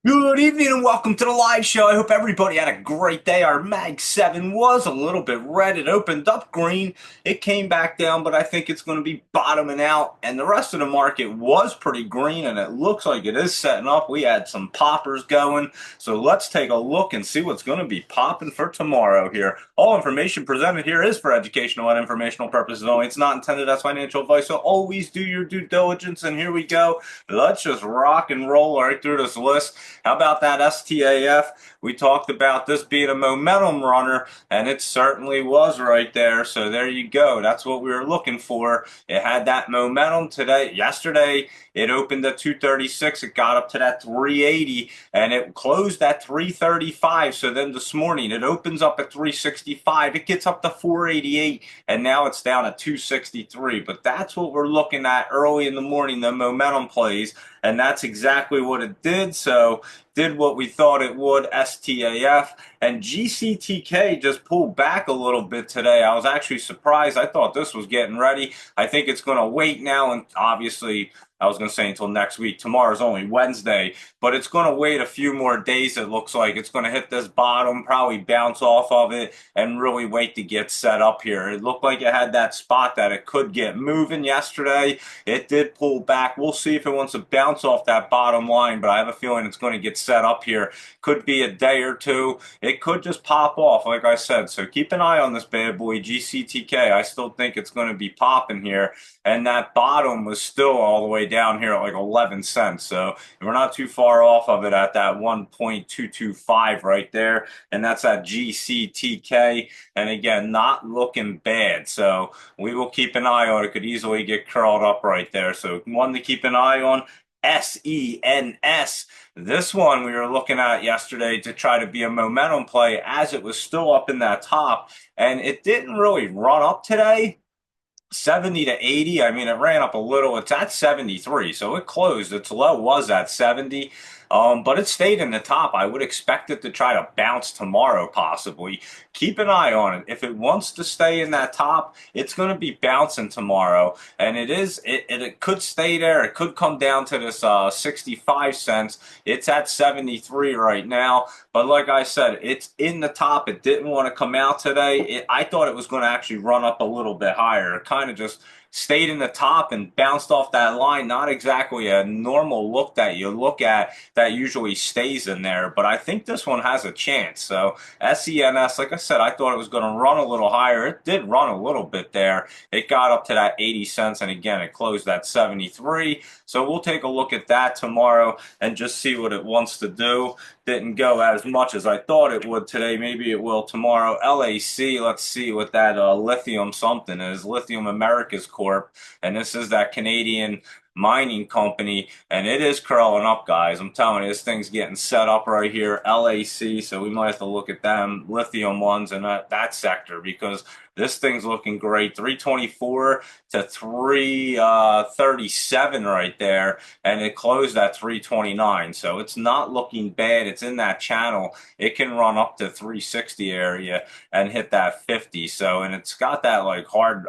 Good evening and welcome to the live show. I hope everybody had a great day. Our Mag 7 was a little bit red. It opened up green. It came back down, but I think it's going to be bottoming out. And the rest of the market was pretty green, and it looks like it is setting up. We had some poppers going. So let's take a look and see what's going to be popping for tomorrow here. All information presented here is for educational and informational purposes only. It's not intended as financial advice, so always do your due diligence. And here we go. Let's just rock and roll right through this list. How about that STAF? We talked about this being a momentum runner, and it certainly was right there. So there you go. That's what we were looking for. It had that momentum today. Yesterday, it opened at 236. It got up to that 380, and it closed at 335. So then this morning, it opens up at 365. It gets up to 488, and now it's down at 263. But that's what we're looking at early in the morning, the momentum plays, and that's exactly what it did. So did what we thought it would, STAF. And GCTK just pulled back a little bit today. I was actually surprised. I thought this was getting ready. I think it's going to wait now, and obviously I was going to say until next week. Tomorrow's only Wednesday, but it's going to wait a few more days. It looks like it's going to hit this bottom, probably bounce off of it, and really wait to get set up here. It looked like it had that spot that it could get moving yesterday. It did pull back. We'll see if it wants to bounce off that bottom line, but I have a feeling it's going to get set up here. Could be a day or two. It could just pop off, like I said. So keep an eye on this bad boy, GCTK. I still think it's going to be popping here. And that bottom was still all the way down here at like 11 cents. So we're not too far off of it at that 1.225 right there. And that's at GCTK. And again, not looking bad. So we will keep an eye on it. Could easily get curled up right there. So one to keep an eye on. SENS. This one we were looking at yesterday to try to be a momentum play as it was still up in that top, and it didn't really run up today. 70 to 80. I mean, it ran up a little. It's at 73, so it closed. Its low was at 70, but it stayed in the top. I would expect it to try to bounce tomorrow, possibly. Keep an eye on it. If it wants to stay in that top, it's going to be bouncing tomorrow, and it could stay there. It could come down to this 65 cents. It's at 73 right now, but like I said, it's in the top. It didn't want to come out today. I thought it was going to actually run up a little bit higher. It kind of just stayed in the top and bounced off that line. Not exactly a normal look that you look at that usually stays in there, but I think this one has a chance. So SENS, like I said, I thought it was going to run a little higher. It did run a little bit there. It got up to that 80 cents, and again, it closed at 73. So we'll take a look at that tomorrow and just see what it wants to do. Didn't go as much as I thought it would today. Maybe it will tomorrow. LAC, let's see what that lithium something is. Lithium Americas Corp. And this is that Canadian mining company. And it is curling up, guys. I'm telling you, this thing's getting set up right here. LAC. So we might have to look at them lithium ones in that sector because this thing's looking great. 324 to 337 right there. And it closed at 329. So it's not looking bad. It's in that channel. It can run up to 360 area and hit that 50. So, and it's got that like hard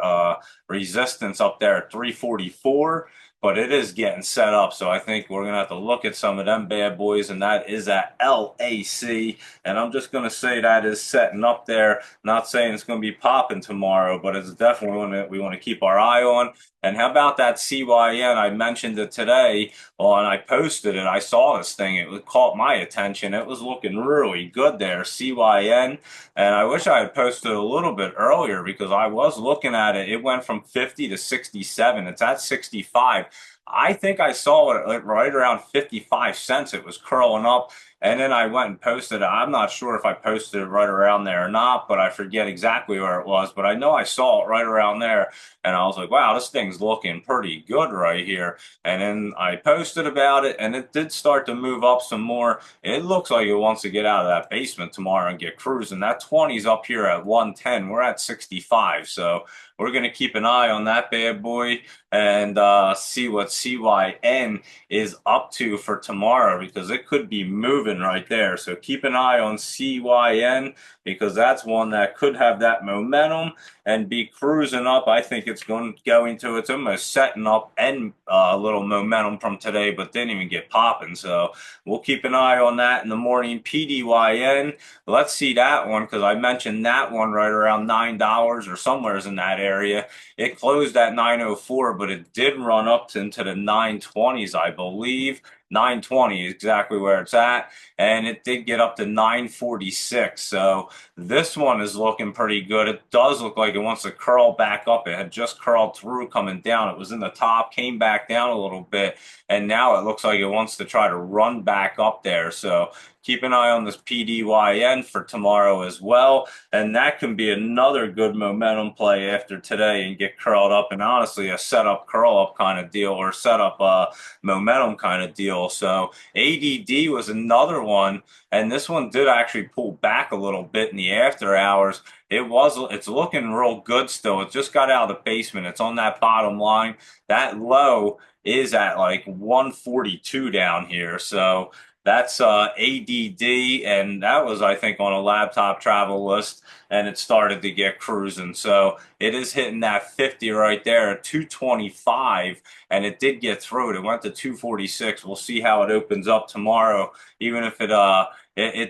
resistance up there at 344, but it is getting set up. So I think we're going to have to look at some of them bad boys, and that is at LAC. And I'm just going to say that is setting up there. Not saying it's going to be popping tomorrow, but it's definitely one that we want to keep our eye on. And how about that CYN? I mentioned it today, well, and I posted it. I saw this thing. It caught my attention. It was looking really good there, CYN. And I wish I had posted a little bit earlier because I was looking at it. It went from 50 to 67. It's at 65. I think I saw it right around 55 cents. It was curling up. And then I went and posted it. I'm not sure if I posted it right around there or not, but I forget exactly where it was. But I know I saw it right around there. And I was like, wow, this thing's looking pretty good right here. And then I posted about it, and it did start to move up some more. It looks like it wants to get out of that basement tomorrow and get cruising. That 20's up here at 110. We're at 65. So we're going to keep an eye on that bad boy and see what CYN is up to for tomorrow because it could be moving right there. So keep an eye on CYN because that's one that could have that momentum and be cruising up. I think it's going to. It's almost setting up and a little momentum from today, but didn't even get popping. So we'll keep an eye on that in the morning. PDYN. Let's see that one because I mentioned that one right around $9 or somewhere's in that area. It closed at 904, but it did run up into the 920s, I believe. 920 is exactly where it's at, and it did get up to 946. So this one is looking pretty good. It does look like it wants to curl back up. It had just curled through coming down. It was in the top, came back down a little bit, and now it looks like it wants to try to run back up there. So keep an eye on this PDYN for tomorrow as well. And that can be another good momentum play after today and get curled up. And honestly, a setup curl up kind of deal or setup momentum kind of deal. So ADD was another one. And this one did actually pull back a little bit in the after hours. It's looking real good still. It just got out of the basement. It's on that bottom line. That low is at like 142 down here. So that's ADD, and that was, I think, on a laptop travel list, and it started to get cruising. So it is hitting that 50 right there at 225, and it did get through it. It went to 246. We'll see how it opens up tomorrow, even if it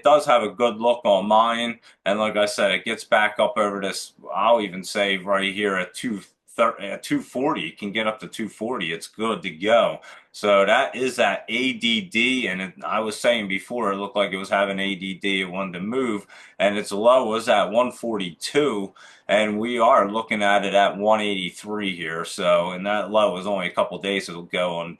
does have a good look on mine. And like I said, it gets back up over this, I'll even say right here at 240. It can get up to 240. It's good to go. So that is that ADD, and I was saying before, it looked like it was having ADD. It wanted to move, and its low was at 142, and we are looking at it at 183 here. So, and that low was only a couple days ago on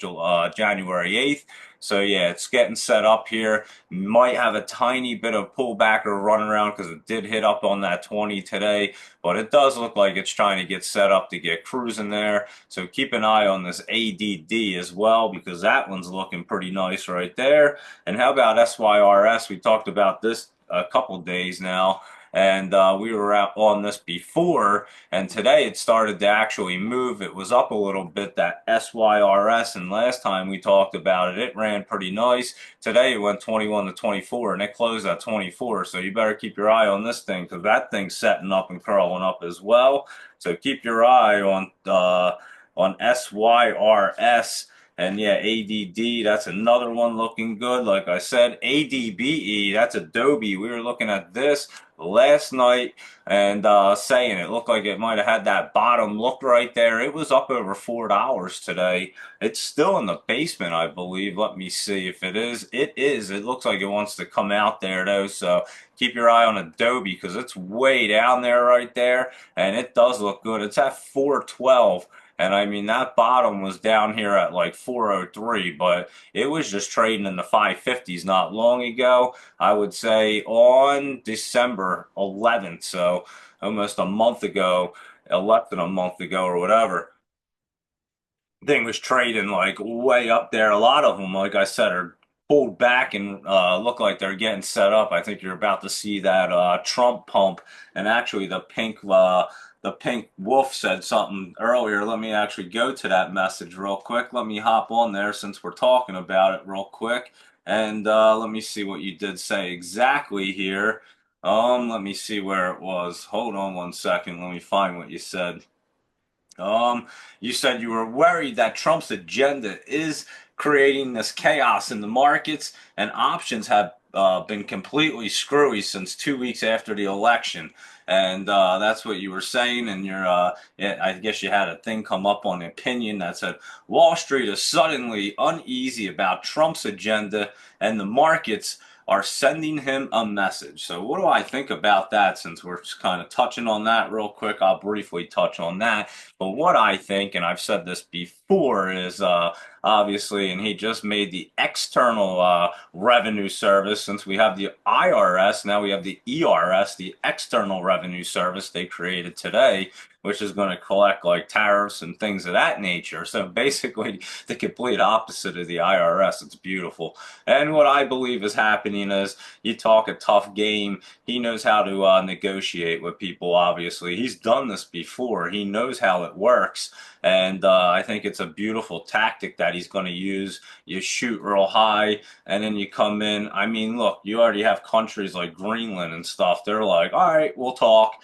January 8th. So yeah, it's getting set up here. Might have a tiny bit of pullback or run around because it did hit up on that 20 today, but it does look like it's trying to get set up to get cruising there. So keep an eye on this ADD as well because that one's looking pretty nice right there. And how about SYRS? We talked about this a couple days now. And we were out on this before, and today it started to actually move. It was up a little bit, that SYRS, and last time we talked about it, it ran pretty nice. Today it went 21 to 24, and it closed at 24, so you better keep your eye on this thing because that thing's setting up and curling up as well. So keep your eye on SYRS. And yeah, ADD, that's another one looking good. Like I said, ADBE, that's Adobe. We were looking at this last night and saying it looked like it might have had that bottom look right there. It was up over $4 today. It's still in the basement, I believe. Let me see if it is. It is. It looks like it wants to come out there though. So keep your eye on Adobe because it's way down there right there. And it does look good. It's at 412. And I mean, that bottom was down here at like 403, but it was just trading in the 550s not long ago. I would say on December 11th, so almost a month ago, less than a month ago or whatever. Thing was trading like way up there. A lot of them, like I said, are pulled back and look like they're getting set up. I think you're about to see that Trump pump, and actually the pink wolf said something earlier. Let me actually go to that message real quick. Let me hop on there since we're talking about it real quick, and let me see what you did say exactly here. Let me see where it was. Hold on one second. Let me find what you said. You said you were worried that Trump's agenda is creating this chaos in the markets, and options have been completely screwy since 2 weeks after the election. And that's what you were saying. And yeah, I guess you had a thing come up on opinion that said Wall Street is suddenly uneasy about Trump's agenda, and the markets are sending him a message. So what do I think about that since we're just kind of touching on that real quick? I'll briefly touch on that. But what I think, and I've said this before, before is obviously, and he just made the external revenue service. Since we have the IRS, now we have the ERS, the external revenue service they created today, which is going to collect like tariffs and things of that nature. So basically, the complete opposite of the IRS. It's beautiful. And what I believe is happening is you talk a tough game. He knows how to negotiate with people, obviously. He's done this before, he knows how it works. And I think it's a beautiful tactic that he's going to use. You shoot real high, and then you come in. I mean, look, you already have countries like Greenland and stuff. They're like, all right, we'll talk.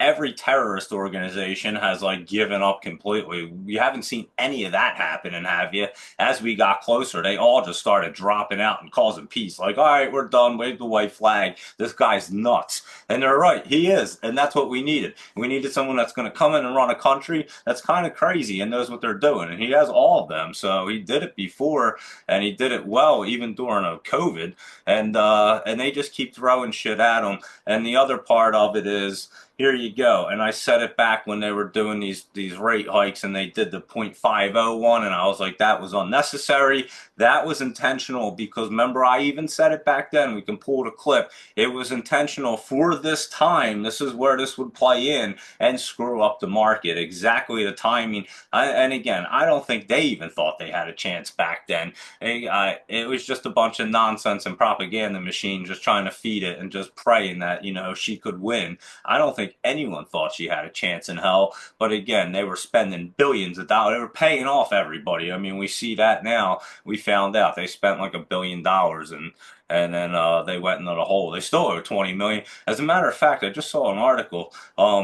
Every terrorist organization has like given up completely. We haven't seen any of that happening, have you? As we got closer, they all just started dropping out and causing peace. Like, all right, we're done. Wave the white flag. This guy's nuts. And they're right. He is. And that's what we needed. We needed someone that's going to come in and run a country that's kind of crazy and knows what they're doing. And he has all of them. So he did it before, and he did it well, even during a COVID. And they just keep throwing shit at him. And the other part of it is, here you go. And I said it back when they were doing these rate hikes and they did the 0.501, and I was like, that was unnecessary. That was intentional, because remember, I even said it back then. We can pull the clip. It was intentional for this time. This is where this would play in and screw up the market. Exactly the timing. And again, I don't think they even thought they had a chance back then. It was just a bunch of nonsense and propaganda machine just trying to feed it and just praying that, she could win. I don't think anyone thought she had a chance in hell. But again, they were spending billions of dollars. They were paying off everybody. I mean, we see that now. We found out they spent like $1 billion, and then they went into the hole. They still owe 20 million. As a matter of fact, I just saw an article.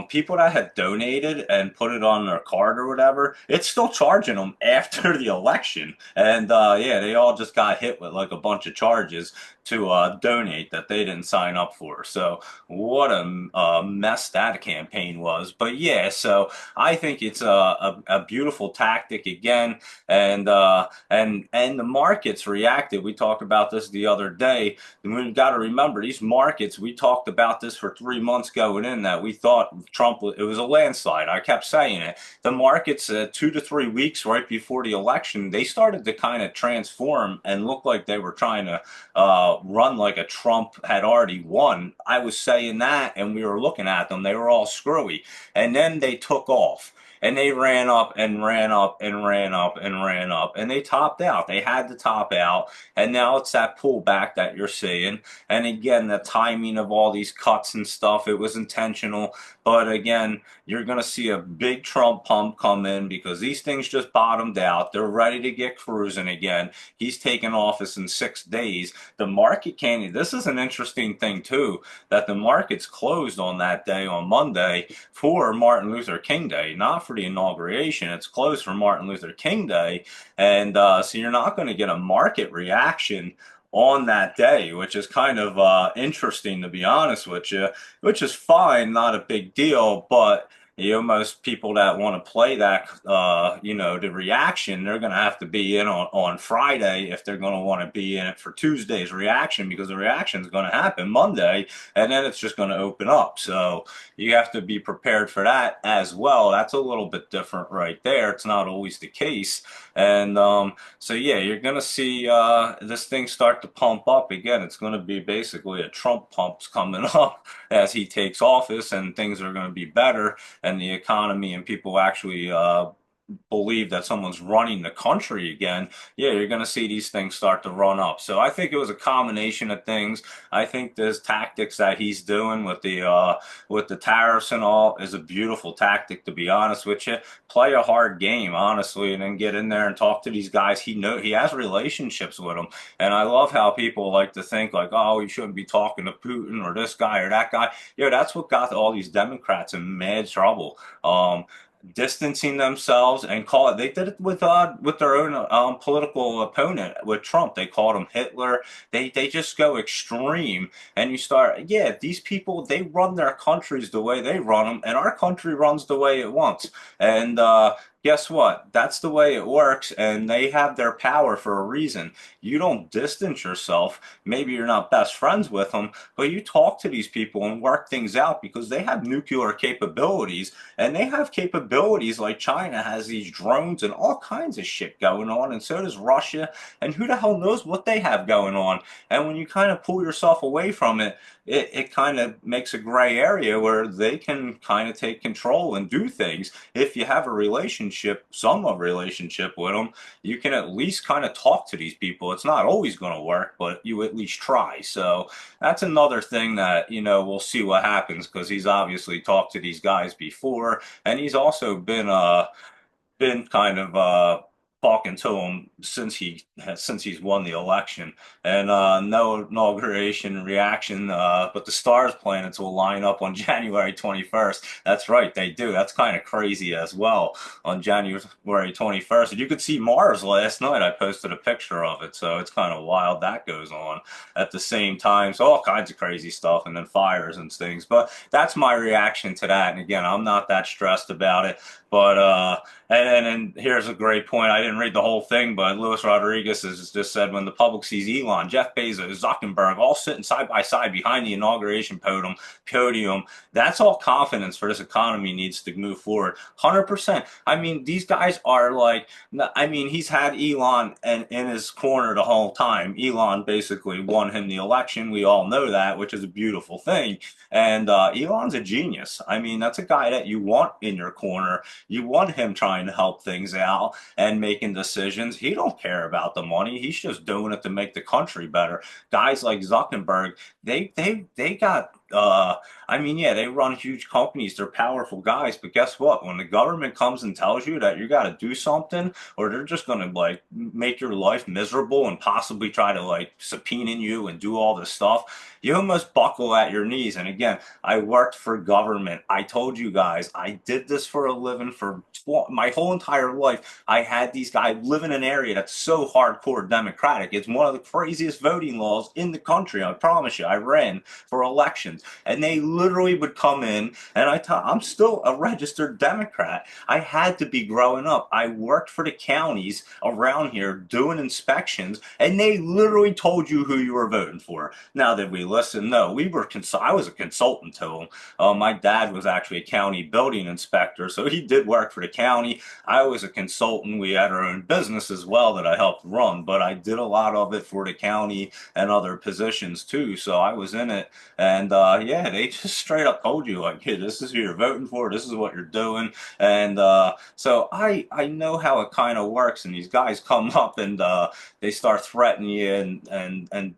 People that had donated and put it on their card or whatever, it's still charging them after the election. And yeah, they all just got hit with like a bunch of charges to donate that they didn't sign up for. So what a mess that campaign was. But yeah, so I think it's a beautiful tactic again, and the markets reacted. We talked about this the other day. We've got to remember, these markets, we talked about this for 3 months going in, that we thought Trump, it was a landslide. I kept saying it. The markets 2 to 3 weeks right before the election, they started to kind of transform and look like they were trying to run like a Trump had already won. I was saying that, and we were looking at them. They were all screwy. And then they took off. And they ran up and ran up and ran up and ran up, and they topped out. They had to top out, and now it's that pullback that you're seeing. And again, the timing of all these cuts and stuff, it was intentional. But again, you're going to see a big Trump pump come in, because these things just bottomed out. They're ready to get cruising again. He's taking office in 6 days. The market can't. This is an interesting thing too, that the markets closed on that day, on Monday, for Martin Luther King Day, not for the inauguration. It's closed for Martin Luther King Day. And so you're not going to get a market reaction on that day, which is kind of interesting, to be honest with you, which is fine, not a big deal. But most people that want to play that, the reaction, they're going to have to be in on Friday if they're going to want to be in it for Tuesday's reaction, because the reaction is going to happen Monday, and then it's just going to open up. So you have to be prepared for that as well. That's a little bit different right there. It's not always the case. And so, yeah, you're going to see this thing start to pump up again. It's going to be basically a Trump pump's coming up as he takes office, and things are going to be better, and the economy and people actually believe that someone's running the country again. Yeah, you're going to see these things start to run up. So I think it was a combination of things. I think this tactics that he's doing with the tariffs and all is a beautiful tactic, to be honest with you. Play a hard game, honestly, and then get in there and talk to these guys. He has relationships with them. And I love how people like to think like, oh, you shouldn't be talking to Putin or this guy or that guy. Yeah, that's what got all these Democrats in mad trouble. Distancing themselves, and call it. They did it with their own political opponent, with Trump. They called him Hitler. They just go extreme, and you start. Yeah, these people, they run their countries the way they run them, and our country runs the way it wants. And Guess what? That's the way it works, and they have their power for a reason. You don't distance yourself. Maybe you're not best friends with them, but you talk to these people and work things out because they have nuclear capabilities, and they have capabilities like China has these drones and all kinds of shit going on, and so does Russia, and who the hell knows what they have going on. And when you kind of pull yourself away from it, it kind of makes a gray area where they can kind of take control and do things. If you have a relationship, somewhat relationship with them, you can at least kind of talk to these people. It's not always going to work, but you at least try. So that's another thing that, we'll see what happens because he's obviously talked to these guys before, and he's also been kind of talking to him since he's won the election, and no inauguration reaction. But the stars planets will line up on January 21st. That's right, they do. That's kind of crazy as well on January 21st. And you could see Mars last night. I posted a picture of it, so it's kind of wild that goes on at the same time. So all kinds of crazy stuff, and then fires and things. But that's my reaction to that. And again, I'm not that stressed about it, but and here's a great point. I didn't read the whole thing, but Luis Rodriguez has just said when the public sees Elon, Jeff Bezos, Zuckerberg all sitting side by side behind the inauguration podium, that's all confidence for this economy needs to move forward. 100%. I mean, these guys are like, I mean, he's had Elon in his corner the whole time. Elon basically won him the election. We all know that, which is a beautiful thing. And Elon's a genius. I mean, that's a guy that you want in your corner. You want him trying to help things out and making decisions. He don't care about the money. He's just doing it to make the country better. Guys like Zuckerberg, they got I mean, yeah, they run huge companies. They're powerful guys, but guess what? When the government comes and tells you that you got to do something, or they're just going to like make your life miserable and possibly try to like subpoena you and do all this stuff, you almost buckle at your knees. And again, I worked for government. I told you guys, I did this for a living for my whole entire life. I had these guys live in an area that's so hardcore Democratic. It's one of the craziest voting laws in the country. I promise you. I ran for elections, and they literally would come in, and I'm still a registered Democrat. I had to be growing up. I worked for the counties around here doing inspections, and they literally told you who you were voting for. Now, did we listen? No, I was a consultant to them. My dad was actually a county building inspector, so he did work for the county. I was a consultant. We had our own business as well that I helped run, but I did a lot of it for the county and other positions too. So I was in it, and yeah, they just straight up told you like, "Hey, this is who you're voting for. This is what you're doing." And so I know how it kind of works. And these guys come up and they start threatening you, and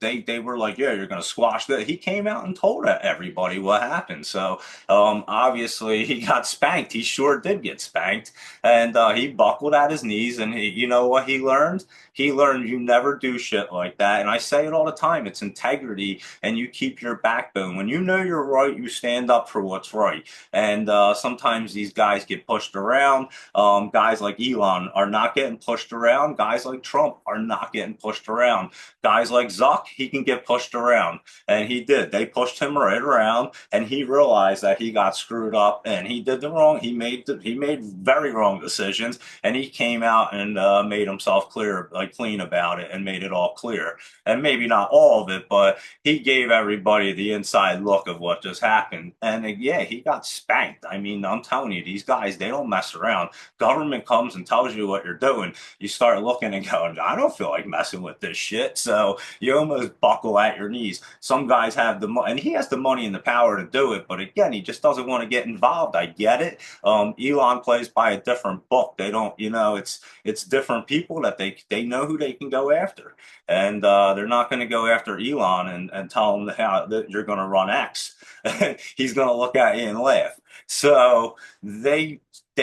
they were like, yeah, you're going to squash that. He came out and told everybody what happened. So obviously he got spanked. He sure did get spanked, and he buckled at his knees. And you know what he learned? He learned you never do shit like that. And I say it all the time. It's integrity, and you keep your backbone. When you know you're right, you stand up for what's right. And sometimes these guys get pushed around. Guys like Elon are not getting pushed around. Guys like Trump are not getting pushed around. Guys like Zuck, he can get pushed around. And he did. They pushed him right around, and he realized that he got screwed up and he did the wrong. He made very wrong decisions, and he came out and made himself clear, like clean about it, and made it all clear. And maybe not all of it, but he gave everybody the inside look of what just happened. And yeah, he got spanked. I mean, I'm telling you, these guys, they don't mess around. Government comes and tells you what you're doing. You start looking and going, I don't feel like messing with this shit. So you almost buckle at your knees. Some guys have the money, and he has the money and the power to do it. But again, he just doesn't want to get involved. I get it. Elon plays by a different book. They don't, it's different people that they know who they can go after, and they're not going to go after Elon and tell him how that you're going to run X. He's going to look at you and laugh. So they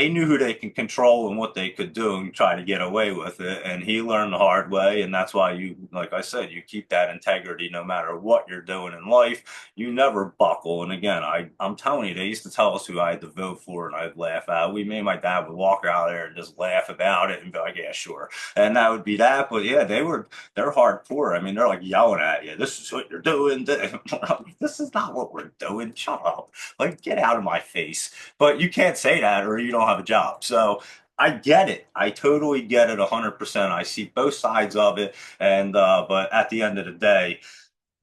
knew who they can control and what they could do and try to get away with it. And he learned the hard way. And that's why you, like I said, you keep that integrity no matter what you're doing in life. You never buckle. And again, I'm telling you, they used to tell us who I had to vote for, and I'd laugh at. My dad would walk out there and just laugh about it and be like, yeah, sure. And that would be that. But yeah, they're hardcore. I mean, they're like yelling at you. This is what you're doing. This is not what we're doing. Shut up. Like, get out of my face. But you can't say that, or you don't don't have a job. So I get it. I totally get it 100%. I see both sides of it. And, but at the end of the day,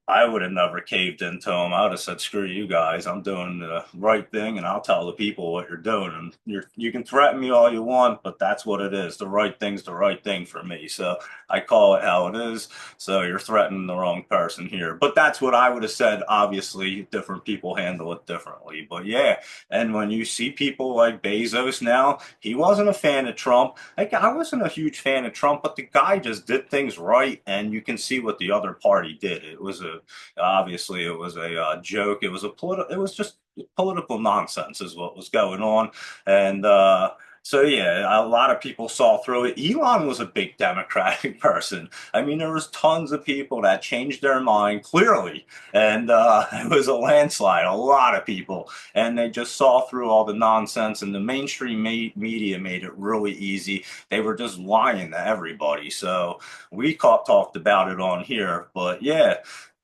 I would have never caved into them. I would have said, "Screw you guys! I'm doing the right thing, and I'll tell the people what you're doing. And you can threaten me all you want, but that's what it is. The right thing's the right thing for me. So I call it how it is. So you're threatening the wrong person here. But that's what I would have said. Obviously, different people handle it differently. But yeah, and when you see people like Bezos now, he wasn't a fan of Trump. Like I wasn't a huge fan of Trump, but the guy just did things right, and you can see what the other party did. It was a obviously it was a joke. It was a it was just political nonsense is what was going on, and so yeah, a lot of people saw through it. Elon was a big Democratic person. I mean, there was tons of people that changed their mind clearly, and it was a landslide. A lot of people, and they just saw through all the nonsense. And the mainstream media made it really easy. They were just lying to everybody. So we talked about it on here, but yeah,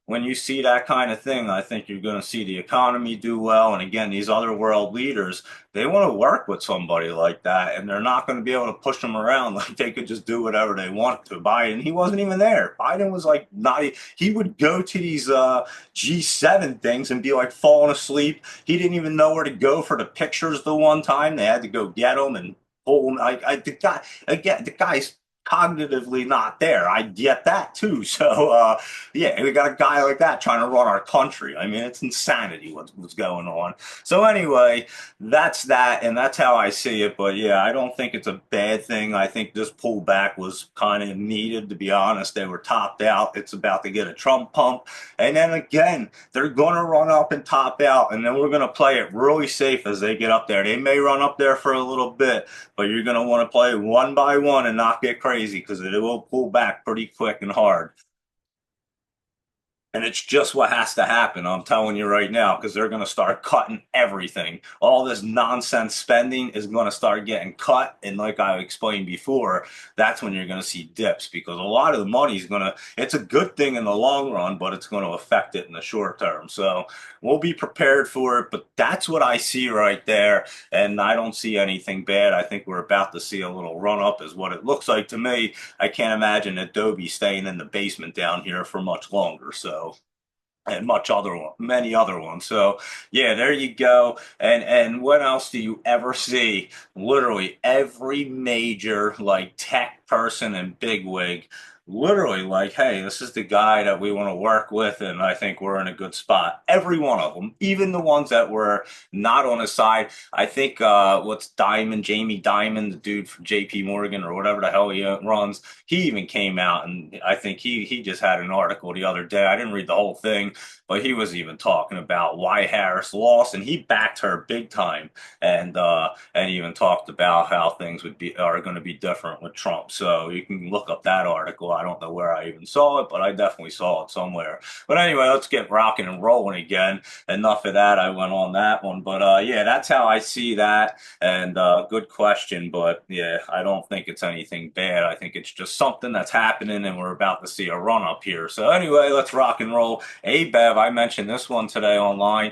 when you see that kind of thing, I think you're going to see the economy do well. And again, these other world leaders, they want to work with somebody like that, and they're not going to be able to push them around like they could just do whatever they want to. Biden, he wasn't even there. Biden was like not. He would go to these G7 things and be like falling asleep. He didn't even know where to go for the pictures the one time. They had to go get him and pull him. The guy again, the guy's cognitively not there. I get that too. So yeah, we got a guy like that trying to run our country. I mean, it's insanity what's going on. So anyway, that's that, and that's how I see it. But yeah, I don't think it's a bad thing. I think this pullback was kind of needed, to be honest. They were topped out. It's about to get a Trump pump, and then again, they're going to run up and top out, and then we're going to play it really safe as they get up there. They may run up there for a little bit, but you're going to want to play one by one and not get crazy because it will pull back pretty quick and hard. And it's just what has to happen, I'm telling you right now, because they're going to start cutting everything. All this nonsense spending is going to start getting cut. And like I explained before, that's when you're going to see dips because a lot of the money is going to, it's a good thing in the long run, but it's going to affect it in the short term. So we'll be prepared for it. But that's what I see right there. And I don't see anything bad. I think we're about to see a little run up, is what it looks like to me. I can't imagine Adobe staying in the basement down here for much longer. So and many other ones. So yeah, there you go. And what else do you ever see? Literally every major like tech person and bigwig, literally like, hey, this is the guy that we want to work with, and I think we're in a good spot. Every one of them, even the ones that were not on his side. I think what's Diamond, Jamie Dimon, the dude from JP Morgan or whatever the hell he runs, he even came out and I think he just had an article the other day. I didn't read the whole thing, but he was even talking about why Harris lost, and he backed her big time, and even talked about how things are going to be different with Trump. So you can look up that article. I don't know where I even saw it, but I definitely saw it somewhere. But anyway, let's get rocking and rolling again. Enough of that. I went on that one, but yeah, that's how I see that. And good question, but yeah, I don't think it's anything bad. I think it's just something that's happening, and we're about to see a run up here. So anyway, let's rock and roll. ABEV, I mentioned this one today online,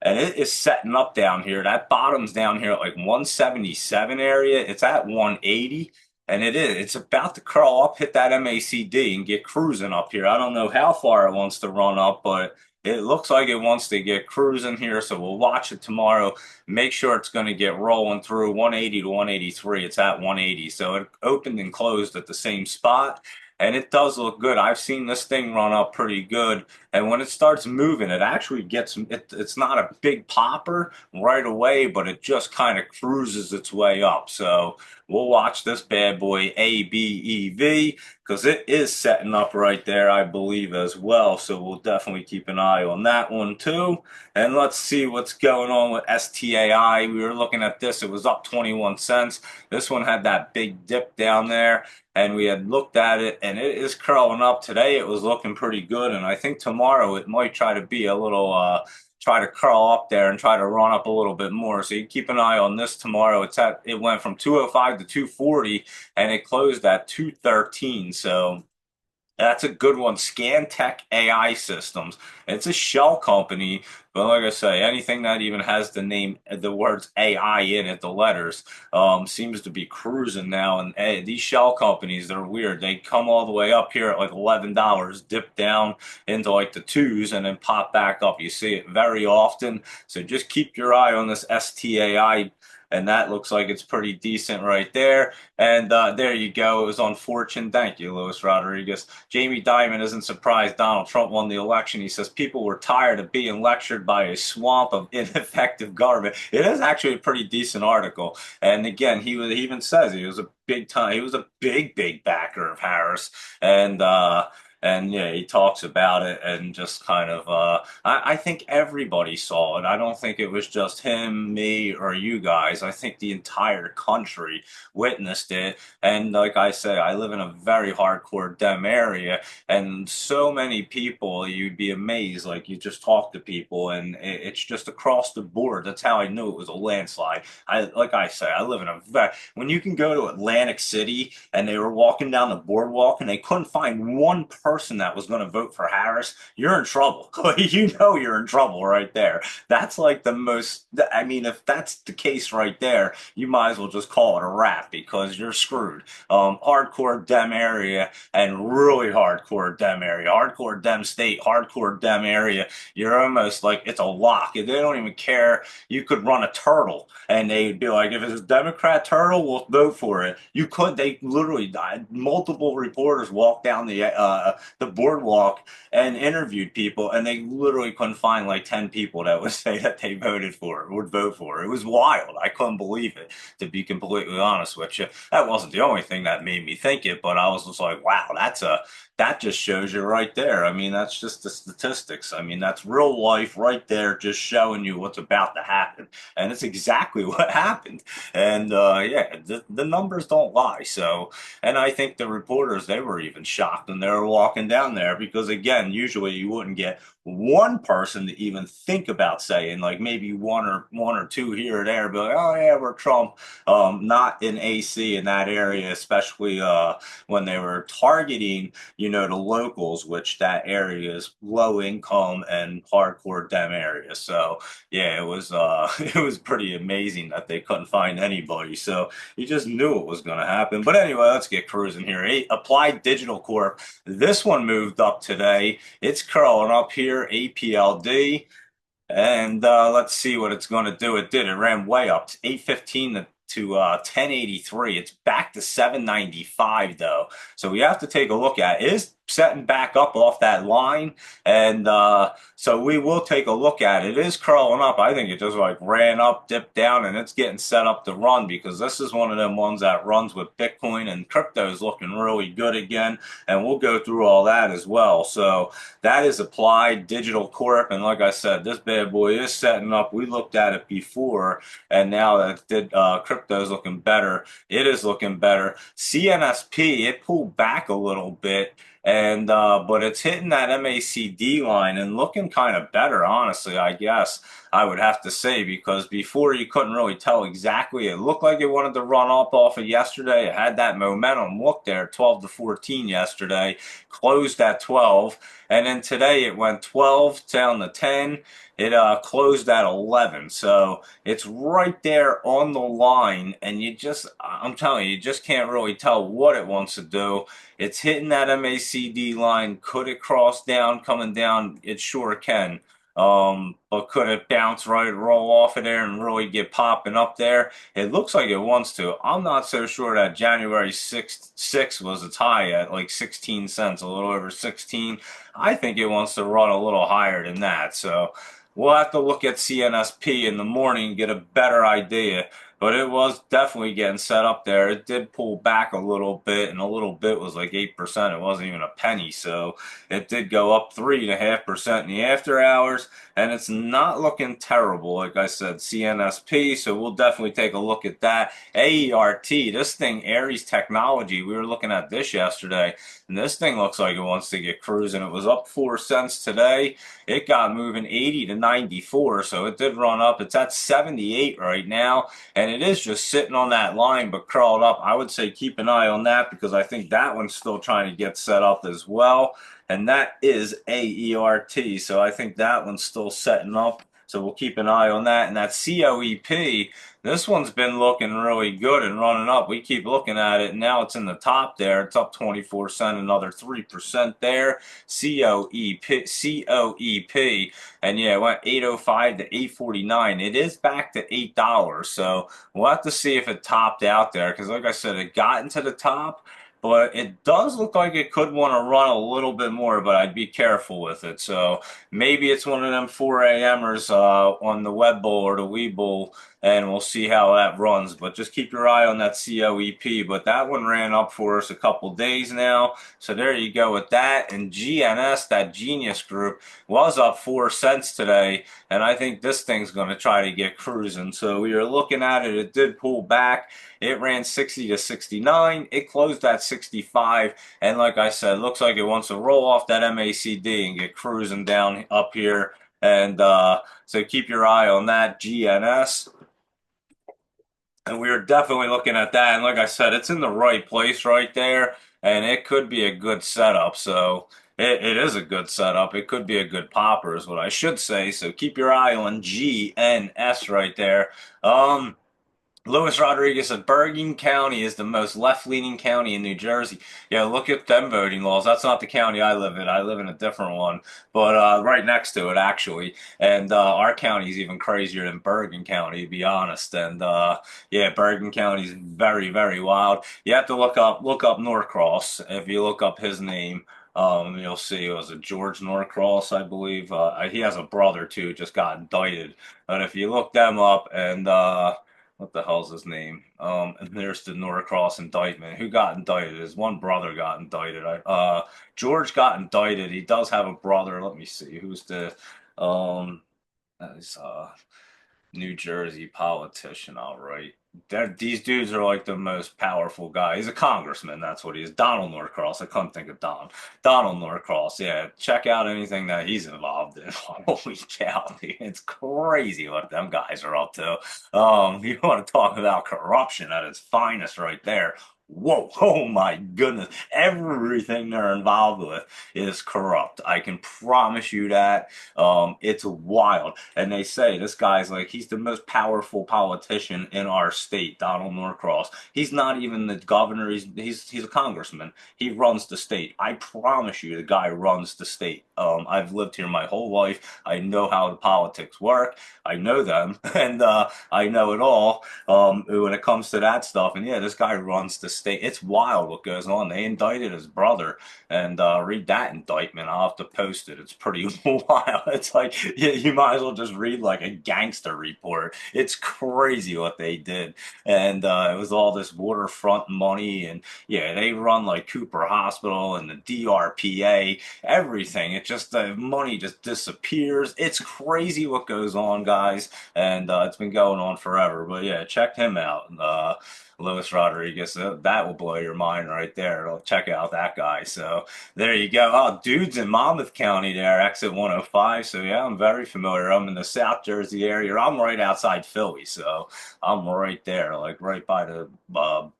and it is setting up down here. That bottom's down here at like 177 area. It's at 180. And it is. It's about to curl up, hit that MACD, and get cruising up here. I don't know how far it wants to run up, but it looks like it wants to get cruising here. So we'll watch it tomorrow. Make sure it's going to get rolling through 180 to 183. It's at 180. So it opened and closed at the same spot. And it does look good. I've seen this thing run up pretty good. And when it starts moving, it actually it's not a big popper right away, but it just kind of cruises its way up. So we'll watch this bad boy ABEV because it is setting up right there, I believe, as well. So we'll definitely keep an eye on that one too. And let's see what's going on with STAI. We were looking at this. It was up 21 cents. This one had that big dip down there, and we had looked at it, and it is curling up. Today it was looking pretty good, and I think tomorrow it might try to be a little try to curl up there and try to run up a little bit more. So you keep an eye on this tomorrow. It went from 205 to 240, and it closed at 213. So That's a good one. Scantech AI Systems. It's a shell company, but like I say, anything that even has the name, the words AI in it, the letters, seems to be cruising now. And these shell companies, they're weird. They come all the way up here at like $11, dip down into like the twos, and then pop back up. You see it very often. So just keep your eye on this STAI. And that looks like it's pretty decent right there. And there you go. It was on Fortune. Thank you, Luis Rodriguez. Jamie Dimon isn't surprised Donald Trump won the election. He says people were tired of being lectured by a swamp of ineffective government. It is actually a pretty decent article. And again, he even says he was a big time. He was a big backer of Harris. And and yeah, he talks about it and just kind of I think everybody saw it. I don't think it was just him, me, or you guys. I think the entire country witnessed it. And like I say, I live in a very hardcore Dem area, and so many people, you'd be amazed. Like you just talk to people, and it's just across the board. That's how I knew it was a landslide. Like I say, I live in a very, when you can go to Atlantic City and they were walking down the boardwalk and they couldn't find one person that was going to vote for Harris, you're in trouble. You know you're in trouble right there. That's like the most, I mean, if that's the case right there, you might as well just call it a wrap because you're screwed. Hardcore Dem area and really hardcore Dem area, hardcore Dem state, hardcore Dem area. You're almost like it's a lock. They don't even care. You could run a turtle and they'd be like, if it's a Democrat turtle, we'll vote for it. You could, they literally died. Multiple reporters walked down the boardwalk and interviewed people, and they literally couldn't find like 10 people that would say that they voted for it, would vote for it. It was wild. I couldn't believe it, to be completely honest with you. That wasn't the only thing that made me think it, but I was just like, wow, that just shows you right there. I mean, that's just the statistics. I mean, that's real life right there, just showing you what's about to happen. And it's exactly what happened. And yeah, the numbers don't lie. So, and I think the reporters, they were even shocked when they were walking down there because, again, usually you wouldn't get one person to even think about saying, like maybe one or two here or there, but like, oh yeah, we're Trump. Not in AC in that area, especially when they were targeting, the locals, which that area is low income and hardcore Dem area. So yeah, it was it was pretty amazing that they couldn't find anybody. So you just knew it was going to happen. But anyway, let's get cruising here. Applied Digital Corp. This one moved up today. It's curling up here, APLD. And let's see what it's going to do. It did. It ran way up to 815 to 1083. It's back to 795 though. So we have to take a look at it. It is setting back up off that line. And so we will take a look at it. It is curling up. I think it just like ran up, dipped down, and it's getting set up to run because this is one of them ones that runs with Bitcoin, and crypto is looking really good again. And we'll go through all that as well. So that is Applied Digital Corp. And like I said, this bad boy is setting up. We looked at it before, and now that crypto is looking better, it is looking better. CNSP, it pulled back a little bit. And but it's hitting that MACD line and looking kind of better, honestly, I guess I would have to say, because before you couldn't really tell exactly. It looked like it wanted to run up off of yesterday. It had that momentum. Look there, 12 to 14 yesterday, closed at 12, and then today it went 12 down to 10. It closed at 11. So it's right there on the line, and I'm telling you, you just can't really tell what it wants to do. It's hitting that MACD line. Could it cross down, coming down? It sure can. But could it bounce right, roll off of there and really get popping up there? It looks like it wants to. I'm not so sure that January 6th was its high at like 16 cents, a little over 16. I think it wants to run a little higher than that. So we'll have to look at CNSP in the morning and get a better idea. But it was definitely getting set up there. It did pull back a little bit, and a little bit was like 8%. It wasn't even a penny. So it did go up 3.5% in the after hours, and it's not looking terrible. Like I said, CNSP, so we'll definitely take a look at that. AERT, this thing, Aries Technology, we were looking at this yesterday, and this thing looks like it wants to get cruising. It was up 4 cents today. It got moving 80 to 94, so it did run up. It's at 78 right now, and and it is just sitting on that line but curled up. I would say keep an eye on that because I think that one's still trying to get set up as well, and that is AERT. So I think that one's still setting up. So we'll keep an eye on that. And that COEP, this one's been looking really good and running up. We keep looking at it, and now it's in the top there. It's up 24 cents, another 3% there. COEP. And yeah, it went 805 to 849. It is back to $8. So we'll have to see if it topped out there because, like I said, it got into the top. But it does look like it could want to run a little bit more, but I'd be careful with it. So maybe it's one of them 4 a.m.ers on the Web Bowl or the Wii Bowl, and we'll see how that runs. But just keep your eye on that COEP. But that one ran up for us a couple days now. So there you go with that. And GNS, that Genius Group, was up 4 cents today. And I think this thing's going to try to get cruising. So we are looking at it. It did pull back. It ran 60 to 69. It closed at 65. And like I said, looks like it wants to roll off that MACD and get cruising down up here. And so keep your eye on that GNS. And we are definitely looking at that. And like I said, it's in the right place right there. And it could be a good setup. So it is a good setup. It could be a good popper is what I should say. So keep your eye on GNS right there. Luis Rodriguez said Bergen County is the most left-leaning county in New Jersey. Yeah, look at them voting laws. That's not the county I live in. I live in a different one, but right next to it, actually. And our county is even crazier than Bergen County, to be honest. And yeah, Bergen County is very, very wild. You have to look up Norcross. If you look up his name, you'll see it was a George Norcross, I believe. He has a brother too, just got indicted. But if you look them up and what the hell's his name? And there's the Norcross indictment. Who got indicted? His one brother got indicted. George got indicted. He does have a brother. Let me see. Who's the um? That's New Jersey politician. All right. These dudes are like the most powerful guy. He's a congressman. That's what he is. Donald Norcross. I couldn't think of Donald Norcross. Yeah. Check out anything that he's involved in. Holy cow. It's crazy what them guys are up to. You want to talk about corruption at its finest right there. Whoa, oh my goodness. Everything they're involved with is corrupt. I can promise you that. It's wild. And they say this guy's like, he's the most powerful politician in our state, Donald Norcross. He's not even the governor, he's a congressman. He runs the state. I promise you the guy runs the state. I've lived here my whole life. I know how the politics work. I know them, and I know it all when it comes to that stuff. And yeah, this guy runs the state. It's wild what goes on. They indicted his brother, and read that indictment. I'll have to post it. It's pretty wild. It's like you might as well just read like a gangster report. It's crazy what they did, and it was all this waterfront money, and yeah, they run like Cooper Hospital and the DRPA, everything. It just the money just disappears. It's crazy what goes on, guys, and it's been going on forever. But yeah, check him out. Luis Rodriguez. That will blow your mind right there. It'll check out that guy. So there you go. Oh, dude's in Monmouth County there, exit 105. So yeah, I'm very familiar. I'm in the South Jersey area. I'm right outside Philly, so I'm right there, like right by the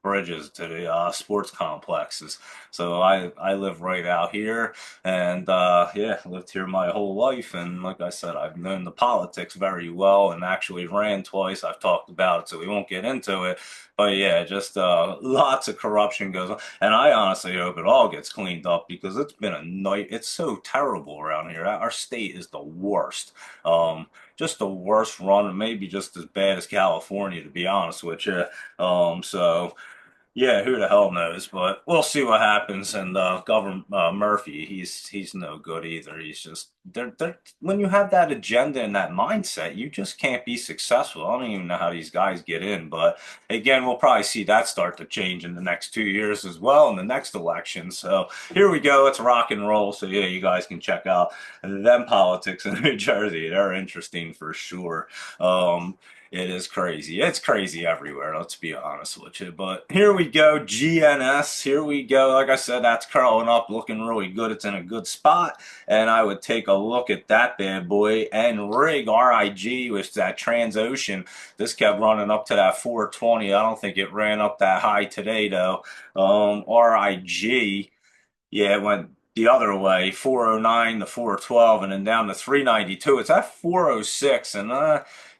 bridges to the sports complexes. So I live right out here, and yeah, lived here my whole life. And like I said, I've known the politics very well, and actually ran twice. I've talked about it, so we won't get into it. But yeah, just lots of corruption goes on, and I honestly hope it all gets cleaned up because it's been a night. It's so terrible around here. Our state is the worst, just the worst run, maybe just as bad as California, to be honest with you. So yeah, who the hell knows? But we'll see what happens. And Governor Murphy, he's no good either. He's just they're when you have that agenda and that mindset, you just can't be successful. I don't even know how these guys get in. But again, we'll probably see that start to change in the next 2 years as well in the next election. So here we go. It's rock and roll. So yeah, you guys can check out them politics in New Jersey. They're interesting for sure. It is crazy. It's crazy everywhere, let's be honest with you. But here we go, GNS. Here we go. Like I said, that's curling up, looking really good. It's in a good spot. And I would take a look at that bad boy. And RIG, which is that Transocean, this kept running up to that 420. I don't think it ran up that high today, though. RIG. Yeah, it went the other way, 409 to 412, and then down to 392. It's at 406, and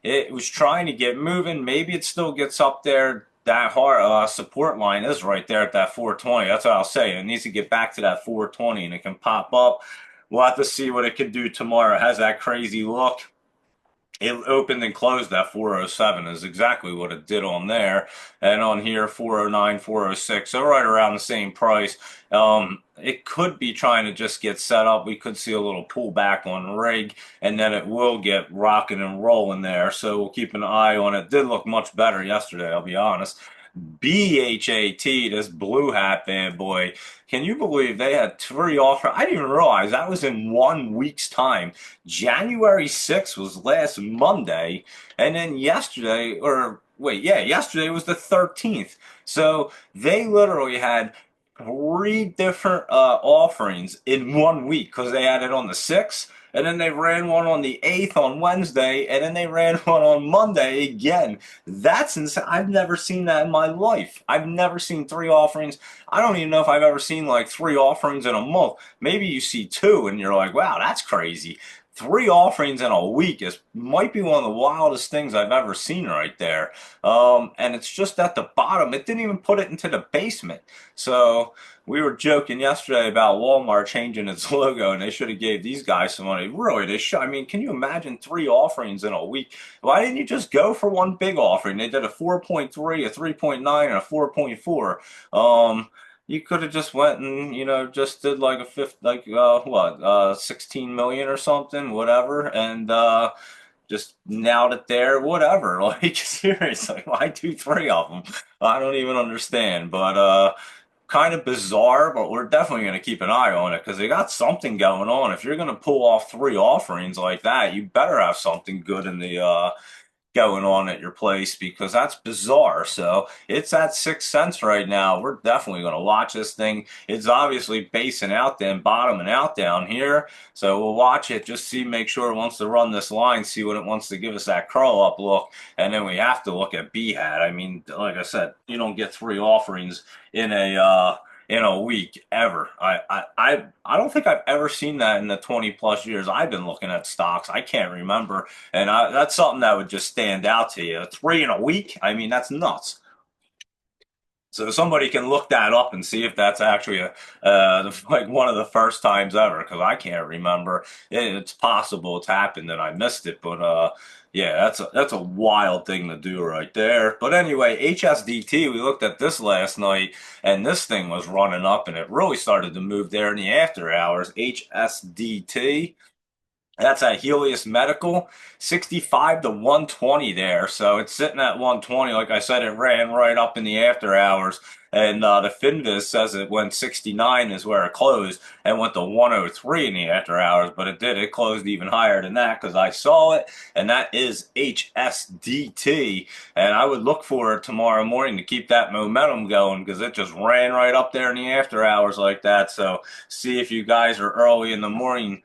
it was trying to get moving. Maybe it still gets up there. That hard support line is right there at that 420. That's what I'll say. It needs to get back to that 420, and it can pop up. We'll have to see what it can do tomorrow. It has that crazy look. It opened and closed at 407 is exactly what it did on there. And on here, 409, 406. So right around the same price. It could be trying to just get set up. We could see a little pullback on rig, and then it will get rocking and rolling there. So we'll keep an eye on it. Did look much better yesterday, I'll be honest. BHAT, this blue hat bad boy. Can you believe they had three offers? I didn't even realize that was in 1 week's time. January 6th was last Monday, and then yesterday, or wait, yeah, yesterday was the 13th. So they literally had three different offerings in 1 week because they had it on the 6th. And then they ran one on the 8th on Wednesday, and then they ran one on Monday again. That's insane. I've never seen that in my life. I've never seen three offerings. I don't even know if I've ever seen like three offerings in a month. Maybe you see two and you're like, wow, that's crazy. Three offerings in a week is might be one of the wildest things I've ever seen right there. And it's just at the bottom. It didn't even put it into the basement. So we were joking yesterday about Walmart changing its logo, and they should have gave these guys some money. Really, they should. I mean, can you imagine three offerings in a week? Why didn't you just go for one big offering? They did a 4.3, a 3.9, and a 4.4. You could have just went and just did like a fifth, like 16 million or something, whatever, and just nailed it there, whatever. Like seriously, why do three of them? I don't even understand, but kind of bizarre, but we're definitely going to keep an eye on it because they got something going on. If you're going to pull off three offerings like that, you better have something good in the going on at your place because that's bizarre. So it's at 6 cents right now. We're definitely going to watch this thing. It's obviously basing out then, bottoming out down here. So we'll watch it, just see, make sure it wants to run this line, see what it wants to give us that curl up look. And then we have to look at B hat. I mean, like I said, you don't get three offerings in a week ever. I don't think I've ever seen that in the 20 plus years I've been looking at stocks. I can't remember. And that's something that would just stand out to you. Three in a week? I mean, that's nuts. So somebody can look that up and see if that's actually like one of the first times ever, because I can't remember. It's possible it's happened and I missed it, but yeah, that's a wild thing to do right there. But anyway, HSDT, we looked at this last night, and this thing was running up, and it really started to move there in the after hours. HSDT. That's at Helios Medical, 65 to 120 there. So it's sitting at 120. Like I said, it ran right up in the after hours. And the Finviz says it went 69 is where it closed and went to 103 in the after hours. But it did. It closed even higher than that because I saw it. And that is HSDT. And I would look for it tomorrow morning to keep that momentum going because it just ran right up there in the after hours like that. So see if you guys are early in the morning.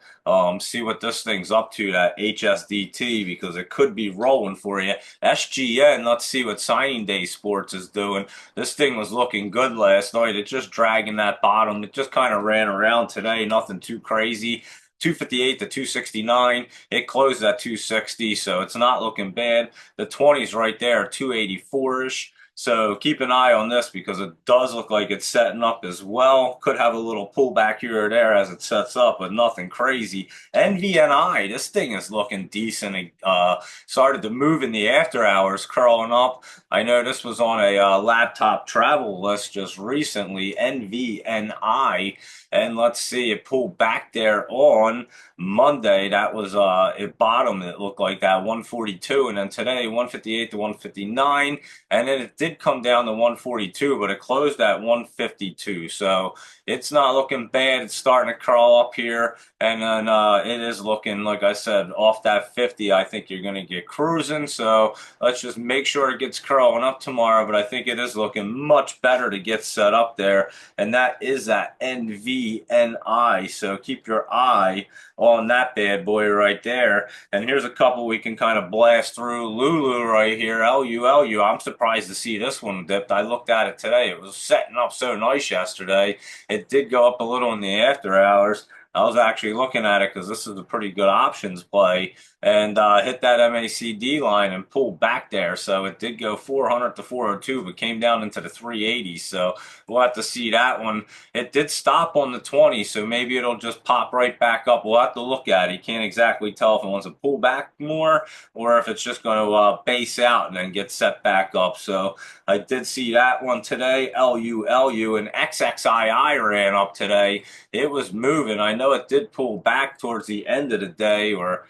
See what this thing's up to, that HSDT, because it could be rolling for you. SGN, let's see what signing day sports is doing. This thing was looking good last night. It's just dragging that bottom. It just kind of ran around today, nothing too crazy. 258 to 269. It closed at 260, so it's not looking bad. The 20s right there, 284-ish. So keep an eye on this because it does look like it's setting up as well. Could have a little pullback here or there as it sets up, but nothing crazy. NVNI, this thing is looking decent. It started to move in the after hours, curling up. I know this was on a laptop travel list just recently, NVNI. And let's see, it pulled back there on Monday. That was it bottomed. It looked like that 142, and then today 158 to 159, and then it did come down to 142, but it closed at 152. So it's not looking bad. It's starting to crawl up here. And then it is looking, like I said, off that 50. I think you're going to get cruising. So let's just make sure it gets curling up tomorrow. But I think it is looking much better to get set up there. And that is at NVNI. So keep your eye on that bad boy right there. And here's a couple we can kind of blast through. Lulu right here, LULU. I'm surprised to see this one dipped. I looked at it today. It was setting up so nice yesterday. It did go up a little in the after hours. I was actually looking at it because this is a pretty good options play and hit that MACD line and pulled back there. So it did go 400 to 402, but came down into the 380s. So we'll have to see that one. It did stop on the 20, so maybe it'll just pop right back up. We'll have to look at it. You can't exactly tell if it wants to pull back more or if it's just going to base out and then get set back up. So I did see that one today, LULU, and XXII ran up today. It was moving. I know it did pull back towards the end of the day or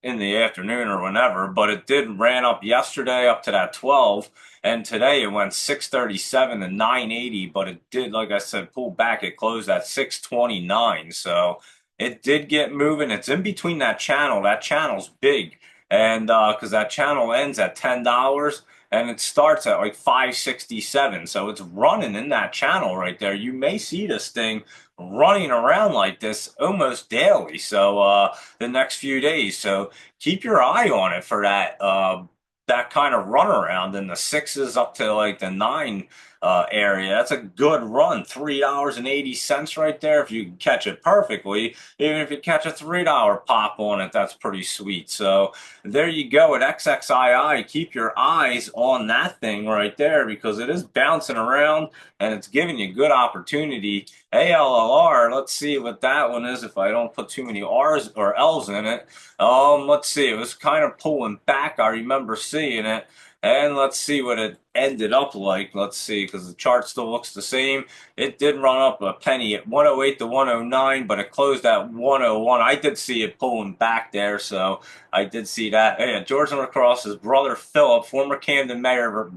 in the afternoon or whenever, but it did ran up yesterday up to that 12, and today it went 637 to 980, but it did, like I said, pull back. It closed at 629, so it did get moving. It's in between that channel. That channel's big, and because that channel ends at $10 and it starts at like 567, so it's running in that channel right there. You may see this thing running around like this almost daily. So the next few days. So keep your eye on it for that kind of runaround in the sixes up to like the nine area. That's a good run. $3.80 right there. If you can catch it perfectly, even if you catch a $3 pop on it, that's pretty sweet. So there you go at XXII. Keep your eyes on that thing right there because it is bouncing around and it's giving you good opportunity. ALLR, let's see what that one is if I don't put too many R's or L's in it. Let's see. It was kind of pulling back. I remember seeing it. And let's see what it ended up like. Let's see, because the chart still looks the same. It did run up a penny at 108 to 109, but it closed at 101. I did see it pulling back there, so I did see that. Yeah, George Lacrosse's brother Philip, former Camden Mayor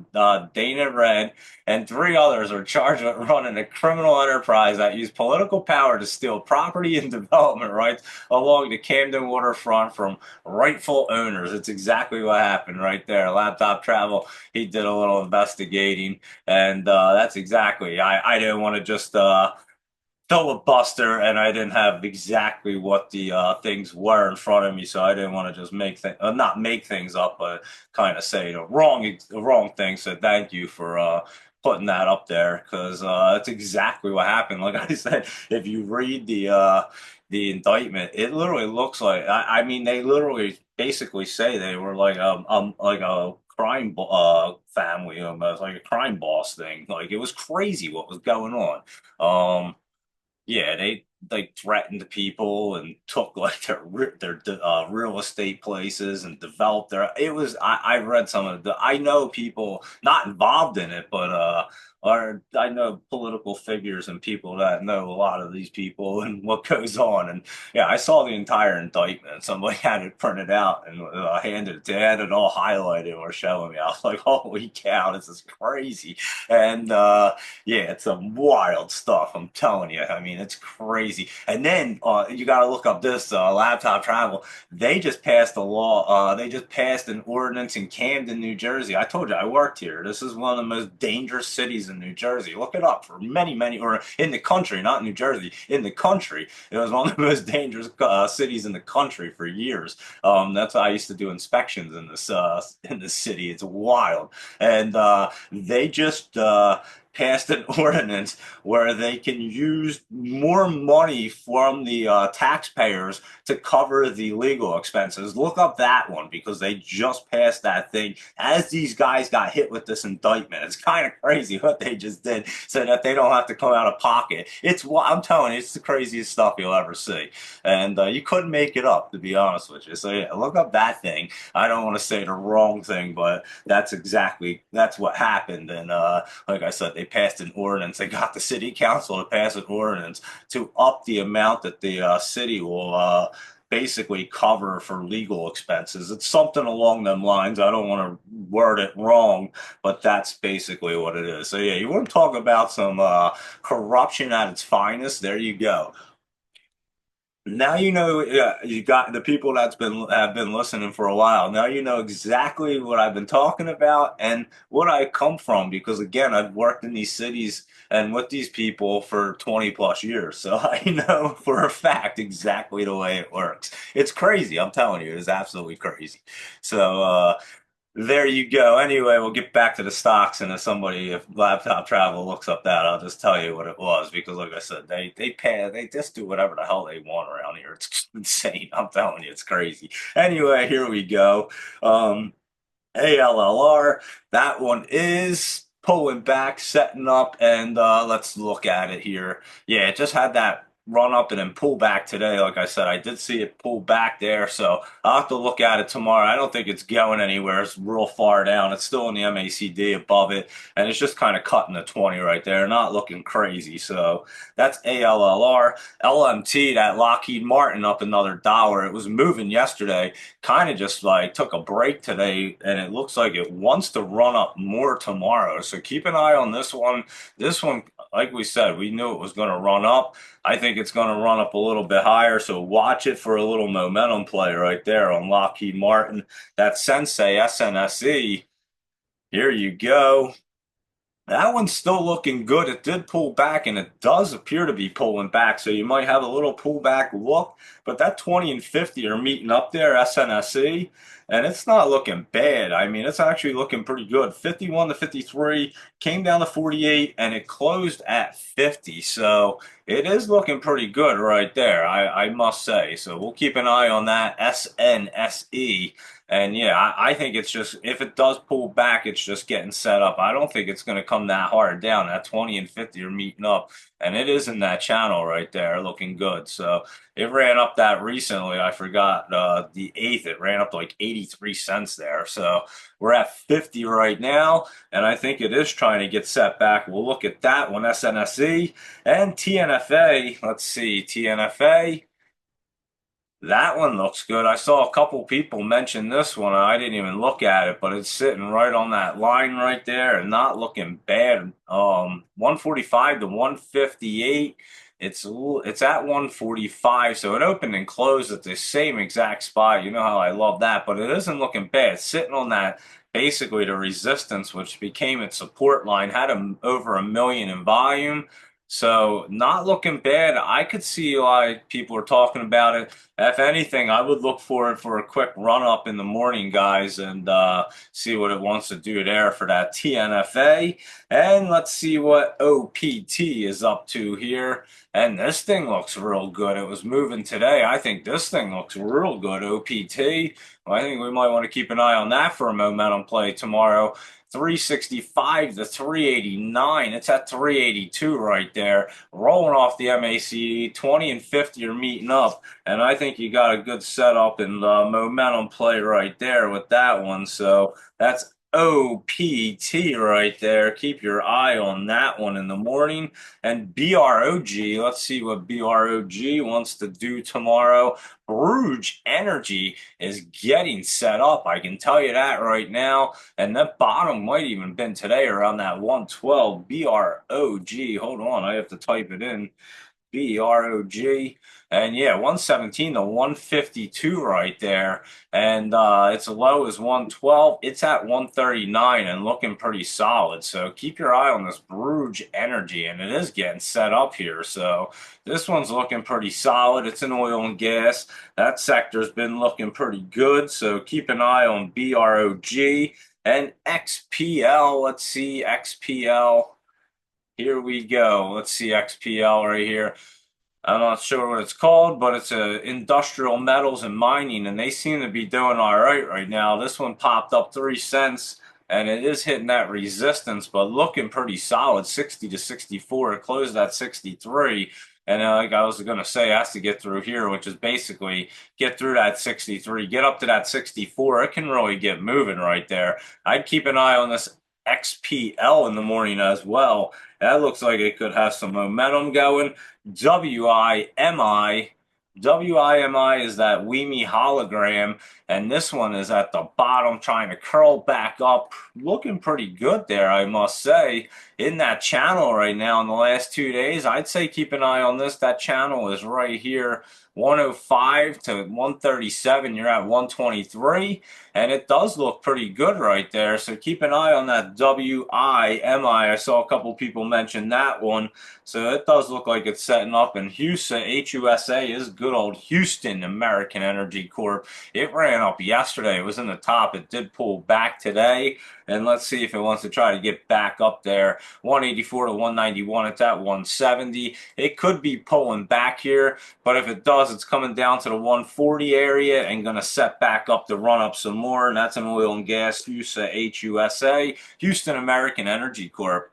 Dana Red, and three others are charged with running a criminal enterprise that used political power to steal property and development rights along the Camden waterfront from rightful owners. It's exactly what happened right there. Laptop Travel, he did a little investigating, and that's exactly. I didn't want to just filibuster, and I didn't have exactly what the things were in front of me, so I didn't want to just make things, not make things up, but kind of say the wrong thing. So thank you for putting that up there because that's exactly what happened. Like I said, if you read the indictment, it literally looks like I mean they literally basically say they were like a crime family, almost like a crime boss thing. Like it was crazy what was going on. Yeah, they like threatened people and took like their real estate places and developed their. It was I read some of the. I know people not involved in it, but or I know political figures and people that know a lot of these people and what goes on. And yeah, I saw the entire indictment. Somebody had it printed out and handed it. They had it all highlighted or showing me. I was like, holy cow, this is crazy. And yeah, it's some wild stuff. I'm telling you. I mean, it's crazy. And then you got to look up this laptop travel. They just passed a law. They just passed an ordinance in Camden, New Jersey. I told you I worked here. This is one of the most dangerous cities in New Jersey. Look it up for many, or in the country, not New Jersey, in the country. It was one of the most dangerous cities in the country for years. That's why I used to do inspections in this city. It's wild, and they just passed an ordinance where they can use more money from the taxpayers to cover the legal expenses. Look up that one because they just passed that thing as these guys got hit with this indictment. It's kind of crazy what they just did so that they don't have to come out of pocket. I'm telling you, it's the craziest stuff you'll ever see. And you couldn't make it up, to be honest with you. So yeah, look up that thing. I don't want to say the wrong thing, but that's what happened. And like I said, they passed an ordinance. They got the city council to pass an ordinance to up the amount that the city will basically cover for legal expenses. It's something along them lines. I don't want to word it wrong, but that's basically what it is. So yeah, you want to talk about some corruption at its finest? There you go. Now you know, yeah, you got the people that's been have been listening for a while. Now you know exactly what I've been talking about and what I come from because again, I've worked in these cities and with these people for 20 plus years. So I know for a fact exactly the way it works. It's crazy, I'm telling you, it's absolutely crazy. So there you go. Anyway, we'll get back to the stocks, and if Laptop Travel looks up that, I'll just tell you what it was because, like I said, they just do whatever the hell they want around here. It's insane. I'm telling you, it's crazy. Anyway, here we go. Um, ALLR, that one is pulling back, setting up, and let's look at it here. Yeah, it just had that run up and then pull back today. Like I said, I did see it pull back there, so I'll have to look at it tomorrow. I don't think it's going anywhere. It's real far down. It's still in the MACD above it, and it's just kind of cutting the 20 right there, not looking crazy. So that's ALLR. LMT, that Lockheed Martin up another dollar. It was moving yesterday, kind of just like took a break today, and it looks like it wants to run up more tomorrow. So keep an eye on this one. This one, like we said, we knew it was going to run up. I think it's going to run up a little bit higher. So watch it for a little momentum play right there on Lockheed Martin. That Sensei SNSE. Here you go. That one's still looking good. It did pull back and it does appear to be pulling back. So you might have a little pullback look, but that 20 and 50 are meeting up there, SNSE, and it's not looking bad. I mean, it's actually looking pretty good. 51 to 53 came down to 48 and it closed at 50. So it is looking pretty good right there, I must say. So we'll keep an eye on that SNSE. And yeah, I think it's just if it does pull back, it's just getting set up. I don't think it's going to come that hard down. That 20 and 50 are meeting up, and it is in that channel right there, looking good. So it ran up that recently. I forgot the eighth. It ran up like 83 cents there. So we're at 50 right now, and I think it is trying to get set back. We'll look at that one, SNSE and TNFA. Let's see, TNFA. That one looks good. I saw a couple people mention this one, and I didn't even look at it, but it's sitting right on that line right there and not looking bad. 145 to 158. It's at 145, so it opened and closed at the same exact spot. You know how I love that, but it isn't looking bad. It's sitting on that basically the resistance, which became its support line, had over a million in volume. So not looking bad. I could see why people are talking about it. If anything, I would look for it for a quick run up in the morning, guys, and see what it wants to do there for that TNFA. And let's see what OPT is up to here. And this thing looks real good. It was moving today. I think this thing looks real good, OPT. Well, I think we might want to keep an eye on that for a momentum play tomorrow. 365 to 389. It's at 382 right there. Rolling off the MACD. 20 and 50 are meeting up. And I think you got a good setup and momentum play right there with that one. So that's OPT right there. Keep your eye on that one in the morning. And BROG, let's see what BROG wants to do tomorrow. Bruges Energy is getting set up. I can tell you that right now. And that bottom might even been today around that 112 BROG. Hold on, I have to type it in. BROG. And yeah, 117 to 152 right there. And its low is 112. It's at 139 and looking pretty solid. So keep your eye on this Bruges Energy, and it is getting set up here. So this one's looking pretty solid. It's in oil and gas. That sector's been looking pretty good. So keep an eye on BROG and XPL. Let's see, XPL. Here we go. Let's see XPL right here. I'm not sure what it's called, but it's industrial metals and mining, and they seem to be doing all right now. This one popped up 3 cents, and it is hitting that resistance, but looking pretty solid, 60 to 64. It closed at 63. And like I was going to say, it has to get through here, which is basically get through that 63, get up to that 64. It can really get moving right there. I'd keep an eye on this XPL in the morning as well. That looks like it could have some momentum going. WIMI, WIMI is that Weemy hologram, and this one is at the bottom trying to curl back up. Looking pretty good there, I must say, in that channel right now in the last 2 days. I'd say keep an eye on this. That channel is right here, 105 to 137. You're at 123, and it does look pretty good right there. So keep an eye on that WIMI. I saw a couple people mention that one. So it does look like it's setting up. And Houston, HUSA is good old Houston American Energy Corp. It ran up yesterday. It was in the top. It did pull back today. And let's see if it wants to try to get back up there. 184 to 191. It's at 170. It could be pulling back here, but if it does, it's coming down to the 140 area and going to set back up to run up some more. And that's an oil and gas, HUSA, Houston American Energy Corp.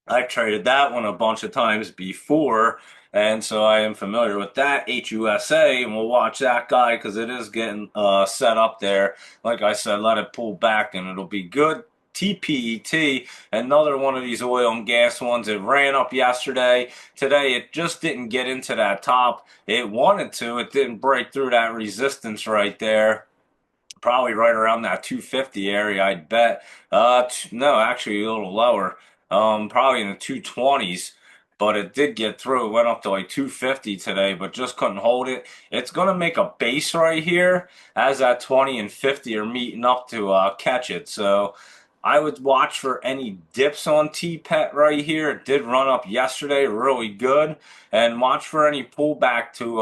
I've traded that one a bunch of times before, and so I am familiar with that HUSA, and we'll watch that guy because it is getting set up there. Like I said, let it pull back and it'll be good. TPET, another one of these oil and gas ones. It ran up yesterday. Today, it just didn't get into that top. It wanted to. It didn't break through that resistance right there. Probably right around that 250 area, I'd bet. No, actually a little lower. Probably in the 220s, but it did get through. It went up to like 250 today, but just couldn't hold it. It's going to make a base right here as that 20 and 50 are meeting up to catch it. So I would watch for any dips on TPET right here. It did run up yesterday, really good, and watch for any pullback to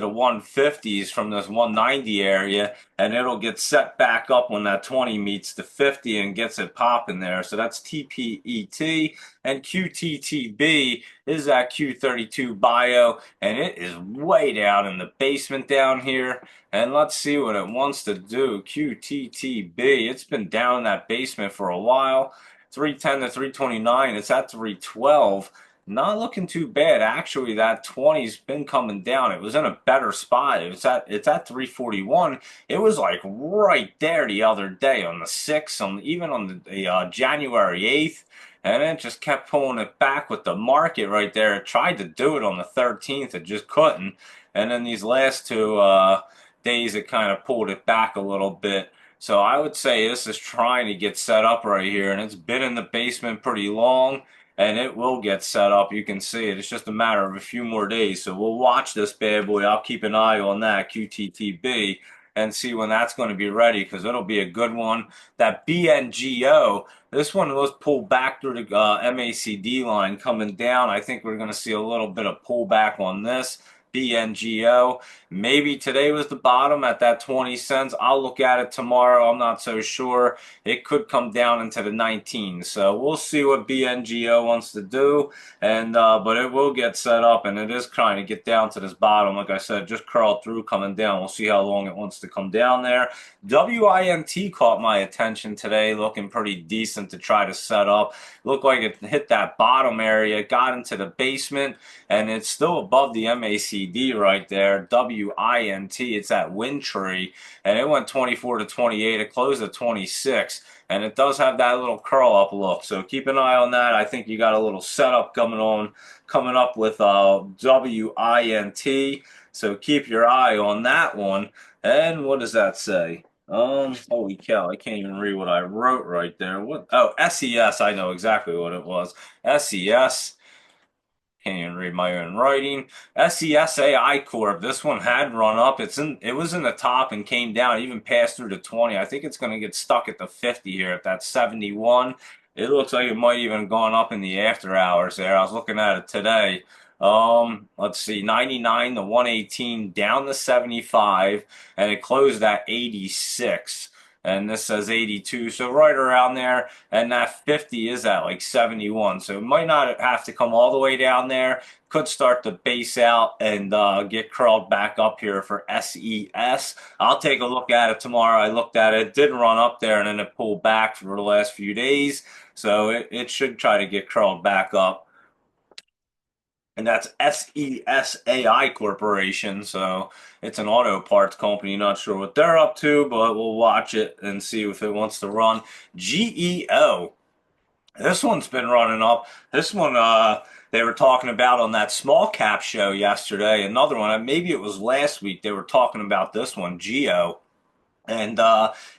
the 150s from this 190 area, and it'll get set back up when that 20 meets the 50 and gets it popping there. So that's TPET, and QTTB is that Q32 bio, and it is way down in the basement down here. And let's see what it wants to do. QTTB, it's been down in that basement for a while. 310 to 329, it's at 312. Not looking too bad. Actually, that 20's been coming down. It was in a better spot. It's at 341. It was like right there the other day on the 6th, even on the January 8th. And it just kept pulling it back with the market right there. It tried to do it on the 13th. It just couldn't. And then these last two days, it kind of pulled it back a little bit. So I would say this is trying to get set up right here. And it's been in the basement pretty long, and it will get set up. You can see it. It's just a matter of a few more days. So we'll watch this bad boy. I'll keep an eye on that, QTTB, and see when that's going to be ready, because it'll be a good one. That BNGO, this one was pulled back through the MACD line coming down. I think we're going to see a little bit of pullback on this. BNGO. Maybe today was the bottom at that 20 cents. I'll look at it tomorrow. I'm not so sure. It could come down into the 19. So we'll see what BNGO wants to do. And but it will get set up, and it is trying to get down to this bottom. Like I said, just curled through coming down. We'll see how long it wants to come down there. WINT caught my attention today, looking pretty decent to try to set up. Looked like it hit that bottom area, got into the basement, and it's still above the MACD right there. WINT, it's that wind tree, and it went 24 to 28. It closed at 26, and it does have that little curl up look. So keep an eye on that. I think you got a little setup coming up with WINT. So keep your eye on that one. And what does that say? Holy cow, I can't even read what I wrote right there. What? Oh, SES, I know exactly what it was. SES. Can't even read my own writing. SESAI Corp. This one had run up. It was in the top and came down, even passed through the 20. I think it's going to get stuck at the 50 here at that 71. It looks like it might even have gone up in the after hours there. I was looking at it today. Let's see, 99 to 118, down to 75, and it closed at 86. And this says 82, so right around there. And that 50 is at like 71, so it might not have to come all the way down there. Could start to base out and get curled back up here for SES. I'll take a look at it tomorrow. I looked at it, did run up there, and then it pulled back for the last few days. So it should try to get curled back up. And that's SESAI Corporation. So it's an auto parts company. Not sure what they're up to, but we'll watch it and see if it wants to run. GEO. This one's been running up. This one they were talking about on that small cap show yesterday. Another one, maybe it was last week, they were talking about this one, Geo. And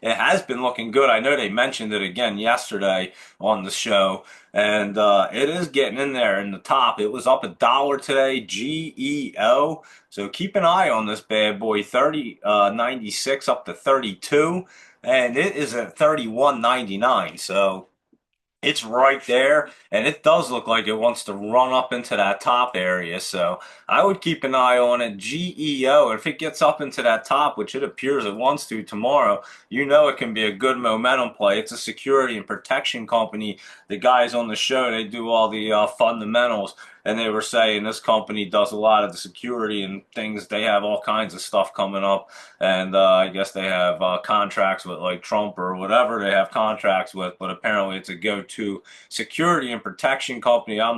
it has been looking good. I know they mentioned it again yesterday on the show, and it is getting in there in the top. It was up $1 today, GEO. So keep an eye on this bad boy, 30.96 up to 32, and it is at 31.99. So it's right there, and it does look like it wants to run up into that top area. So I would keep an eye on it. GEO, if it gets up into that top, which it appears it wants to tomorrow, you know it can be a good momentum play. It's a security and protection company. The guys on the show, they do all the fundamentals, and they were saying this company does a lot of the security and things. They have all kinds of stuff coming up, and I guess they have contracts with like Trump or whatever they have contracts with, but apparently it's a go-to security and protection company. I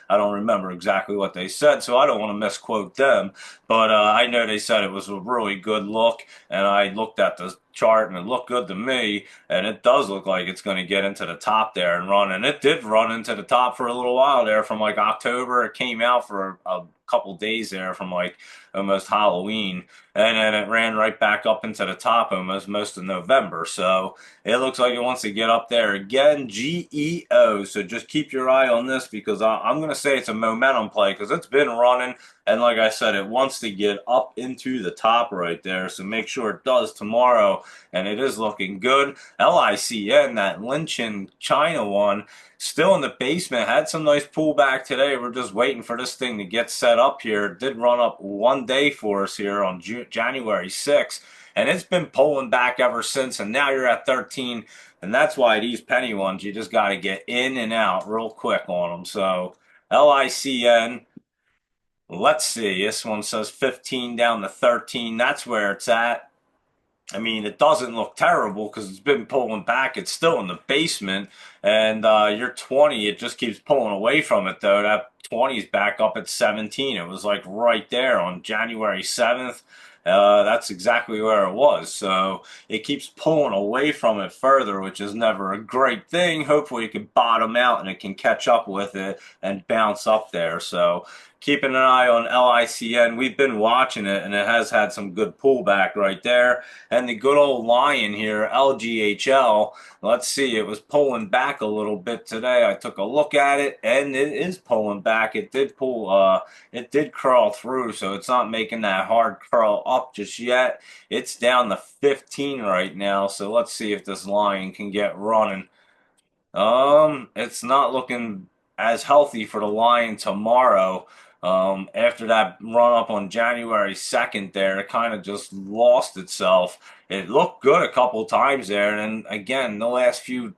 don't remember exactly what they said, so I don't want to misquote them, but I know they said it was a really good look, and I looked at the chart and it looked good to me, and it does look like it's going to get into the top there and run, and it did run into the top for a little while there from like October. It came out for a couple days there from like almost Halloween, and then it ran right back up into the top almost most of November. So it looks like it wants to get up there again. GEO. So just keep your eye on this because I'm going to say it's a momentum play because it's been running. And like I said, it wants to get up into the top right there. So make sure it does tomorrow. And it is looking good. LICN, that Lynch China one, still in the basement. Had some nice pullback today. We're just waiting for this thing to get set up here. It did run up one day for us here on January 6th. And it's been pulling back ever since. And now you're at 13. And that's why these penny ones, you just got to get in and out real quick on them. So LICN. Let's see. This one says 15 down to 13. That's where it's at. I mean, it doesn't look terrible because it's been pulling back. It's still in the basement, and you're 20. It just keeps pulling away from it, though. That 20 is back up at 17. It was like right there on January 7th. That's exactly where it was. So it keeps pulling away from it further, which is never a great thing. Hopefully, it can bottom out and it can catch up with it and bounce up there. So keeping an eye on LICN. We've been watching it, and it has had some good pullback right there. And the good old lion here, LGHL, let's see, it was pulling back a little bit today. I took a look at it, and it is pulling back. It did curl through, so it's not making that hard curl up just yet. It's down to 15 right now, so let's see if this lion can get running. It's not looking as healthy for the Lion tomorrow. After that run up on January 2nd there, it kind of just lost itself. It looked good a couple times there, and again,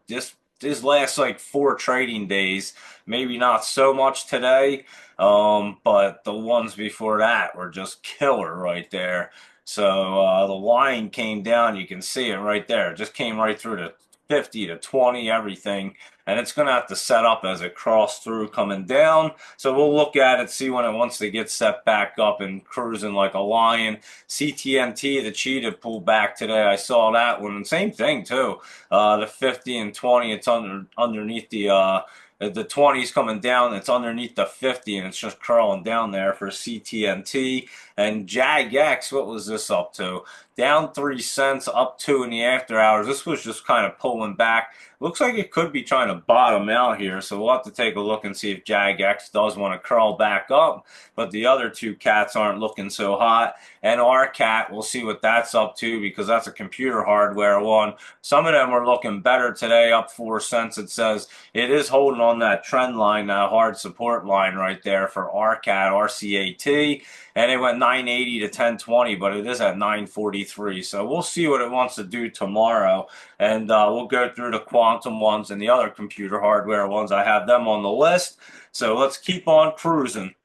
this last like 4 trading days, maybe not so much today. But the ones before that were just killer right there. So the line came down, you can see it right there. It just came right through the 50 to 20, everything. And it's going to have to set up as it crosses through coming down. So we'll look at it, see when it wants to get set back up and cruising like a lion. CTNT, the cheetah, pulled back today. I saw that one. Same thing, too. The 50 and 20, it's underneath the 20's coming down, it's underneath the 50, and it's just curling down there for CTNT. And JAGX, what was this up to? Down 3 cents, up 2 in the after hours. This was just kind of pulling back. Looks like it could be trying to bottom out here, so we'll have to take a look and see if JAGX does want to curl back up. But the other two cats aren't looking so hot. And our cat, we'll see what that's up to because that's a computer hardware one. Some of them are looking better today, up 4 cents. It says it is holding on that trend line, that hard support line right there for RCAT, RCAT. And it went 980 to 1020, but it is at 943. So we'll see what it wants to do tomorrow. And we'll go through the quantum ones and the other computer hardware ones. I have them on the list. So let's keep on cruising.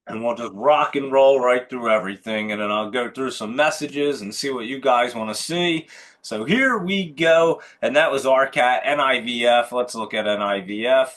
And we'll just rock and roll right through everything. And then I'll go through some messages and see what you guys want to see. So here we go. And that was RCAT, NIVF. Let's look at NIVF.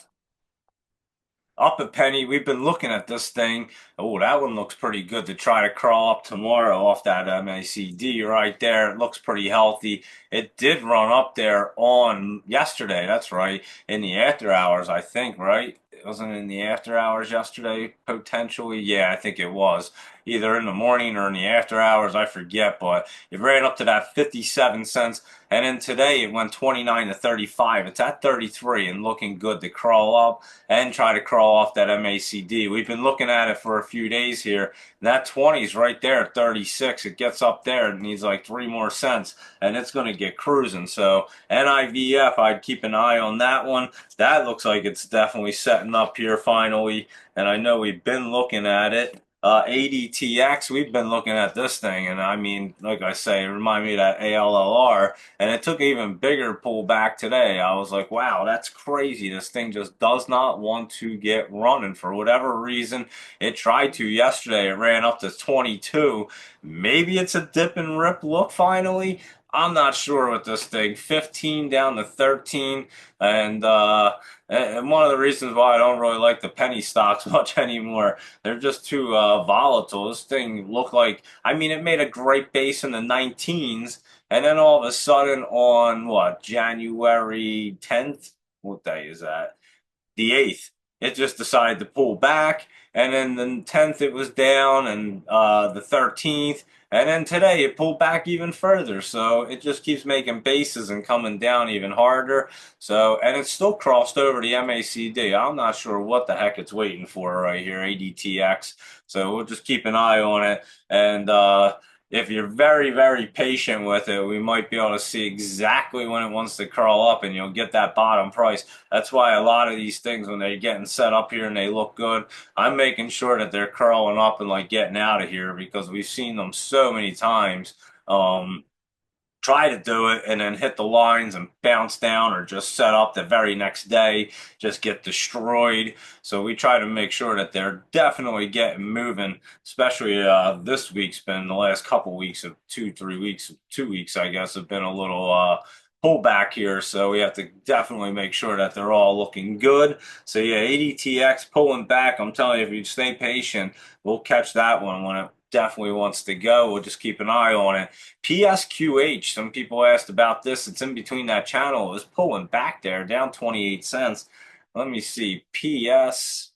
Up a penny. We've been looking at this thing. Oh, that one looks pretty good to try to crawl up tomorrow off that MACD right there. It looks pretty healthy. It did run up there on yesterday. That's right. In the after hours, I think, right? It wasn't in the after hours yesterday, potentially. Yeah, I think it was. Either in the morning or in the after hours, I forget, but it ran up to that 57 cents. And then today it went 29 to 35. It's at 33 and looking good to crawl up and try to crawl off that MACD. We've been looking at it for a few days here. That 20 is right there at 36. It gets up there. It needs like 3 more cents, and it's going to get cruising. So NIVF, I'd keep an eye on that one. That looks like it's definitely setting up here finally, and I know we've been looking at it. ADTX, we've been looking at this thing, and I mean, like I say, it reminded me of that ALLR, and it took an even bigger pullback today. I was like, wow, that's crazy. This thing just does not want to get running for whatever reason. It tried to yesterday. It ran up to 22. Maybe it's a dip and rip look finally. I'm not sure with this thing. 15 down to 13, and one of the reasons why I don't really like the penny stocks much anymore, they're just too volatile. This thing looked like, I mean, it made a great base in the 19s, and then all of a sudden on what, January 10th? What day is that? The 8th, it just decided to pull back. And then the 10th, it was down, and the 13th. And then today, it pulled back even further. So it just keeps making bases and coming down even harder. So, and it's still crossed over the MACD. I'm not sure what the heck it's waiting for right here, ADTX. So we'll just keep an eye on it. And, if you're very, very patient with it, we might be able to see exactly when it wants to curl up and you'll get that bottom price. That's why a lot of these things, when they're getting set up here and they look good, I'm making sure that they're curling up and like getting out of here because we've seen them so many times. Try to do it and then hit the lines and bounce down or just set up the very next day, just get destroyed. So we try to make sure that they're definitely getting moving, especially this week's been the last couple weeks of 2 3 weeks, 2 weeks, I guess, have been a little pullback here. So we have to definitely make sure that they're all looking good. So yeah, ADTX pulling back. I'm telling you, if you stay patient, we'll catch that one when it definitely wants to go. We'll just keep an eye on it. PSQH, some people asked about this. It's in between that channel. It was pulling back there, down 28 cents. Let me see. PSQH,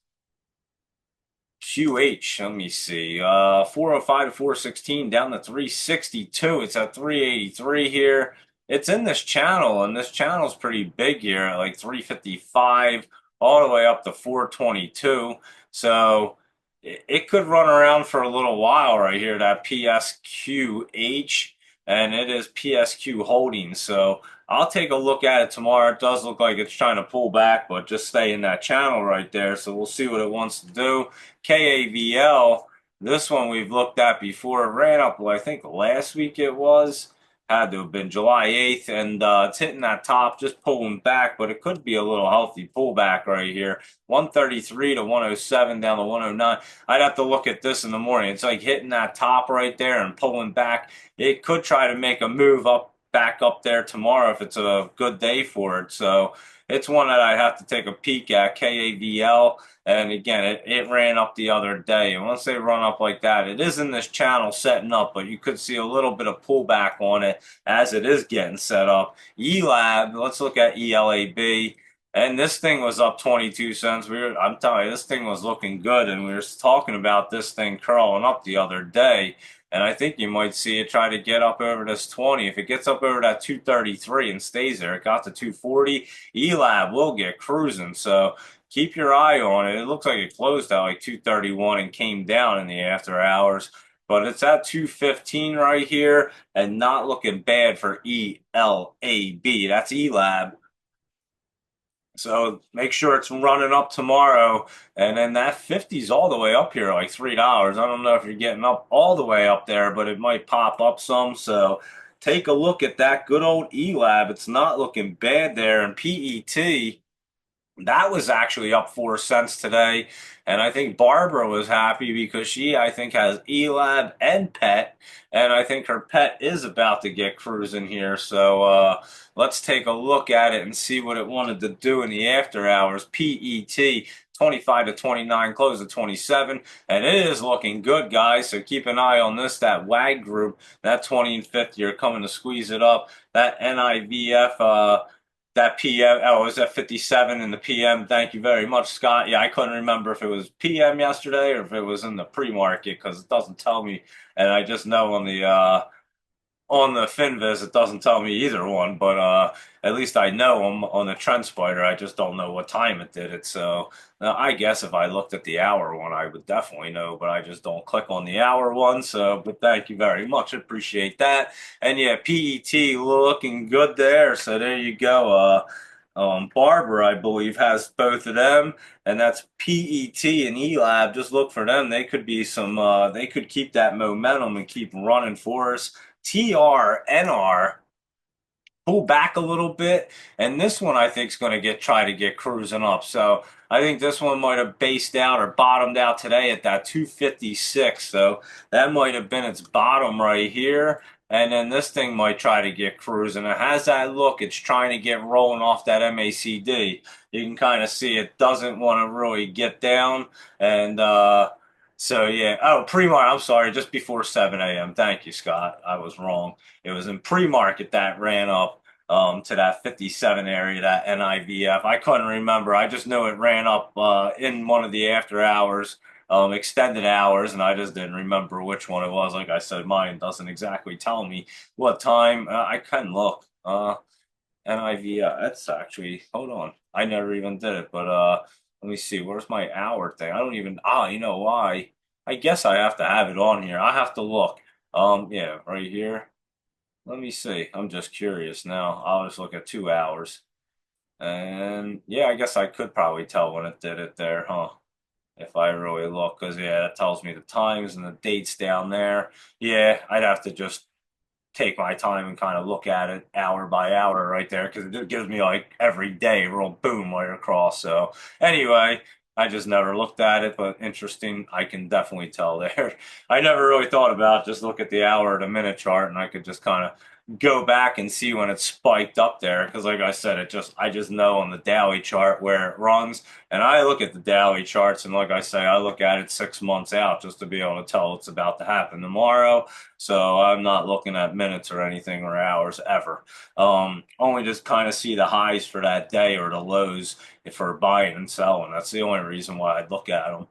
let me see. 405 to 416, down to 362. It's at 383 here. It's in this channel, and this channel's pretty big here, at like 355 all the way up to 422. So it could run around for a little while right here, that PSQH, and it is PSQ Holdings. So I'll take a look at it tomorrow. It does look like it's trying to pull back, but just stay in that channel right there. So we'll see what it wants to do. KAVL, this one we've looked at before. It ran up, well, I think last week it was. Had to have been July 8th, and it's hitting that top, just pulling back, but it could be a little healthy pullback right here. 133 to 107 down to 109. I'd have to look at this in the morning. It's like hitting that top right there and pulling back. It could try to make a move up back up there tomorrow if it's a good day for it. So it's one that I'd have to take a peek at, KAVL. And again, it ran up the other day. And once they run up like that, it is in this channel setting up, but you could see a little bit of pullback on it as it is getting set up. ELAB, let's look at ELAB. And this thing was up 22 cents. I'm telling you, this thing was looking good. And we were talking about this thing curling up the other day. And I think you might see it try to get up over this 20. If it gets up over that 233 and stays there, it got to 240, ELAB will get cruising. So keep your eye on it. It looks like it closed at like 231 and came down in the after hours. But it's at 215 right here and not looking bad for ELAB. That's ELAB. So make sure it's running up tomorrow. And then that 50's all the way up here, like $3. I don't know if you're getting up all the way up there, but it might pop up some. So take a look at that good old ELAB. It's not looking bad there. And PET, that was actually up 4 cents today. And I think Barbara was happy because she, I think, has ELAB and PET. And I think her PET is about to get cruising here. So let's take a look at it and see what it wanted to do in the after hours. PET, 25 to 29, close at 27, and it is looking good, guys. So keep an eye on this. That WAG group, that 20 and 50 are coming to squeeze it up. That NIVF, that PM, oh, it was at 57 in the PM. Thank you very much, Scott. Yeah, I couldn't remember if it was PM yesterday or if it was in the pre-market because it doesn't tell me, and I just know on the FinViz, it doesn't tell me either one, but at least I know on the TrendSpider. I just don't know what time it did it. So I guess if I looked at the hour one, I would definitely know, but I just don't click on the hour one. So, but thank you very much. Appreciate that. And yeah, PET looking good there. So there you go. Barber, I believe, has both of them, and that's PET and ELAB. Just look for them. They could be some. They could keep that momentum and keep running for us. TRNR pull back a little bit, and this one I think is going to try to get cruising up. So I think this one might have based out or bottomed out today at that 256. So that might have been its bottom right here. And then this thing might try to get cruising. It has that look. It's trying to get rolling off that MACD. You can kind of see it doesn't want to really get down. And so yeah. Oh, pre-market. I'm sorry, just before 7 a.m. Thank you, Scott. I was wrong. It was in pre-market that ran up to that 57 area, that NIVF. I couldn't remember. I just know it ran up in one of the after hours, extended hours, and I just didn't remember which one it was. Like I said, mine doesn't exactly tell me what time. I can look. NIVF. That's actually, hold on. I never even did it, but let me see. Where's my hour thing? I don't even. You know why? I guess I have to have it on here. I have to look. Yeah, right here. Let me see. I'm just curious now. I'll just look at 2 hours. And yeah, I guess I could probably tell when it did it there, huh? If I really look, because yeah, that tells me the times and the dates down there. Yeah, I'd have to just take my time and kind of look at it hour by hour right there because it gives me like every day real boom right across. So anyway, I just never looked at it, but interesting. I can definitely tell there. I never really thought about just look at the hour or the minute chart, and I could just kind of go back and see when it spiked up there because like I said, I just know on the daily chart where it runs, and I look at the daily charts, and like I say, I look at it 6 months out just to be able to tell it's about to happen tomorrow. So I'm not looking at minutes or anything or hours ever. Only just kind of see the highs for that day or the lows for buying and selling. That's the only reason why I'd look at them.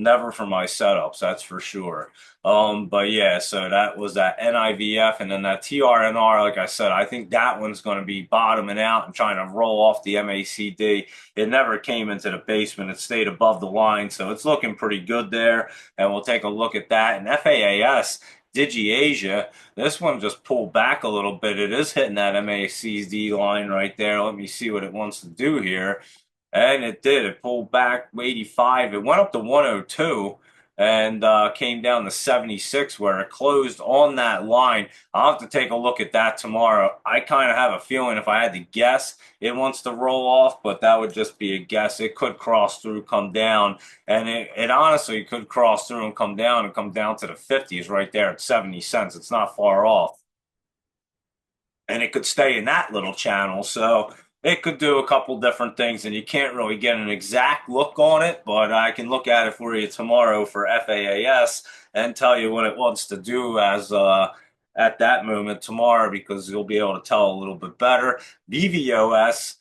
Never for my setups, that's for sure. But yeah, so that was that NIVF, and then that TRNR. Like I said, I think that one's going to be bottoming out and trying to roll off the MACD. It never came into the basement. It stayed above the line, so it's looking pretty good there. And we'll take a look at that. And FAAS. DigiAsia, this one just pulled back a little bit. It is hitting that MACD line right there. Let me see what it wants to do here. And it did. It pulled back 85. It went up to 102 and came down to 76 where it closed on that line. I'll have to take a look at that tomorrow. I kind of have a feeling if I had to guess, it wants to roll off, but that would just be a guess. It could cross through, come down, and it honestly could cross through and come down to the 50s right there at 70 cents. It's not far off. And it could stay in that little channel. So it could do a couple different things, and you can't really get an exact look on it, but I can look at it for you tomorrow for FAAS and tell you what it wants to do as at that moment tomorrow because you'll be able to tell a little bit better. VVOS.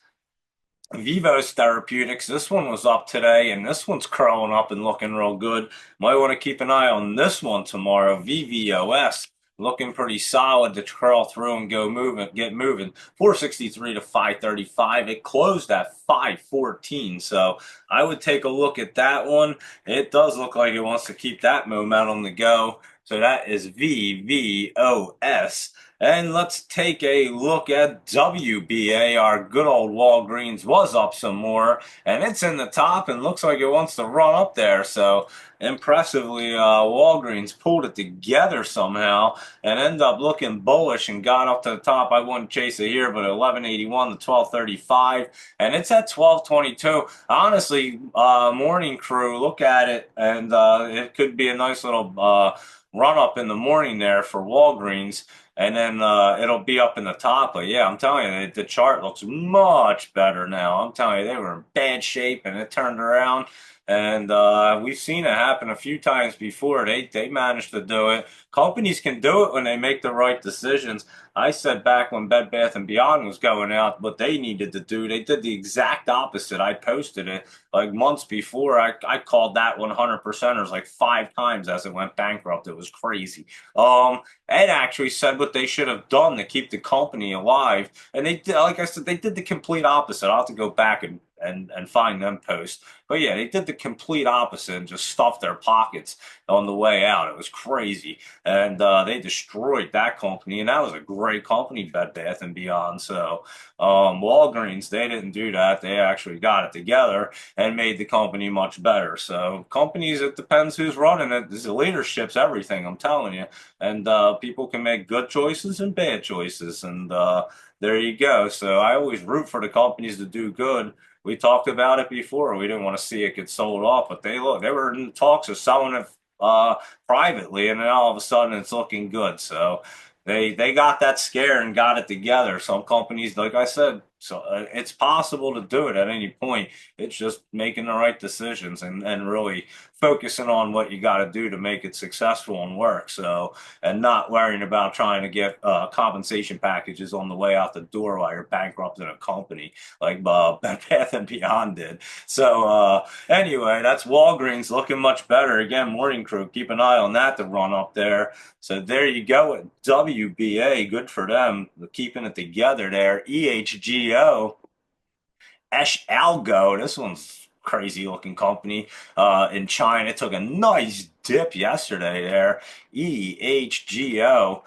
Vivos Therapeutics, this one was up today, and this one's curling up and looking real good. Might want to keep an eye on this one tomorrow. VVOS looking pretty solid to curl through and go moving, get moving. 463 to 535. It closed at 514, so I would take a look at that one. It does look like it wants to keep that momentum to go. So that is VVOS. And let's take a look at WBA. Our good old Walgreens was up some more, and it's in the top and looks like it wants to run up there. So impressively, Walgreens pulled it together somehow and ended up looking bullish and got up to the top. I wouldn't chase it here, but 1181 to 1235, and it's at 1222. Honestly, morning crew, look at it, and it could be a nice little run up in the morning there for Walgreens. and then it'll be up in the top. But yeah, I'm telling you, the chart looks much better now. I'm telling you, they were in bad shape, and it turned around. And we've seen it happen a few times before. They managed to do it. Companies can do it when they make the right decisions. I said back when Bed Bath and Beyond was going out, what they needed to do, they did the exact opposite. I posted it like months before. I called that 100%ers like 5 times as it went bankrupt. It was crazy. Ed actually said what they should have done to keep the company alive, and they did. Like I said, they did the complete opposite. I'll have to go back and find them posts. But yeah, they did the complete opposite and just stuffed their pockets on the way out. It was crazy, and they destroyed that company, and that was a great company, Bed Bath and Beyond. So Walgreens, they didn't do that. They actually got it together and made the company much better. So companies, it depends who's running it. The leadership's everything. I'm telling you, and people can make good choices and bad choices, and there you go. So I always root for the companies to do good. We talked about it before. We didn't want to see it get sold off, but they were in talks of selling it uh, privately, and then all of a sudden it's looking good. So they got that scare and got it together. Some companies, like I said, so it's possible to do it at any point. It's just making the right decisions and really focusing on what you got to do to make it successful and work. So and not worrying about trying to get compensation packages on the way out the door while you're bankrupting a company like Bed Bath and Beyond did. So anyway, that's Walgreens looking much better. Again, Morning Crew, keep an eye on that to run up there. So there you go. WBA, good for them, keeping it together there. EHGO, Esh Algo, this one's crazy looking company in China. It took a nice dip yesterday there. EHGO.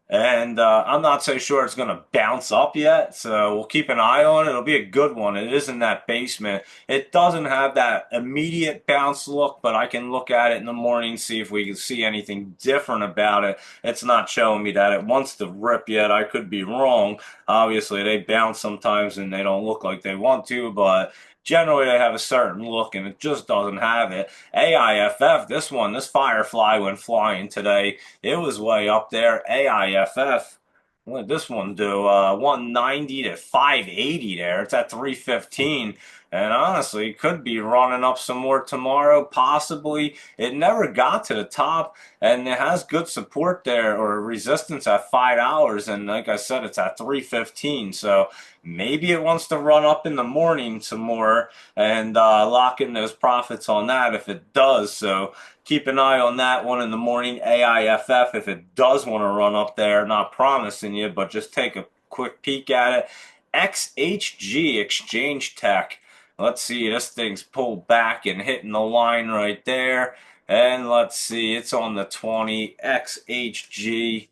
And I'm not so sure it's going to bounce up yet, so we'll keep an eye on it. It'll be a good one. It is in that basement. It doesn't have that immediate bounce look, but I can look at it in the morning, see if we can see anything different about it. It's not showing me that it wants to rip yet. I could be wrong. Obviously, they bounce sometimes and they don't look like they want to, but generally they have a certain look, and it just doesn't have it. AIFF, this Firefly went flying today. It was way up there. AIFF. What did this one do? 190 to 580 there. It's at 315. And honestly, could be running up some more tomorrow, possibly. It never got to the top, and it has good support there or resistance at $5. And like I said, it's at 315. So maybe it wants to run up in the morning some more and lock in those profits on that if it does. So keep an eye on that one in the morning. AIFF, if it does want to run up there, not promising you, but just take a quick peek at it. XHG, Exchange Tech. Let's see, this thing's pulled back and hitting the line right there. And let's see, it's on the 20 XHG.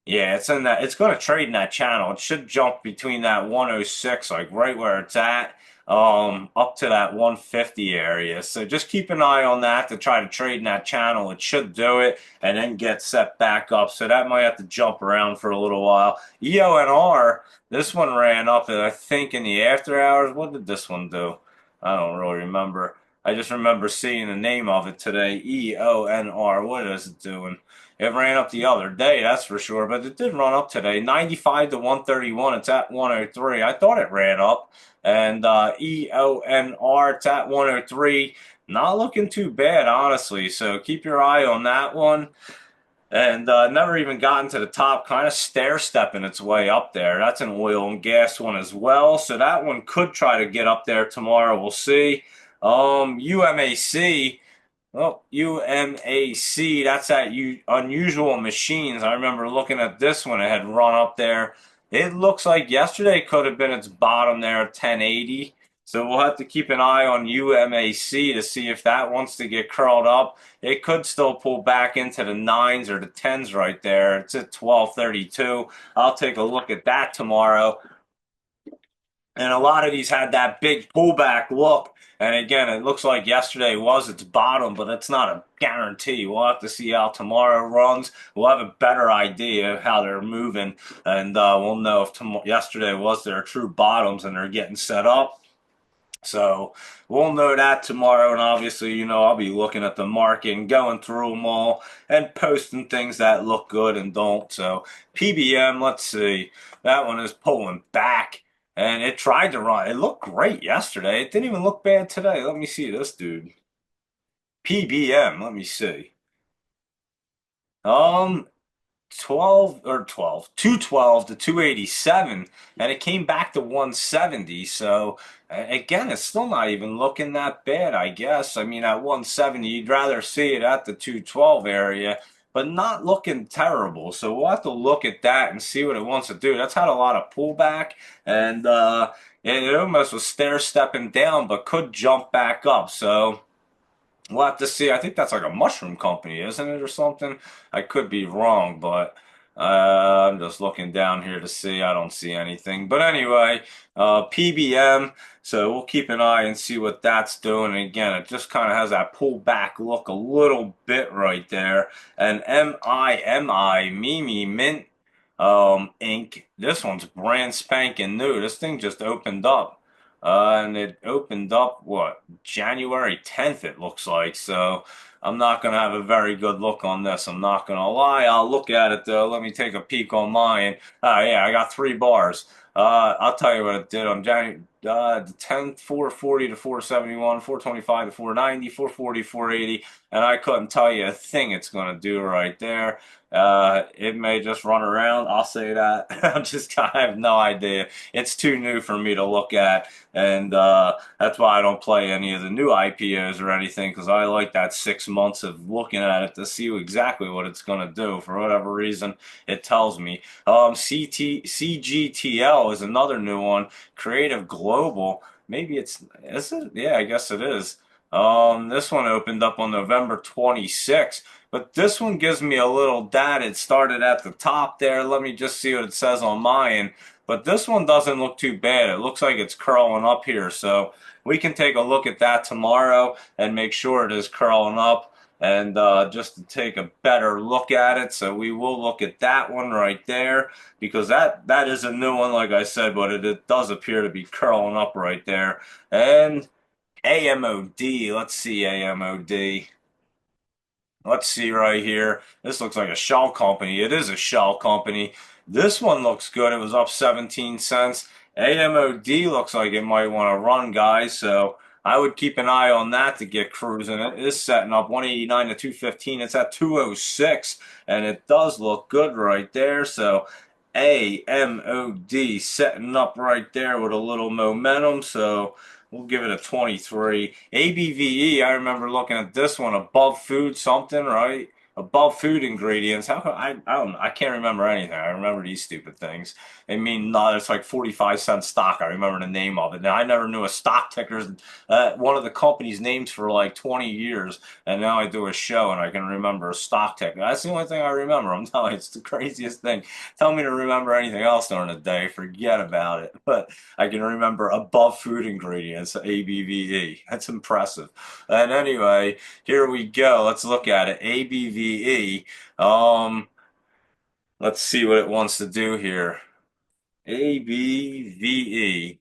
Yeah, it's in that. It's going to trade in that channel. It should jump between that 106, like right where it's at, up to that 150 area. So just keep an eye on that to try to trade in that channel. It should do it and then get set back up. So that might have to jump around for a little while. EONR, this one ran up, I think, in the after hours. What did this one do? I don't really remember. I just remember seeing the name of it today. EONR. What is it doing? It ran up the other day, that's for sure, but it did run up today. 95 to 131, it's at 103. I thought it ran up. And EONR, it's at 103. Not looking too bad, honestly. So keep your eye on that one. And never even gotten to the top, kind of stair-stepping its way up there. That's an oil and gas one as well. So that one could try to get up there tomorrow. We'll see. UMAC. Well, UMAC, that's at Unusual Machines. I remember looking at this one. It had run up there. It looks like yesterday could have been its bottom there at 1080. So we'll have to keep an eye on UMAC to see if that wants to get curled up. It could still pull back into the 9s or the 10s right there. It's at 1232. I'll take a look at that tomorrow. And a lot of these had that big pullback look. And again, it looks like yesterday was its bottom, but it's not a guarantee. We'll have to see how tomorrow runs. We'll have a better idea of how they're moving, and we'll know if yesterday was their true bottoms and they're getting set up, So we'll know that tomorrow, and obviously, I'll be looking at the market and going through them all and posting things that look good and don't. So PBM, let's see, that one is pulling back, and it tried to run. It looked great yesterday. It didn't even look bad today. Let me see this dude. PBM, let me see. Um, 212 to 287, and it came back to 170. So again, it's still not even looking that bad, I guess. I mean, at 170, you'd rather see it at the 212 area, but not looking terrible. So we'll have to look at that and see what it wants to do. That's had a lot of pullback, and it almost was stair stepping down, but could jump back up. So we'll have to see. I think that's like a mushroom company, isn't it, or something? I could be wrong, but I'm just looking down here to see. I don't see anything. But anyway, PBM. So we'll keep an eye and see what that's doing. And again, it just kind of has that pullback look a little bit right there. And Mimi Mint Inc. This one's brand spanking new. This thing just opened up. And it opened up, what, January 10th, it looks like. So I'm not going to have a very good look on this. I'm not going to lie. I'll look at it, though. Let me take a peek on mine. Yeah, I got 3 bars. I'll tell you what it did on January the 10th, 440 to 471, 425 to 490, 440, 480, and I couldn't tell you a thing it's going to do right there. It may just run around. I'll say that. I have no idea. It's too new for me to look at, and that's why I don't play any of the new IPOs or anything, because I like that 6 months of looking at it to see exactly what it's going to do. For whatever reason, it tells me. CGTL is another new one. Creative Global. Maybe is it? Yeah, I guess it is. This one opened up on November 26th. But this one gives me a little data. It started at the top there. Let me just see what it says on mine. But this one doesn't look too bad. It looks like it's curling up here. So we can take a look at that tomorrow and make sure it is curling up and just to take a better look at it. So we will look at that one right there because that is a new one, like I said, but it does appear to be curling up right there. And AMOD, let's see AMOD. Let's see right here. This looks like a shell company. It is a shell company. This one looks good. It was up 17 cents. AMOD looks like it might want to run, guys. So I would keep an eye on that to get cruising. It is setting up 189 to 215. It's at 206, and it does look good right there. So AMOD setting up right there with a little momentum. So we'll give it a 23. ABVE, I remember looking at this one above food something, right? Above food ingredients. How come I don't I can't remember anything. I remember these stupid things. I mean, no, it's like 45-cent stock. I remember the name of it. Now I never knew a stock ticker, one of the company's names for like 20 years, and now I do a show and I can remember a stock ticker. That's the only thing I remember. I'm telling you, it's the craziest thing. Tell me to remember anything else during the day, forget about it. But I can remember above food ingredients, ABVE. That's impressive. And anyway, here we go. Let's look at it. ABVE. Um, let's see what it wants to do here. ABVE.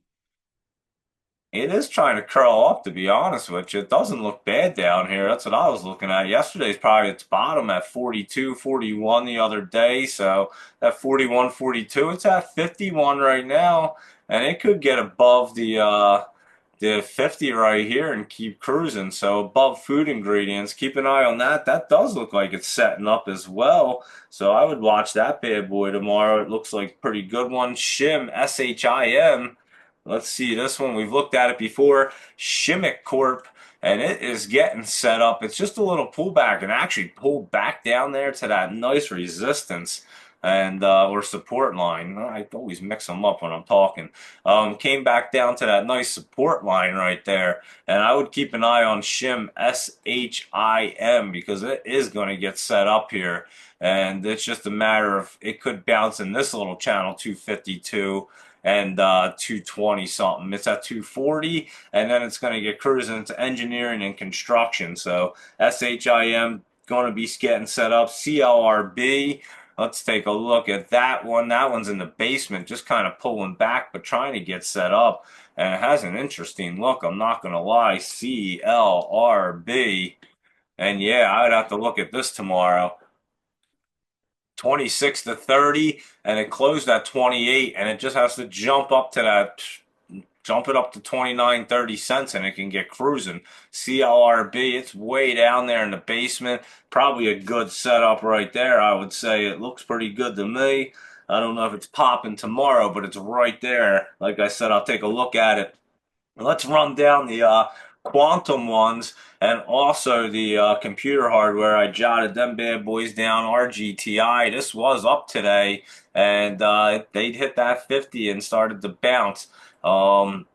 It is trying to curl up, to be honest with you. It doesn't look bad down here. That's what I was looking at. Yesterday's probably its bottom at 42, 41 the other day. So that 41, 42, it's at 51 right now. And it could get above the 50 right here and keep cruising. So above food ingredients, keep an eye on that. That does look like it's setting up as well. So I would watch that bad boy tomorrow. It looks like a pretty good one. Shim, SHIM. Let's see this one. We've looked at it before. Shimmick Corp, and it is getting set up. It's just a little pullback and actually pulled back down there to that nice resistance and or support line. I always mix them up when I'm talking. Came back down to that nice support line right there. And I would keep an eye on Shim, SHIM, because it is going to get set up here. And it's just a matter of it could bounce in this little channel 252 and 220 something. It's at 240, and then it's going to get cruising into engineering and construction. So SHIM going to be getting set up. CLRB. Let's take a look at that one. That one's in the basement, just kind of pulling back, but trying to get set up. and it has an interesting look. I'm not gonna lie. CLRB, and yeah, I'd have to look at this tomorrow. 26 to 30, and it closed at 28, and it just has to jump it up to 29.30 cents, and it can get cruising. CLRB, it's way down there in the basement. Probably a good setup right there, I would say. It looks pretty good to me. I don't know if it's popping tomorrow, but it's right there. Like I said, I'll take a look at it. Let's run down the quantum ones and also the computer hardware. I jotted them bad boys down. RGTI, this was up today, and they'd hit that 50 and started to bounce. Um,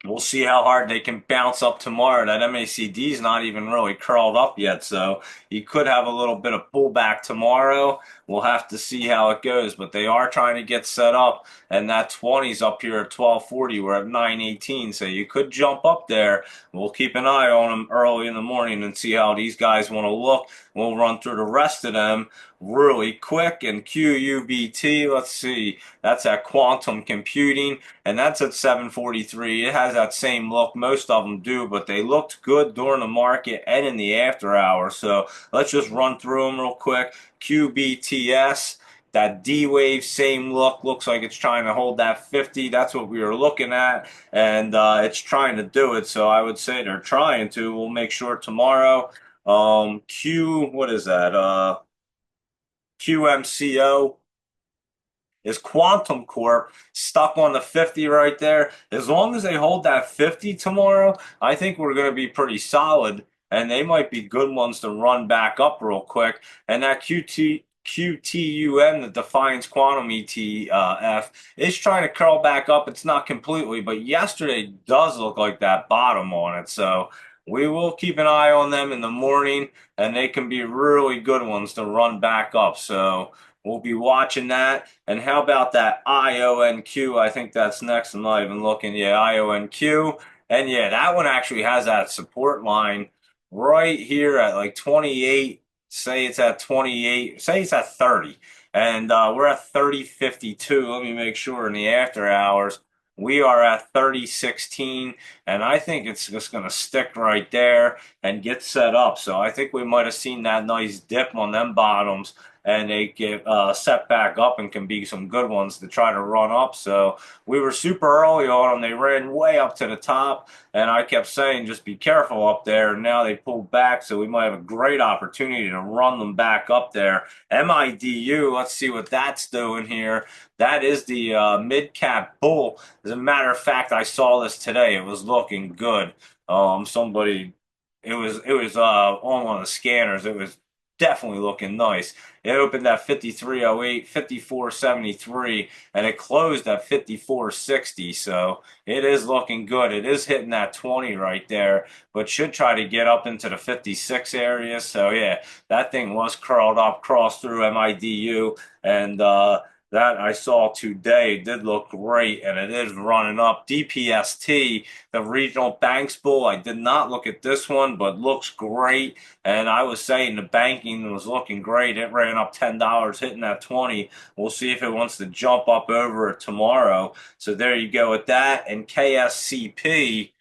We'll see how hard they can bounce up tomorrow. That MACD is not even really curled up yet, so you could have a little bit of pullback tomorrow. We'll have to see how it goes, but they are trying to get set up, and that 20's up here at 1240. We're at 918, so you could jump up there. We'll keep an eye on them early in the morning and see how these guys want to look. We'll run through the rest of them really quick. And QUBT, let's see, that's at quantum computing, and that's at 743. It has that same look. Most of them do, but they looked good during the market and in the after hours. So let's just run through them real quick. QBTS, that D wave, same look. Looks like it's trying to hold that 50. That's what we were looking at, and it's trying to do it. So I would say they're trying to. We'll make sure tomorrow. What is that? QMCO is Quantum Corp stuck on the 50 right there. As long as they hold that 50 tomorrow, I think we're going to be pretty solid, and they might be good ones to run back up real quick. And that QTUM, the Defiance Quantum ETF, is trying to curl back up. It's not completely, but yesterday does look like that bottom on it. So we will keep an eye on them in the morning, and they can be really good ones to run back up. So we'll be watching that. And how about that IONQ? I think that's next. I'm not even looking. Yeah, IONQ. And yeah, that one actually has that support line right here at like 28. Say it's at 28. Say it's at 30. And we're at 30.52. Let me make sure in the after hours. We are at 30.16, and I think it's just going to stick right there and get set up. So I think we might have seen that nice dip on them bottoms, and they get set back up and can be some good ones to try to run up. So we were super early on them. They ran way up to the top, and I kept saying just be careful up there. And now they pulled back, so we might have a great opportunity to run them back up there. MIDU, let's see what that's doing here. That is the mid-cap bull. As a matter of fact, I saw this today. It was looking good. Somebody, it was on one of the scanners. It was definitely looking nice. It opened at 53.08, 54.73, and it closed at 54.60. So it is looking good. It is hitting that 20 right there, but should try to get up into the 56 area. So yeah, that thing was curled up, crossed through MIDU, and that I saw today did look great, and it is running up. DPST, the regional banks bull, I did not look at this one, but looks great. And I was saying the banking was looking great. It ran up $10, hitting that 20. We'll see if it wants to jump up over it tomorrow. So there you go with that. And KSCP,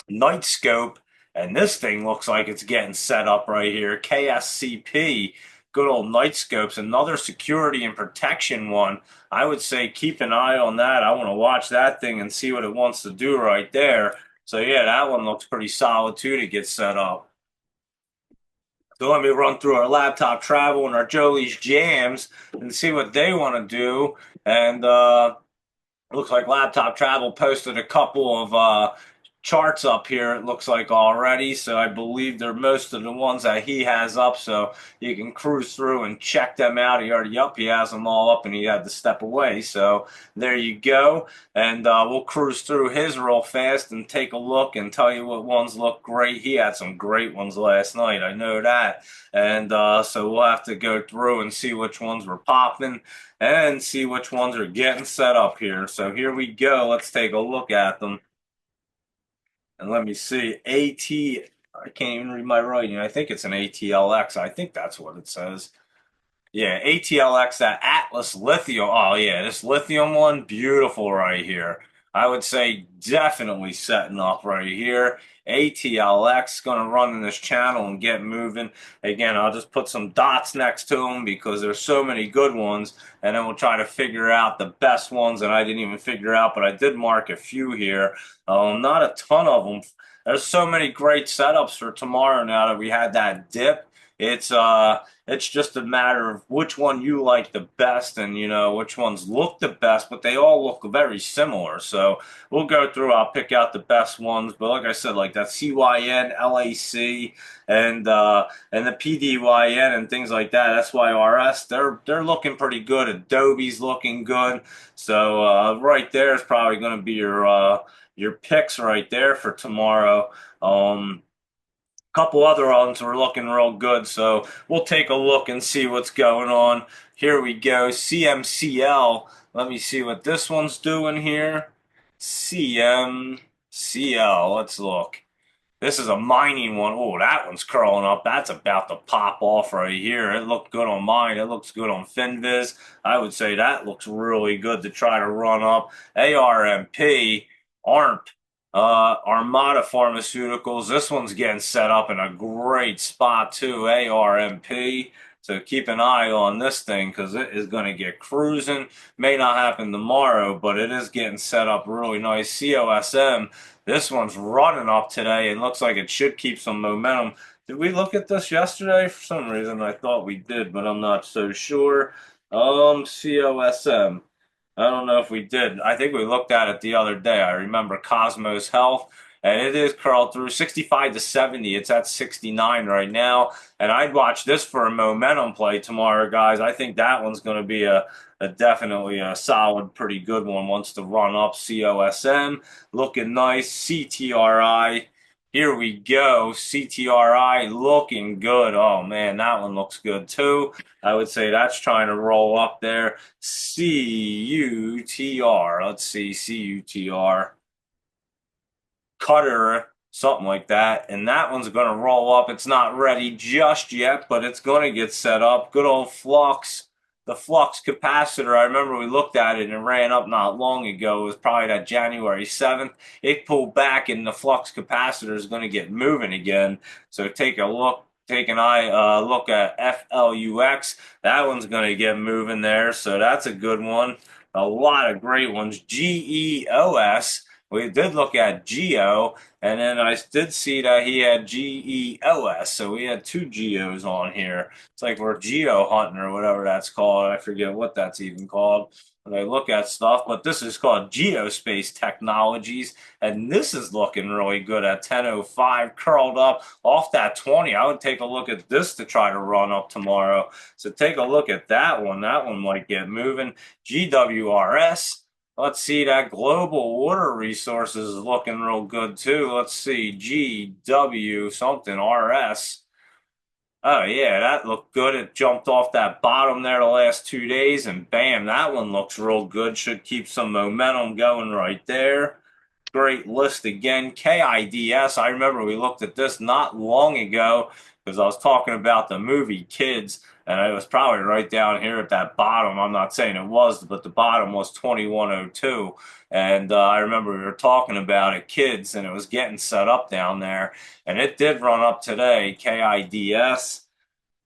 night scope, and this thing looks like it's getting set up right here. KSCP, good old night scopes, another security and protection one. I would say keep an eye on that. I want to watch that thing and see what it wants to do right there. So yeah, that one looks pretty solid too to get set up. So let me run through our laptop travel and our Jolie's jams and see what they want to do. And looks like Laptop Travel posted a couple of charts up here, it looks like already. So I believe they're most of the ones that he has up. So you can cruise through and check them out. He has them all up and he had to step away. So there you go. And we'll cruise through his real fast and take a look and tell you what ones look great. He had some great ones last night. I know that. And so we'll have to go through and see which ones were popping and see which ones are getting set up here. So here we go. Let's take a look at them. And let me see. I can't even read my writing. I think it's an ATLX. I think that's what it says. Yeah, ATLX, that Atlas Lithium. Oh, yeah, this lithium one, beautiful right here. I would say definitely setting up right here. ATLX going to run in this channel and get moving. Again, I'll just put some dots next to them because there's so many good ones, and then we'll try to figure out the best ones that I didn't even figure out, but I did mark a few here. Not a ton of them. There's so many great setups for tomorrow now that we had that dip. It's just a matter of which one you like the best and which ones look the best, but they all look very similar. So we'll go through, I'll pick out the best ones. But like I said, like that CYN, LAC, and the PDYN and things like that, SYRS, they're looking pretty good. Adobe's looking good. So right there is probably going to be your picks right there for tomorrow. Couple other ones were looking real good, so we'll take a look and see what's going on. Here we go, CMCL. Let me see what this one's doing here. CMCL, let's look. This is a mining one. Oh, that one's curling up. That's about to pop off right here. It looked good on mine. It looks good on FinViz. I would say that looks really good to try to run up. ARMP, ARMP, Armada Pharmaceuticals. This one's getting set up in a great spot too. ARMP. So keep an eye on this thing because it is going to get cruising. May not happen tomorrow, but it is getting set up really nice. COSM. This one's running up today and looks like it should keep some momentum. Did we look at this yesterday? For some reason, I thought we did, but I'm not so sure. COSM. I don't know if we did. I think we looked at it the other day. I remember Cosmos Health, and it is curled through 65 to 70. It's at 69 right now, and I'd watch this for a momentum play tomorrow, guys. I think that one's going to be a definitely a solid, pretty good one. Wants to run up. COSM looking nice. CTRI. Here we go. CTRI looking good. Oh man, that one looks good too. I would say that's trying to roll up there. CUTR. Let's see. CUTR. Cutter, something like that. And that one's going to roll up. It's not ready just yet, but it's going to get set up. Good old flux. The flux capacitor, I remember we looked at it and it ran up not long ago. It was probably that January 7th. It pulled back and the flux capacitor is going to get moving again. So take a look. Take an eye look at FLUX. That one's going to get moving there. So that's a good one. A lot of great ones. GEOS. We did look at Geo, and then I did see that he had GEOS, so we had two Geos on here. It's like we're geo hunting or whatever that's called. I forget what that's even called when I look at stuff, but this is called Geospace Technologies, and this is looking really good at 10:05, curled up off that 20. I would take a look at this to try to run up tomorrow. So take a look at that one. That one might get moving. GWRS. Let's see, that global water resources is looking real good too. Let's see, GW something RS. Oh yeah, that looked good. It jumped off that bottom there the last 2 days, and bam, that one looks real good. Should keep some momentum going right there. Great list again. KIDS. I remember we looked at this not long ago because I was talking about the movie Kids, and it was probably right down here at that bottom. I'm not saying it was, but the bottom was 2102. And I remember we were talking about it, Kids, and it was getting set up down there. And it did run up today, KIDS.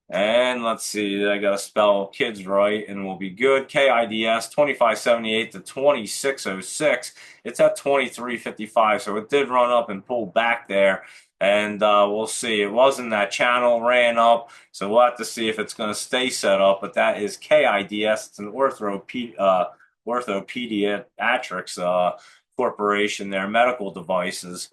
And let's see, I got to spell kids right and we'll be good. KIDS 2578 to 2606. It's at 2355. So it did run up and pull back there. And we'll see. It wasn't that channel ran up. So we'll have to see if it's going to stay set up. But that is KIDS. It's an orthopediatrics corporation there, medical devices.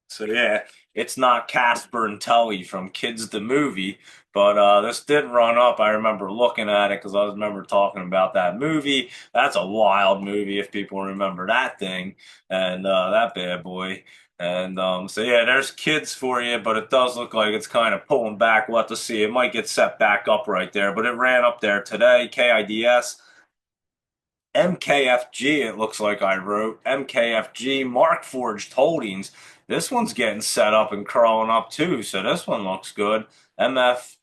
So yeah, it's not Casper and Tully from Kids the Movie, but this did run up. I remember looking at it because I remember talking about that movie. That's a wild movie if people remember that thing and that bad boy. And so yeah, there's Kids for you, but it does look like it's kind of pulling back. We'll have to see. It might get set back up right there, but it ran up there today. KIDS. MKFG, it looks like I wrote. MKFG, Mark Forged Holdings. This one's getting set up and crawling up too, so this one looks good. MF,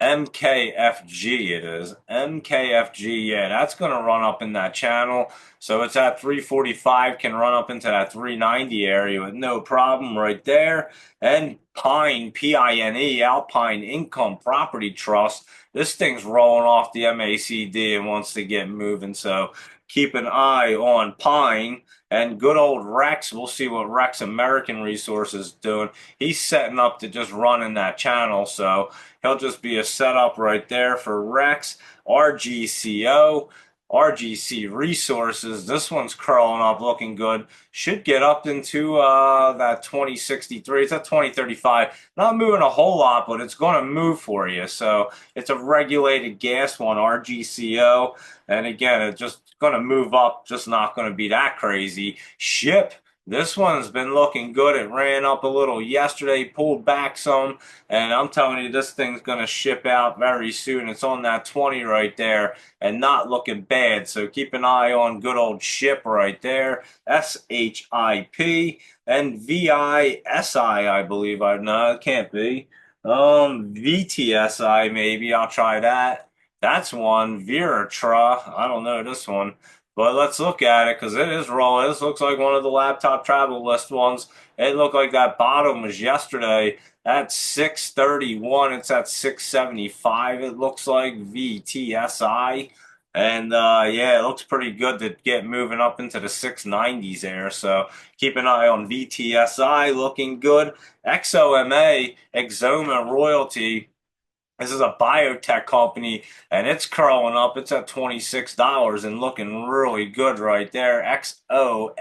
MKFG it is. MKFG, yeah, that's going to run up in that channel. So it's at 345, can run up into that 390 area with no problem right there. And Pine, P-I-N-E, Alpine Income Property Trust. This thing's rolling off the MACD and wants to get moving. So keep an eye on Pine. And good old Rex, we'll see what Rex American Resources is doing. He's setting up to just run in that channel. So he'll just be a setup right there for Rex, RGCO, RGC Resources. This one's curling up, looking good. Should get up into that 2063. It's at 2035. Not moving a whole lot, but it's going to move for you. So it's a regulated gas one, RGCO. And again, it's just going to move up, just not going to be that crazy. Ship. This one's been looking good. It ran up a little yesterday, pulled back some, and I'm telling you, this thing's going to ship out very soon. It's on that 20 right there and not looking bad. So keep an eye on good old Ship right there. SHIP and VISI, I believe. No, it can't be. VTSI maybe. I'll try that. That's one. Viratra. I don't know this one. But let's look at it because it is rolling. This looks like one of the laptop travel list ones. It looked like that bottom was yesterday at 631. It's at 675. It looks like VTSI. And yeah, it looks pretty good to get moving up into the 690s there. So keep an eye on VTSI looking good. XOMA, Exoma Royalty. This is a biotech company and it's curling up. It's at $26 and looking really good right there. XOMA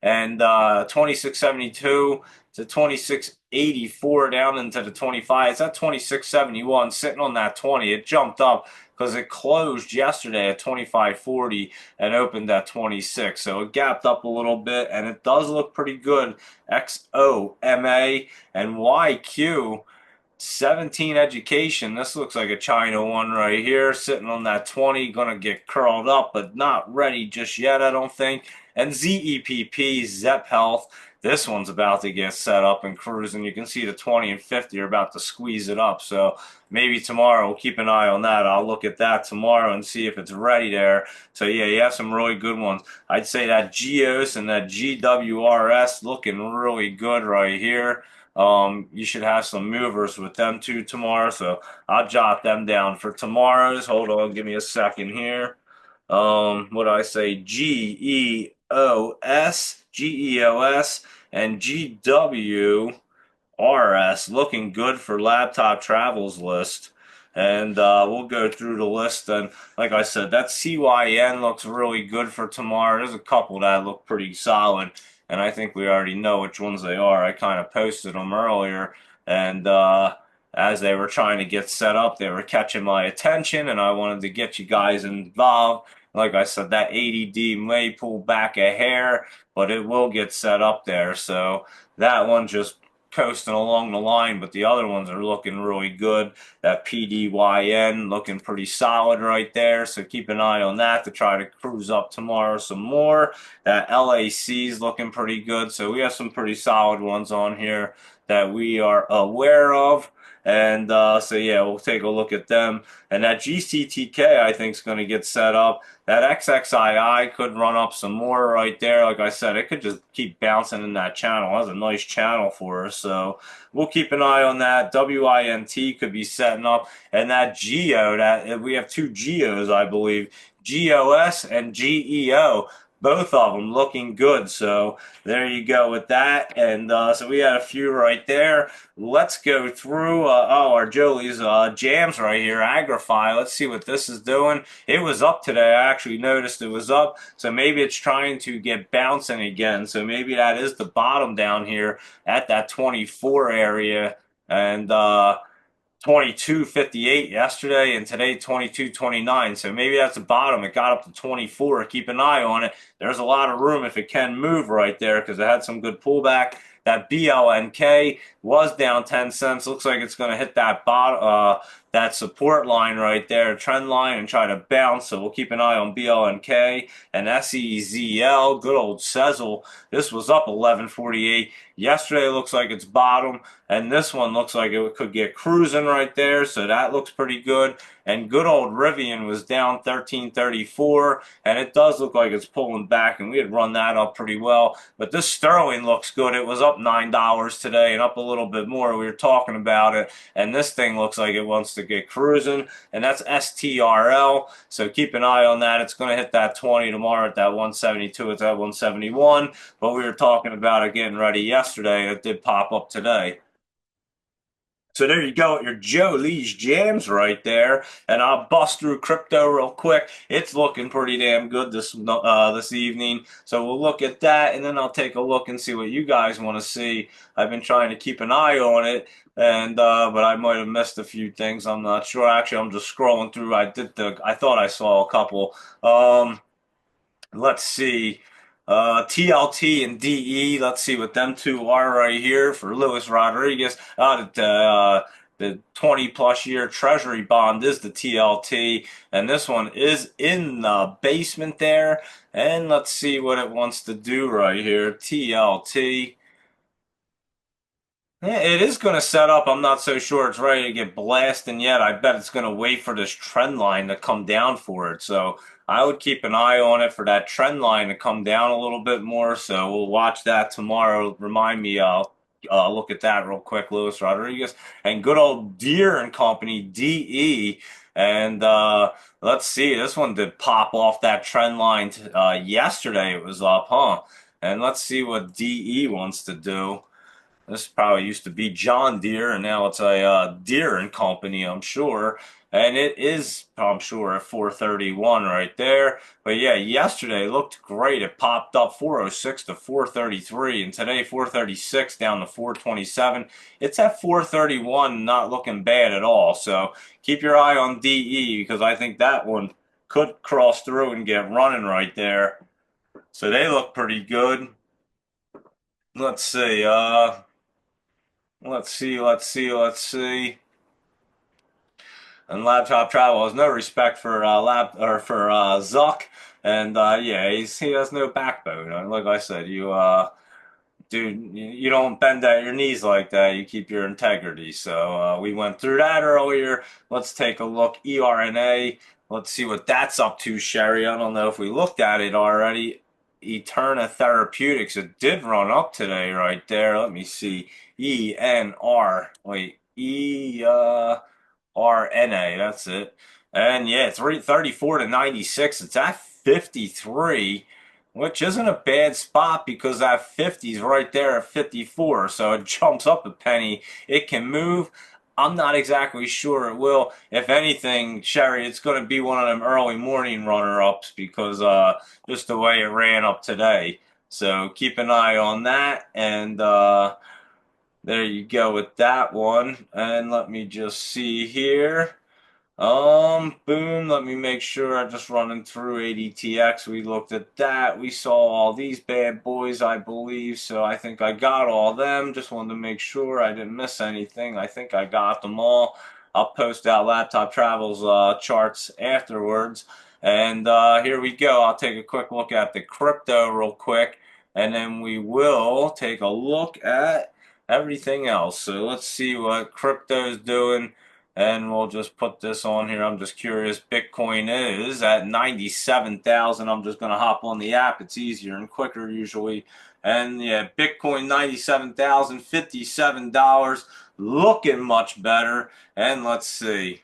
and 2672 to 2684 down into the 25. It's at 2671 sitting on that 20. It jumped up because it closed yesterday at 2540 and opened at 26. So it gapped up a little bit and it does look pretty good. XOMA and YQ 17 education. This looks like a China one right here, sitting on that 20, gonna get curled up, but not ready just yet, I don't think. And ZEPP, Zep Health. This one's about to get set up and cruising. You can see the 20 and 50 are about to squeeze it up. So maybe tomorrow we'll keep an eye on that. I'll look at that tomorrow and see if it's ready there. So yeah, you have some really good ones. I'd say that GEOS and that GWRS looking really good right here. You should have some movers with them too tomorrow, so I'll jot them down for tomorrow's. Hold on, give me a second here. What do I say? GEOS, and GWRS looking good for laptop travels list. And we'll go through the list. And like I said, that CYN looks really good for tomorrow. There's a couple that look pretty solid and I think we already know which ones they are. I kind of posted them earlier, and as they were trying to get set up, they were catching my attention, and I wanted to get you guys involved. Like I said, that ADD may pull back a hair, but it will get set up there. So that one just coasting along the line, but the other ones are looking really good. That PDYN looking pretty solid right there. So keep an eye on that to try to cruise up tomorrow some more. That LAC is looking pretty good. So we have some pretty solid ones on here that we are aware of. And so yeah, we'll take a look at them. And that GCTK I think is going to get set up. That XXII could run up some more right there. Like I said, it could just keep bouncing in that channel. That's a nice channel for us. So we'll keep an eye on that. WINT could be setting up. And that GEO, that we have two GEOs, I believe. GOS and GEO. Both of them looking good. So there you go with that. And so we had a few right there. Let's go through, our Jolie's jams right here, Agrify. Let's see what this is doing. It was up today. I actually noticed it was up. So maybe it's trying to get bouncing again. So maybe that is the bottom down here at that 24 area. And 22.58 yesterday and today 22.29. So maybe that's the bottom. It got up to 24. Keep an eye on it. There's a lot of room if it can move right there because it had some good pullback. That BLNK was down 10 cents. Looks like it's going to hit that that support line right there, trend line, and try to bounce. So we'll keep an eye on BLNK and SEZL. Good old Sezzle. This was up 1148. Yesterday looks like it's bottom, and this one looks like it could get cruising right there. So that looks pretty good. And good old Rivian was down 1334, and it does look like it's pulling back, and we had run that up pretty well. But this Sterling looks good. It was up $9 today and up a little bit more. We were talking about it, and this thing looks like it wants to get cruising, and that's STRL. So keep an eye on that. It's going to hit that 20 tomorrow at that 172. It's at 171, but we were talking about it getting ready yesterday, and it did pop up today. So there you go, your Joe Lee's jams right there, and I'll bust through crypto real quick. It's looking pretty damn good this evening. So we'll look at that, and then I'll take a look and see what you guys want to see. I've been trying to keep an eye on it, and but I might have missed a few things. I'm not sure. Actually, I'm just scrolling through. I thought I saw a couple. Let's see. TLT and DE. Let's see what them two are right here for Luis Rodriguez. The 20 plus year treasury bond is the TLT, and this one is in the basement there. And let's see what it wants to do right here. TLT. Yeah, it is going to set up. I'm not so sure it's ready to get blasting yet. I bet it's going to wait for this trend line to come down for it. So I would keep an eye on it for that trend line to come down a little bit more. So we'll watch that tomorrow. Remind me, I'll look at that real quick, Luis Rodriguez. And good old Deere and Company, DE. And let's see, this one did pop off that trend line yesterday. It was up, huh? And let's see what DE wants to do. This probably used to be John Deere, and now it's a Deere and Company, I'm sure. And it is, I'm sure, at 431 right there. But yeah, yesterday it looked great. It popped up 406 to 433, and today 436 down to 427. It's at 431, not looking bad at all. So keep your eye on DE because I think that one could cross through and get running right there. So they look pretty good. Let's see. Let's see. And Laptop Travel has no respect for Zuck, and yeah, he has no backbone. Like I said, dude, you don't bend at your knees like that. You keep your integrity. So we went through that earlier. Let's take a look. ERNA. Let's see what that's up to, Sherry. I don't know if we looked at it already. Eterna Therapeutics. It did run up today right there. Let me see. RNA, that's it. And yeah, 334 to 96. It's at 53, which isn't a bad spot because that 50 is right there at 54. So it jumps up a penny. It can move. I'm not exactly sure it will. If anything, Sherry, it's going to be one of them early morning runner-ups because just the way it ran up today. So keep an eye on that. And there you go with that one. And let me just see here. Boom. Let me make sure I'm just running through ADTX. We looked at that. We saw all these bad boys, I believe. So I think I got all them. Just wanted to make sure I didn't miss anything. I think I got them all. I'll post out Laptop Travels charts afterwards. And here we go. I'll take a quick look at the crypto real quick. And then we will take a look at everything else. So let's see what crypto's doing. And we'll just put this on here. I'm just curious. Bitcoin is at 97,000. I'm just going to hop on the app. It's easier and quicker usually. And yeah, Bitcoin 97,000, $57. Looking much better. And let's see.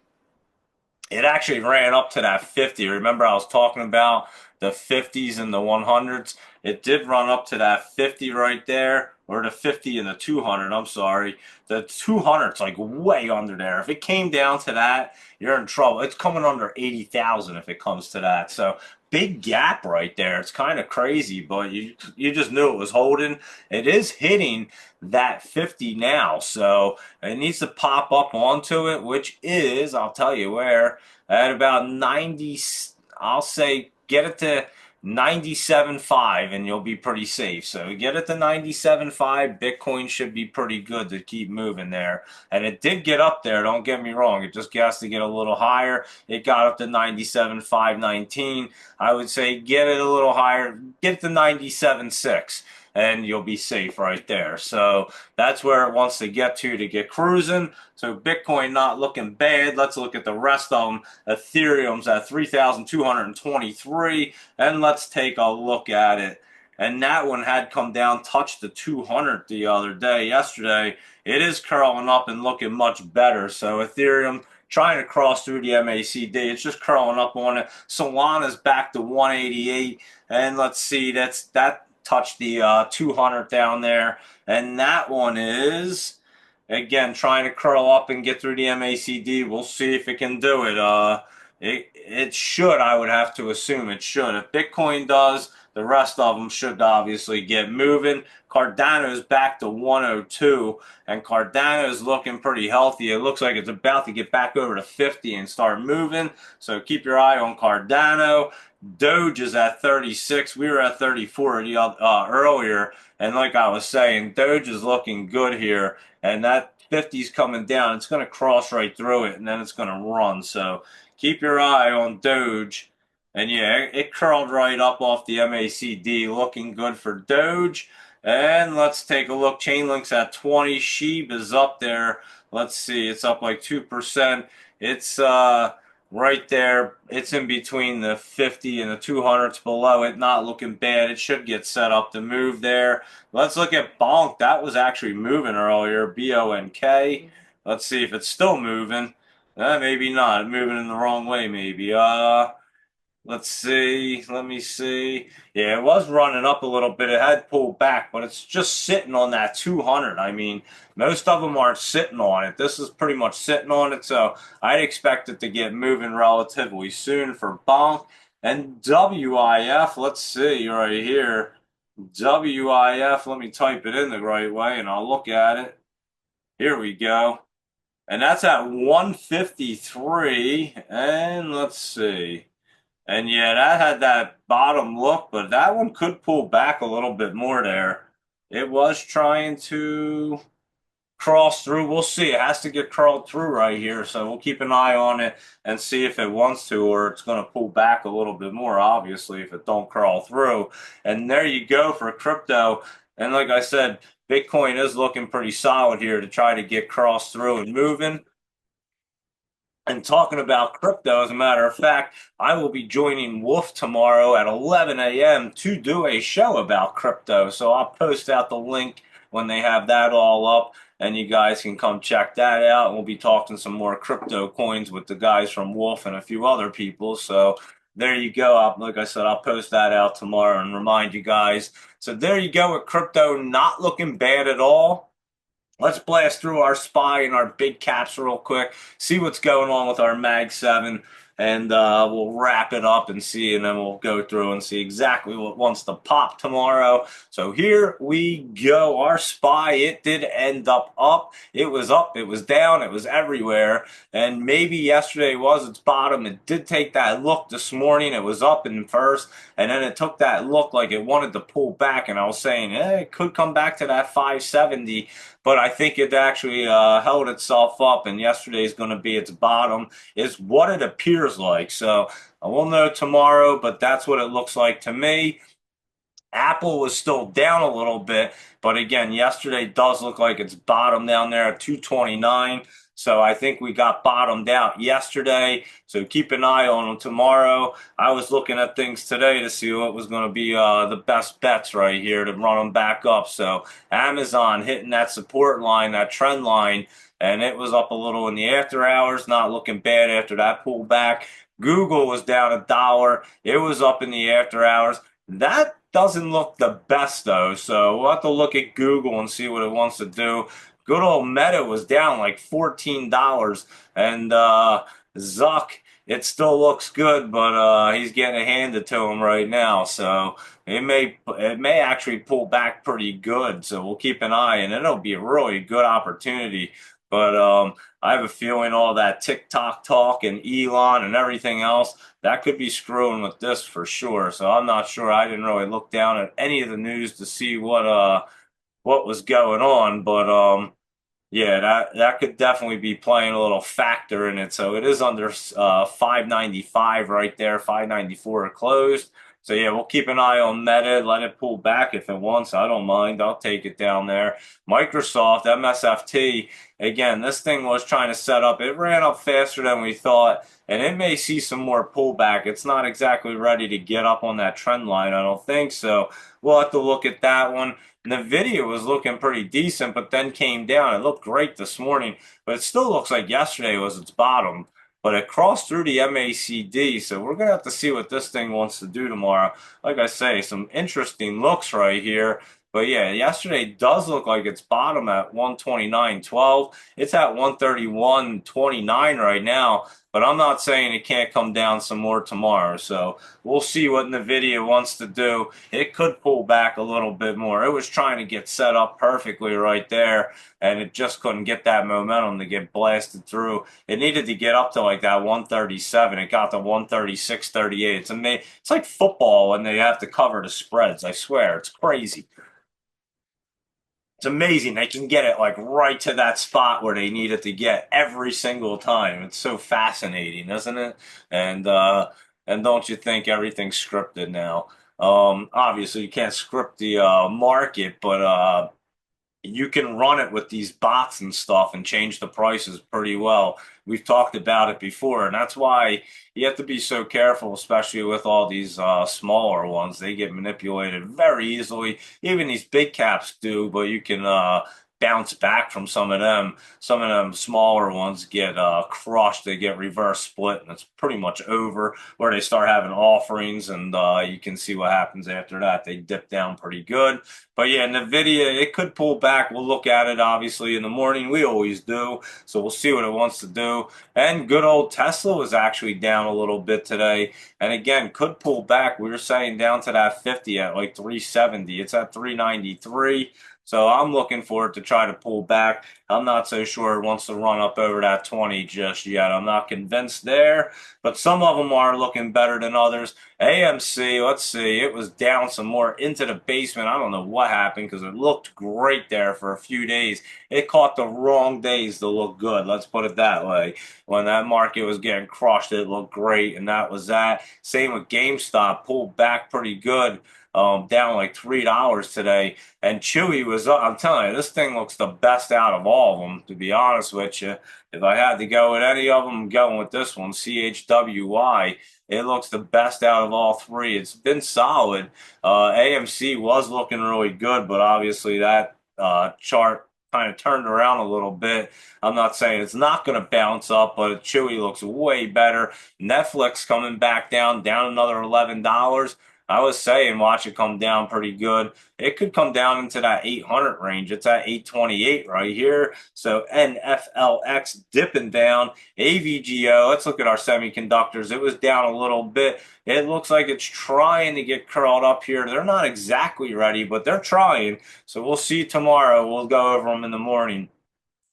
It actually ran up to that 50. Remember I was talking about the 50s and the 100s? It did run up to that 50 right there, or the 50 and the 200, I'm sorry. The 200's like way under there. If it came down to that, you're in trouble. It's coming under 80,000 if it comes to that. So big gap right there. It's kind of crazy, but you just knew it was holding. It is hitting that 50 now, so it needs to pop up onto it, which is, I'll tell you where, at about 90. I'll say get it to 97.5 and you'll be pretty safe. So get it to 97.5, Bitcoin should be pretty good to keep moving there. And it did get up there, don't get me wrong. It just has to get a little higher. It got up to 97.519. I would say get it a little higher, get it to 97.6 and you'll be safe right there. So that's where it wants to get cruising. So Bitcoin not looking bad. Let's look at the rest of them. Ethereum's at 3,223, and let's take a look at it. And that one had come down, touched the 200 the other day, yesterday. It is curling up and looking much better. So Ethereum trying to cross through the MACD. It's just curling up on it. Solana's back to 188, and let's see, that touched the 200 down there, and that one is again trying to curl up and get through the MACD. We'll see if it can do it. It should. I would have to assume it should. If Bitcoin does, the rest of them should obviously get moving. Cardano's back to 102, and Cardano's looking pretty healthy. It looks like it's about to get back over to 50 and start moving. So keep your eye on Cardano. Doge is at 36. We were at 34 earlier, and like I was saying, Doge is looking good here, and that 50 is coming down. It's going to cross right through it, and then it's going to run. So keep your eye on Doge. And yeah, it curled right up off the MACD, looking good for Doge. And let's take a look. Chainlink's at 20. Sheeb is up there. Let's see, it's up like 2%. It's right there. It's in between the 50 and the 200s below it. Not looking bad. It should get set up to move there. Let's look at Bonk. That was actually moving earlier. BONK. Let's see if it's still moving. Maybe not. Moving in the wrong way, maybe. Let's see. Let me see. Yeah, it was running up a little bit. It had pulled back, but it's just sitting on that 200. I mean, most of them aren't sitting on it. This is pretty much sitting on it, so I'd expect it to get moving relatively soon for Bonk. And WIF, let's see right here. WIF, let me type it in the right way and I'll look at it. Here we go. And that's at 153. And let's see. And yeah, that had that bottom look, but that one could pull back a little bit more there. It was trying to cross through. We'll see. It has to get curled through right here, so we'll keep an eye on it and see if it wants to, or it's going to pull back a little bit more, obviously, if it don't curl through. And there you go for crypto. And like I said, Bitcoin is looking pretty solid here to try to get crossed through and moving. And talking about crypto, as a matter of fact, I will be joining Wolf tomorrow at 11 a.m. to do a show about crypto. So I'll post out the link when they have that all up, and you guys can come check that out. We'll be talking some more crypto coins with the guys from Wolf and a few other people. So there you go. Like I said, I'll post that out tomorrow and remind you guys. So there you go with crypto, not looking bad at all. Let's blast through our SPY and our big caps real quick, see what's going on with our Mag 7, and we'll wrap it up and see, and then we'll go through and see exactly what wants to pop tomorrow. So here we go. Our SPY, it did end up. It was up, it was down, it was everywhere, and maybe yesterday was its bottom. It did take that look this morning. It was up in first, and then it took that look like it wanted to pull back, and I was saying, it could come back to that 570, but I think it actually held itself up, and yesterday is going to be its bottom, is what it appears like. So I will know tomorrow, but that's what it looks like to me. Apple was still down a little bit, but again, yesterday does look like it's bottomed down there at 229. So I think we got bottomed out yesterday. So keep an eye on them tomorrow. I was looking at things today to see what was going to be the best bets right here to run them back up. So Amazon hitting that support line, that trend line, and it was up a little in the after hours, not looking bad after that pullback. Google was down $1. It was up in the after hours. That doesn't look the best though, so we'll have to look at Google and see what it wants to do. Good old Meta was down like $14, and Zuck, it still looks good, but he's getting it handed to him right now, so it may actually pull back pretty good. So we'll keep an eye, and it'll be a really good opportunity But I have a feeling all that TikTok talk and Elon and everything else that could be screwing with this for sure. So I'm not sure. I didn't really look down at any of the news to see what was going on, but yeah, that could definitely be playing a little factor in it. So it is under 595 right there, 594 closed. So yeah, we'll keep an eye on Meta, let it pull back if it wants. I don't mind. I'll take it down there. Microsoft, MSFT, again, this thing was trying to set up. It ran up faster than we thought, and it may see some more pullback. It's not exactly ready to get up on that trend line, I don't think so. We'll have to look at that one. Nvidia was looking pretty decent, but then came down. It looked great this morning, but it still looks like yesterday was its bottom. But it crossed through the MACD, so we're gonna have to see what this thing wants to do tomorrow. Like I say, some interesting looks right here. But yeah, yesterday does look like it's bottom at 129.12. It's at 131.29 right now, but I'm not saying it can't come down some more tomorrow. So we'll see what Nvidia wants to do. It could pull back a little bit more. It was trying to get set up perfectly right there, and it just couldn't get that momentum to get blasted through. It needed to get up to like that 137. It got to 136.38. It's amazing. It's like football when they have to cover the spreads. I swear, it's crazy. It's amazing. They can get it like right to that spot where they need it to get every single time. It's so fascinating, isn't it? And don't you think everything's scripted now? Obviously you can't script the market, but you can run it with these bots and stuff and change the prices pretty well. We've talked about it before, and that's why you have to be so careful, especially with all these smaller ones. They get manipulated very easily. Even these big caps do, but you can bounce back from some of them. Some of them smaller ones get crushed. They get reverse split, and it's pretty much over. Where they start having offerings, and you can see what happens after that. They dip down pretty good. But yeah, Nvidia, it could pull back. We'll look at it obviously in the morning. We always do. So we'll see what it wants to do. And good old Tesla was actually down a little bit today. And again, could pull back. We were saying down to that 50 at like 370. It's at 393. So I'm looking for it to try to pull back. I'm not so sure it wants to run up over that 20 just yet. I'm not convinced there, but some of them are looking better than others. AMC, let's see, it was down some more into the basement. I don't know what happened because it looked great there for a few days. It caught the wrong days to look good. Let's put it that way. When that market was getting crushed, it looked great, and that was that. Same with GameStop, pulled back pretty good. Down like $3 today, and Chewy was up. I'm telling you, this thing looks the best out of all of them. To be honest with you, if I had to go with any of them, I'm going with this one, CHWY. It looks the best out of all three. It's been solid. AMC was looking really good, but obviously that chart kind of turned around a little bit. I'm not saying it's not going to bounce up, but Chewy looks way better. Netflix coming back down another $11. I was saying watch it come down pretty good. It could come down into that 800 range. It's at 828 right here. So NFLX dipping down. AVGO, let's look at our semiconductors. It was down a little bit. It looks like it's trying to get curled up here. They're not exactly ready, but they're trying. So we'll see tomorrow. We'll go over them in the morning.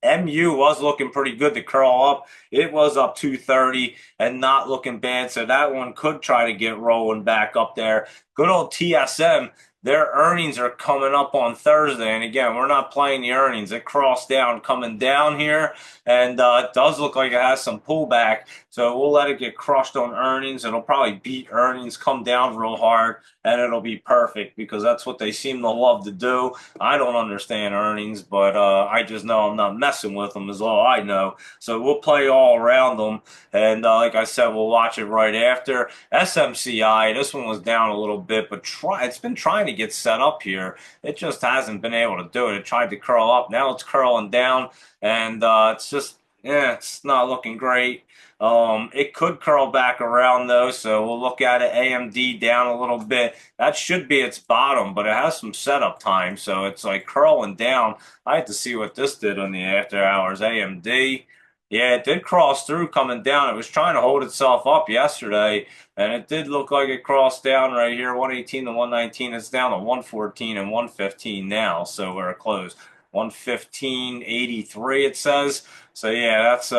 MU was looking pretty good to curl up. It was up 230 and not looking bad. So that one could try to get rolling back up there. Good old TSM. Their earnings are coming up on Thursday. And again, we're not playing the earnings. It crossed down coming down here. And it does look like it has some pullback. So we'll let it get crushed on earnings. It'll probably beat earnings, come down real hard, and it'll be perfect because that's what they seem to love to do. I don't understand earnings, but I just know I'm not messing with them is all I know. So we'll play all around them. And like I said, we'll watch it right after. SMCI, this one was down a little bit, but it's been trying to get set up here. It just hasn't been able to do it. It tried to curl up. Now it's curling down, and it's just, yeah, it's not looking great. It could curl back around though, so we'll look at it. AMD down a little bit. That should be its bottom, but it has some setup time, so it's like curling down. I have to see what this did on the after hours. AMD, yeah, it did cross through coming down. It was trying to hold itself up yesterday, and it did look like it crossed down right here, 118 to 119. It's down to 114 and 115 now, so we're close. 115.83 it says. So yeah, that's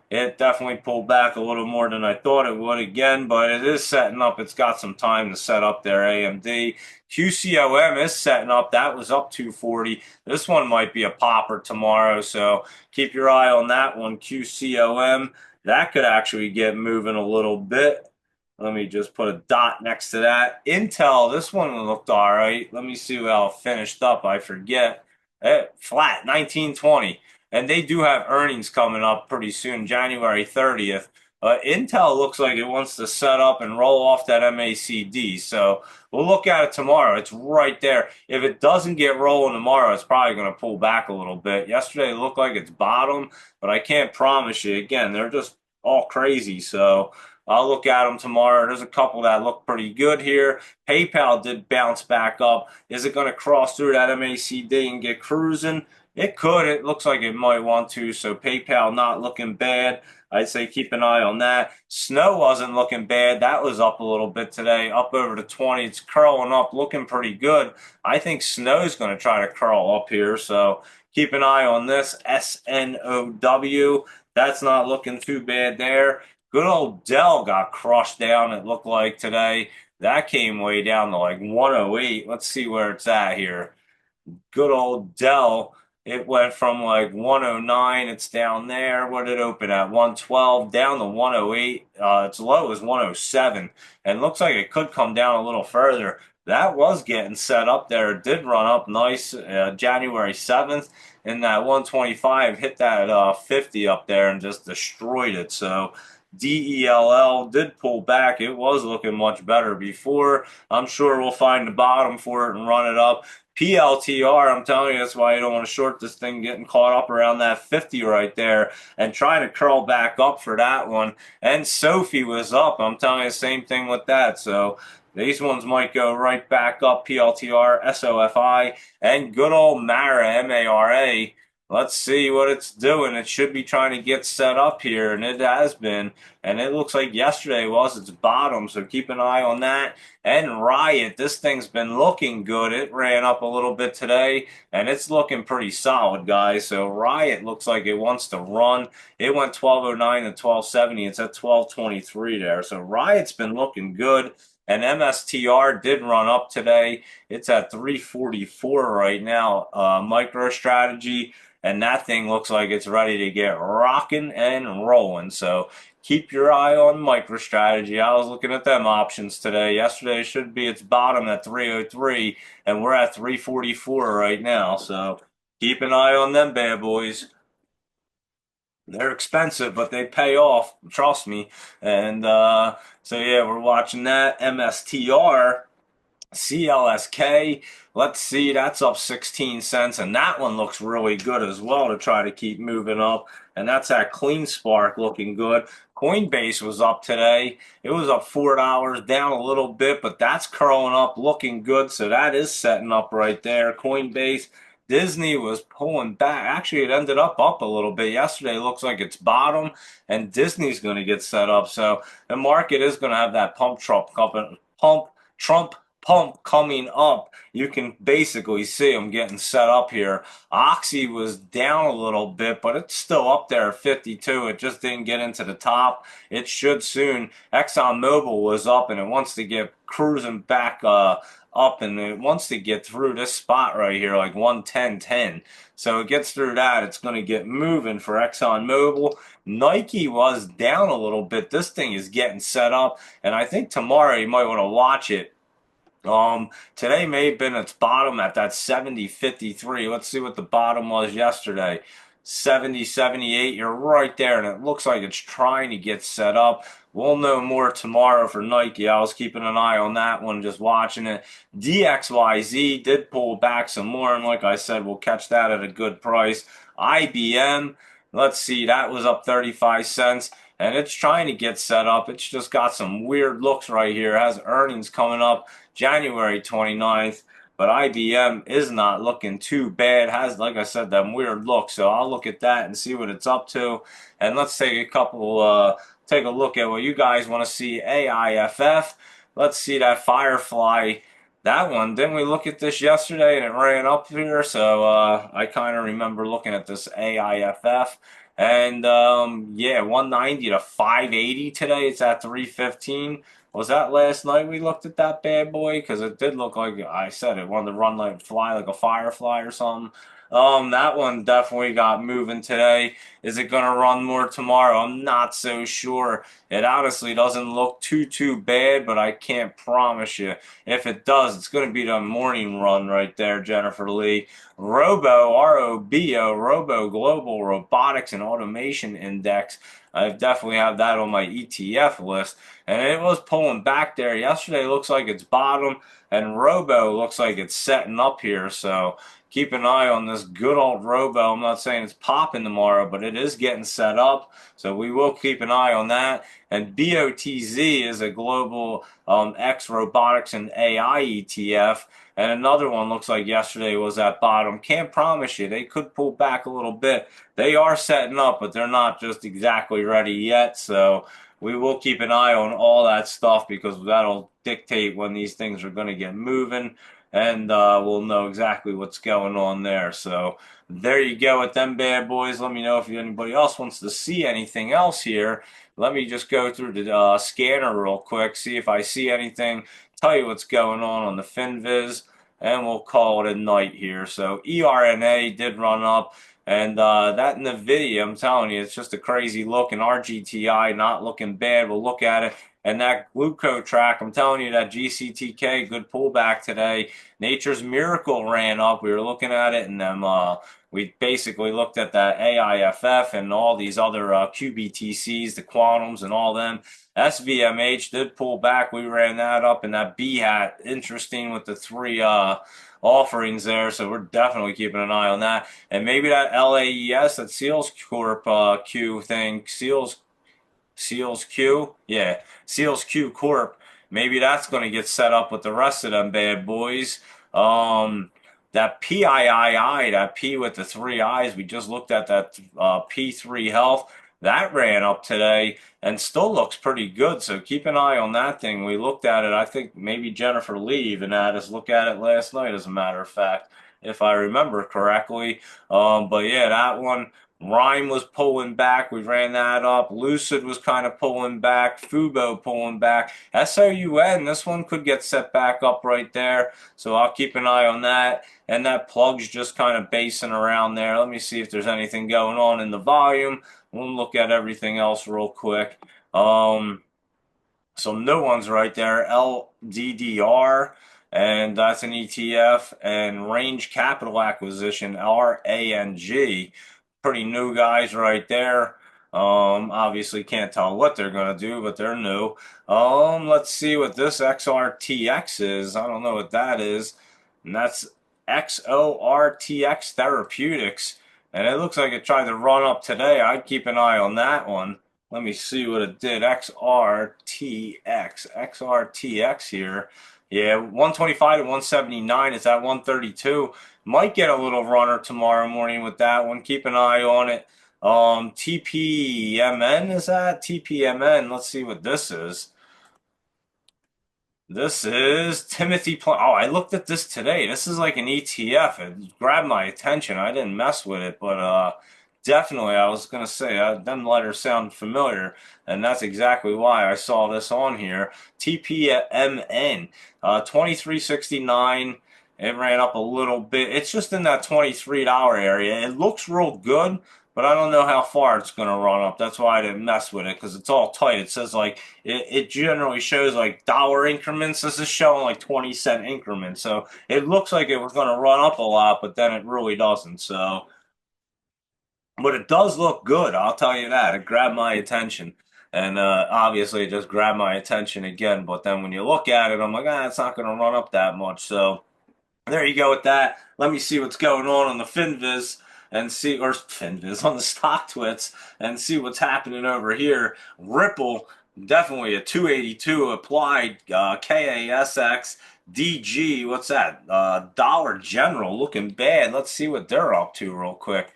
it definitely pulled back a little more than I thought it would again, but it is setting up. It's got some time to set up there, AMD. QCOM is setting up. That was up 240. This one might be a popper tomorrow, so keep your eye on that one, QCOM. That could actually get moving a little bit. Let me just put a dot next to that. Intel, this one looked all right. Let me see how it finished up. I forget. Flat, 1920. And they do have earnings coming up pretty soon, January 30th. Intel looks like it wants to set up and roll off that MACD. So we'll look at it tomorrow. It's right there. If it doesn't get rolling tomorrow, it's probably going to pull back a little bit. Yesterday it looked like it's bottom, but I can't promise you. Again, they're just all crazy. So I'll look at them tomorrow. There's a couple that look pretty good here. PayPal did bounce back up. Is it going to cross through that MACD and get cruising? It could. It looks like it might want to. So PayPal not looking bad. I'd say keep an eye on that. Snow wasn't looking bad. That was up a little bit today, up over to 20. It's curling up, looking pretty good. I think Snow's going to try to curl up here. So keep an eye on this. SNOW. That's not looking too bad there. Good old Dell got crushed down, it looked like today. That came way down to like 108. Let's see where it's at here. Good old Dell. It went from like 109. It's down there. What did it open at? 112 down to 108. Its low is 107. And looks like it could come down a little further. That was getting set up there. It did run up nice January 7th. In that 125, hit that 50 up there and just destroyed it. So DELL did pull back. It was looking much better before. I'm sure we'll find the bottom for it and run it up. PLTR, I'm telling you, that's why you don't want to short this thing, getting caught up around that 50 right there and trying to curl back up for that one. And Sophie was up. I'm telling you, same thing with that. So these ones might go right back up. PLTR, SOFI, and good old Mara, MARA. Let's see what it's doing. It should be trying to get set up here, and it has been. And it looks like yesterday was its bottom, so keep an eye on that. And Riot, this thing's been looking good. It ran up a little bit today, and it's looking pretty solid, guys. So Riot looks like it wants to run. It went 1209 to 1270. It's at 1223 there. So Riot's been looking good. And MSTR did run up today. It's at 344 right now. MicroStrategy, and that thing looks like it's ready to get rocking and rolling. So keep your eye on MicroStrategy. I was looking at them options today. Yesterday should be its bottom at 303, and we're at 344 right now. So keep an eye on them bad boys. They're expensive, but they pay off. Trust me. And so yeah, we're watching that. MSTR. CLSK, let's see, that's up 16 cents, and that one looks really good as well to try to keep moving up. And that's that Clean Spark looking good. Coinbase was up today. It was up $4, down a little bit, but that's curling up, looking good. So that is setting up right there. Coinbase. Disney was pulling back. Actually, it ended up a little bit yesterday. It looks like it's bottom, and Disney's going to get set up. So the market is going to have that Trump pump coming up. You can basically see them getting set up here. Oxy was down a little bit, but it's still up there at 52. It just didn't get into the top. It should soon. ExxonMobil was up, and it wants to get cruising back up, and it wants to get through this spot right here, like 110.10. So it gets through that, it's going to get moving for ExxonMobil. Nike was down a little bit. This thing is getting set up, and I think tomorrow you might want to watch it. Today may have been its bottom at that 70.53. Let's see what the bottom was yesterday. 70.78. You're right there, and it looks like it's trying to get set up. We'll know more tomorrow for Nike. I was keeping an eye on that one, just watching it. DXYZ did pull back some more, and like I said, we'll catch that at a good price. IBM, let's see, that was up 35 cents. And it's trying to get set up. It's just got some weird looks right here. It has earnings coming up January 29th. But IBM is not looking too bad. Has, like I said, that weird look. So I'll look at that and see what it's up to. And let's take take a look at what you guys want to see. AIFF. Let's see that Firefly. That one, didn't we look at this yesterday and it ran up here? So I kind of remember looking at this AIFF. And yeah, 190 to 580 today. It's at 315. Was that last night we looked at that bad boy? Because it did look like I said it wanted to run like fly like a firefly or something. That one definitely got moving today. Is it gonna run more tomorrow? I'm not so sure. It honestly doesn't look too bad, but I can't promise you. If it does, it's going to be the morning run right there, Jennifer Lee. Robo, ROBO, Robo Global Robotics and Automation Index. I definitely have that on my ETF list. And it was pulling back there. Yesterday looks like it's bottom, and Robo looks like it's setting up here. So keep an eye on this good old Robo. I'm not saying it's popping tomorrow, but it is getting set up. So we will keep an eye on that. And BOTZ is a global X robotics and AI ETF. And another one looks like yesterday was at bottom. Can't promise you. They could pull back a little bit. They are setting up, but they're not just exactly ready yet. So we will keep an eye on all that stuff because that'll dictate when these things are going to get moving. And we'll know exactly what's going on there. So there you go with them bad boys. Let me know if anybody else wants to see anything else here. Let me just go through the scanner real quick, see if I see anything, tell you what's going on the FinViz, and we'll call it a night here. So ERNA did run up, and that NVIDIA, I'm telling you, it's just a crazy look, and RGTI not looking bad. We'll look at it. And that glucose track, I'm telling you, that GCTK, good pullback today. Nature's Miracle ran up. We were looking at it, and them we basically looked at that AIFF and all these other QBTCs, the quantums and all them. SVMH did pull back. We ran that up, and that B hat, interesting with the three offerings there. So we're definitely keeping an eye on that. And maybe that LAES, that Seals Corp Q thing, Seals Q, yeah, Seals Q Corp. Maybe that's going to get set up with the rest of them bad boys. That PIII, that P with the three I's, we just looked at that P3 Health. That ran up today and still looks pretty good. So keep an eye on that thing. We looked at it. I think maybe Jennifer Lee even had us look at it last night, as a matter of fact, if I remember correctly. But yeah, that one. Rhyme was pulling back. We ran that up. Lucid was kind of pulling back. Fubo pulling back. SOUN, this one could get set back up right there. So I'll keep an eye on that. And that plug's just kind of basing around there. Let me see if there's anything going on in the volume. We'll look at everything else real quick. Some new ones right there. LDDR, and that's an ETF. And Range Capital Acquisition, RANG. Pretty new guys right there. Obviously can't tell what they're gonna do, but they're new. Let's see what this XRTX is. I don't know what that is. And that's XORTX Therapeutics. And it looks like it tried to run up today. I'd keep an eye on that one. Let me see what it did. XRTX here. Yeah, 125 to 179. It's at 132. Might get a little runner tomorrow morning with that one. Keep an eye on it. TPMN is that? TPMN. Let's see what this is. This is Timothy Pl Oh, I looked at this today. This is like an ETF. It grabbed my attention. I didn't mess with it, but definitely I was gonna say them letters sound familiar, and that's exactly why I saw this on here. TPMN, 2369. It ran up a little bit. It's just in that $23 area. It looks real good, but I don't know how far it's going to run up. That's why I didn't mess with it because it's all tight. It says like it generally shows like dollar increments. This is showing like 20-cent increments. So it looks like it was going to run up a lot, but then it really doesn't. So, but it does look good. I'll tell you that. It grabbed my attention. And obviously, it just grabbed my attention again. But then when you look at it, I'm like, it's not going to run up that much. So there you go with that. Let me see what's going on the FinViz and see, or FinViz on the stock twits and see what's happening over here. Ripple, definitely a 282 applied, KASX, DG, what's that? Dollar General looking bad. Let's see what they're up to real quick.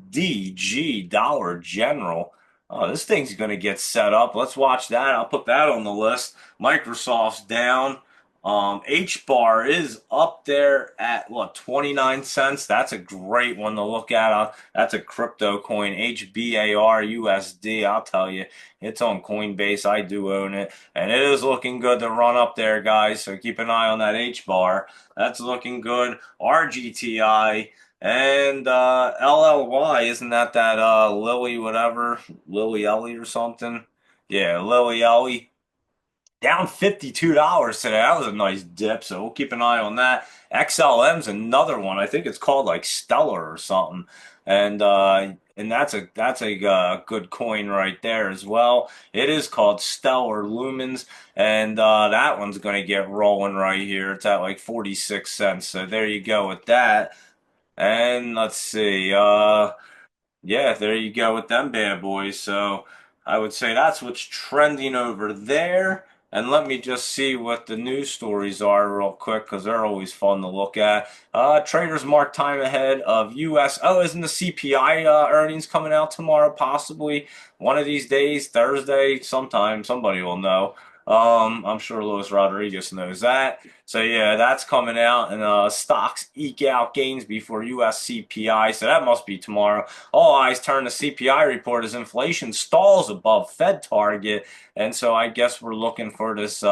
DG, Dollar General. Oh, this thing's going to get set up. Let's watch that. I'll put that on the list. Microsoft's down. H bar is up there at what, 29 cents. That's a great one to look at. That's a crypto coin, HBAR USD. I'll tell you, it's on Coinbase. I do own it, and it is looking good to run up there, guys. So keep an eye on that H bar. That's looking good. RGTI. And LLY, isn't that Lily whatever, Lily Ellie or something? Yeah, Lily Ellie down $52 today. That was a nice dip, so we'll keep an eye on that. XLM's another one. I think it's called like Stellar or something, and that's a good coin right there as well. It is called Stellar Lumens, and that one's going to get rolling right here. It's at like 46 cents. So there you go with that. And let's see. Yeah, there you go with them bad boys. So I would say that's what's trending over there. And let me just see what the news stories are real quick because they're always fun to look at. Traders mark time ahead of U.S. Oh, isn't the CPI earnings coming out tomorrow? Possibly one of these days, Thursday, sometime. Somebody will know. I'm sure Luis Rodriguez knows that. So yeah, that's coming out, and stocks eke out gains before U.S. CPI. So that must be tomorrow. All eyes turn to CPI report as inflation stalls above Fed target, and so I guess we're looking for this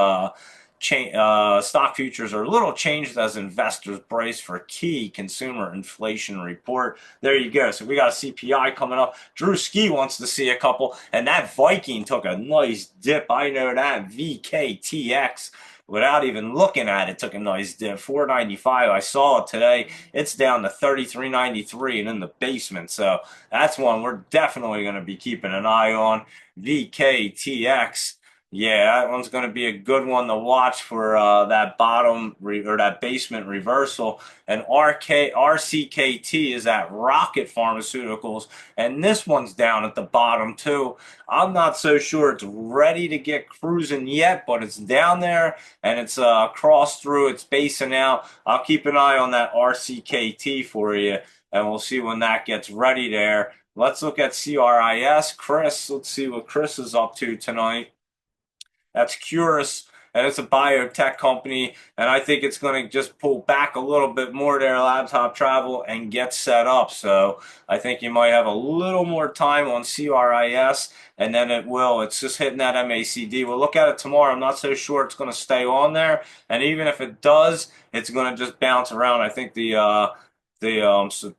stock futures are a little changed as investors brace for key consumer inflation report. There you go. So we got a CPI coming up. Drew Ski wants to see a couple, and that Viking took a nice dip. I know that VKTX. Without even looking at it, took a nice dip. 495. I saw it today. It's down to 33.93 and in the basement. So that's one we're definitely going to be keeping an eye on. VKTX. Yeah, that one's going to be a good one to watch for that or that basement reversal. And RCKT is at Rocket Pharmaceuticals, and this one's down at the bottom too. I'm not so sure it's ready to get cruising yet, but it's down there and it's crossed through. It's basing out. I'll keep an eye on that RCKT for you, and we'll see when that gets ready there. Let's look at CRIS. Chris, let's see what Chris is up to tonight. That's Curus, and it's a biotech company, and I think it's going to just pull back a little bit more there, laptop travel, and get set up. So I think you might have a little more time on CRIS, and then it will. It's just hitting that MACD. We'll look at it tomorrow. I'm not so sure it's going to stay on there, and even if it does, it's going to just bounce around. I think the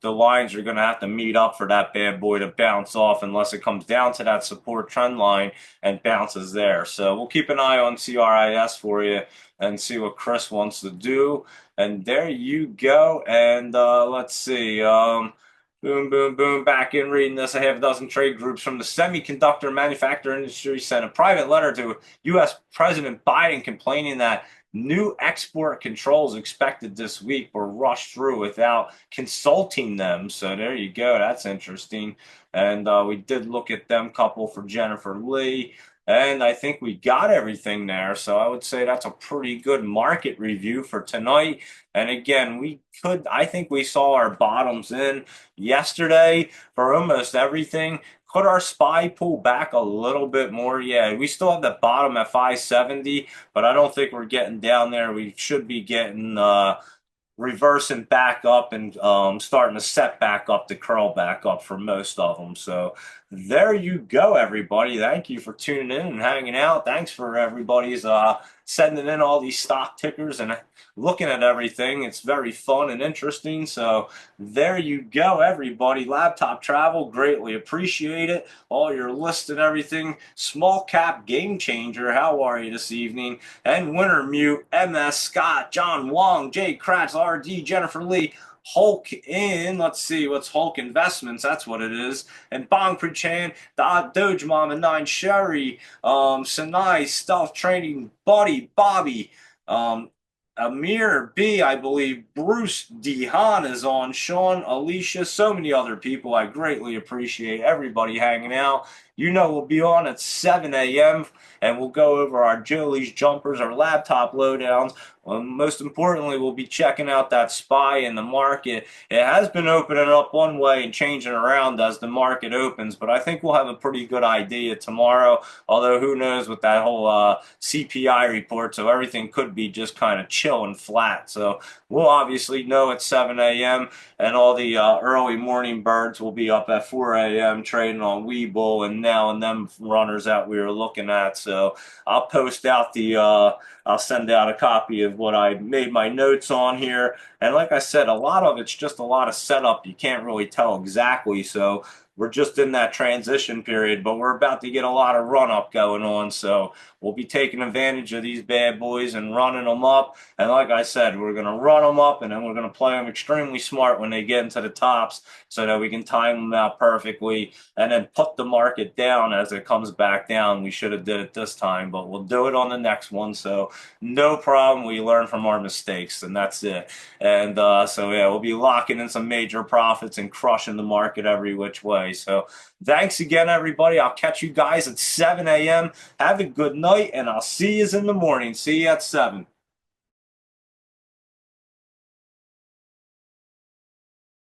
lines are going to have to meet up for that bad boy to bounce off unless it comes down to that support trend line and bounces there. So we'll keep an eye on CRIS for you and see what Chris wants to do. And there you go. And let's see. Boom, boom, boom. Back in reading this. A half dozen trade groups from the semiconductor manufacturing industry sent a private letter to U.S. President Biden complaining that new export controls expected this week were rushed through without consulting them. So there you go. That's interesting. And we did look at them couple for Jennifer Lee. And I think we got everything there. So I would say that's a pretty good market review for tonight. And again, I think we saw our bottoms in yesterday for almost everything. Could our SPY pull back a little bit more? Yeah, we still have the bottom at 570, but I don't think we're getting down there. We should be getting reversing back up and starting to set back up to curl back up for most of them. So there you go, everybody. Thank you for tuning in and hanging out. Thanks for everybody's sending in all these stock tickers and looking at everything. It's very fun and interesting. So there you go, everybody. Laptop travel, greatly appreciate it. All your lists and everything. Small cap game changer. How are you this evening? And Winter Mute, MS Scott, John Wong, Jay Kratz, RD, Jennifer Lee, Hulk in, let's see, what's Hulk Investments, that's what it is, and Bong Chan, Doge Mama 9, Sherry, Sinai, Stealth Training, Buddy, Bobby, Amir B, I believe, Bruce Dehan is on, Sean, Alicia, so many other people. I greatly appreciate everybody hanging out. You know we'll be on at 7 a.m. and we'll go over our Jolie's jumpers, our laptop lowdowns. Most importantly, we'll be checking out that SPY in the market. It has been opening up one way and changing around as the market opens, but I think we'll have a pretty good idea tomorrow. Although who knows with that whole CPI report, so everything could be just kind of chill and flat. So we'll obviously know at 7 a.m. and all the early morning birds will be up at 4 a.m. trading on Webull and now and them runners that we were looking at. So I'll post out I'll send out a copy of what I made my notes on here. And like I said, a lot of it's just a lot of setup. You can't really tell exactly. So we're just in that transition period, but we're about to get a lot of run up going on. So we'll be taking advantage of these bad boys and running them up. And like I said, we're going to run them up and then we're going to play them extremely smart when they get into the tops so that we can time them out perfectly and then put the market down as it comes back down. We should have did it this time, but we'll do it on the next one. So no problem. We learn from our mistakes and that's it. And so yeah, we'll be locking in some major profits and crushing the market every which way. So thanks again, everybody. I'll catch you guys at 7 a.m. Have a good night, and I'll see you in the morning. See you at 7.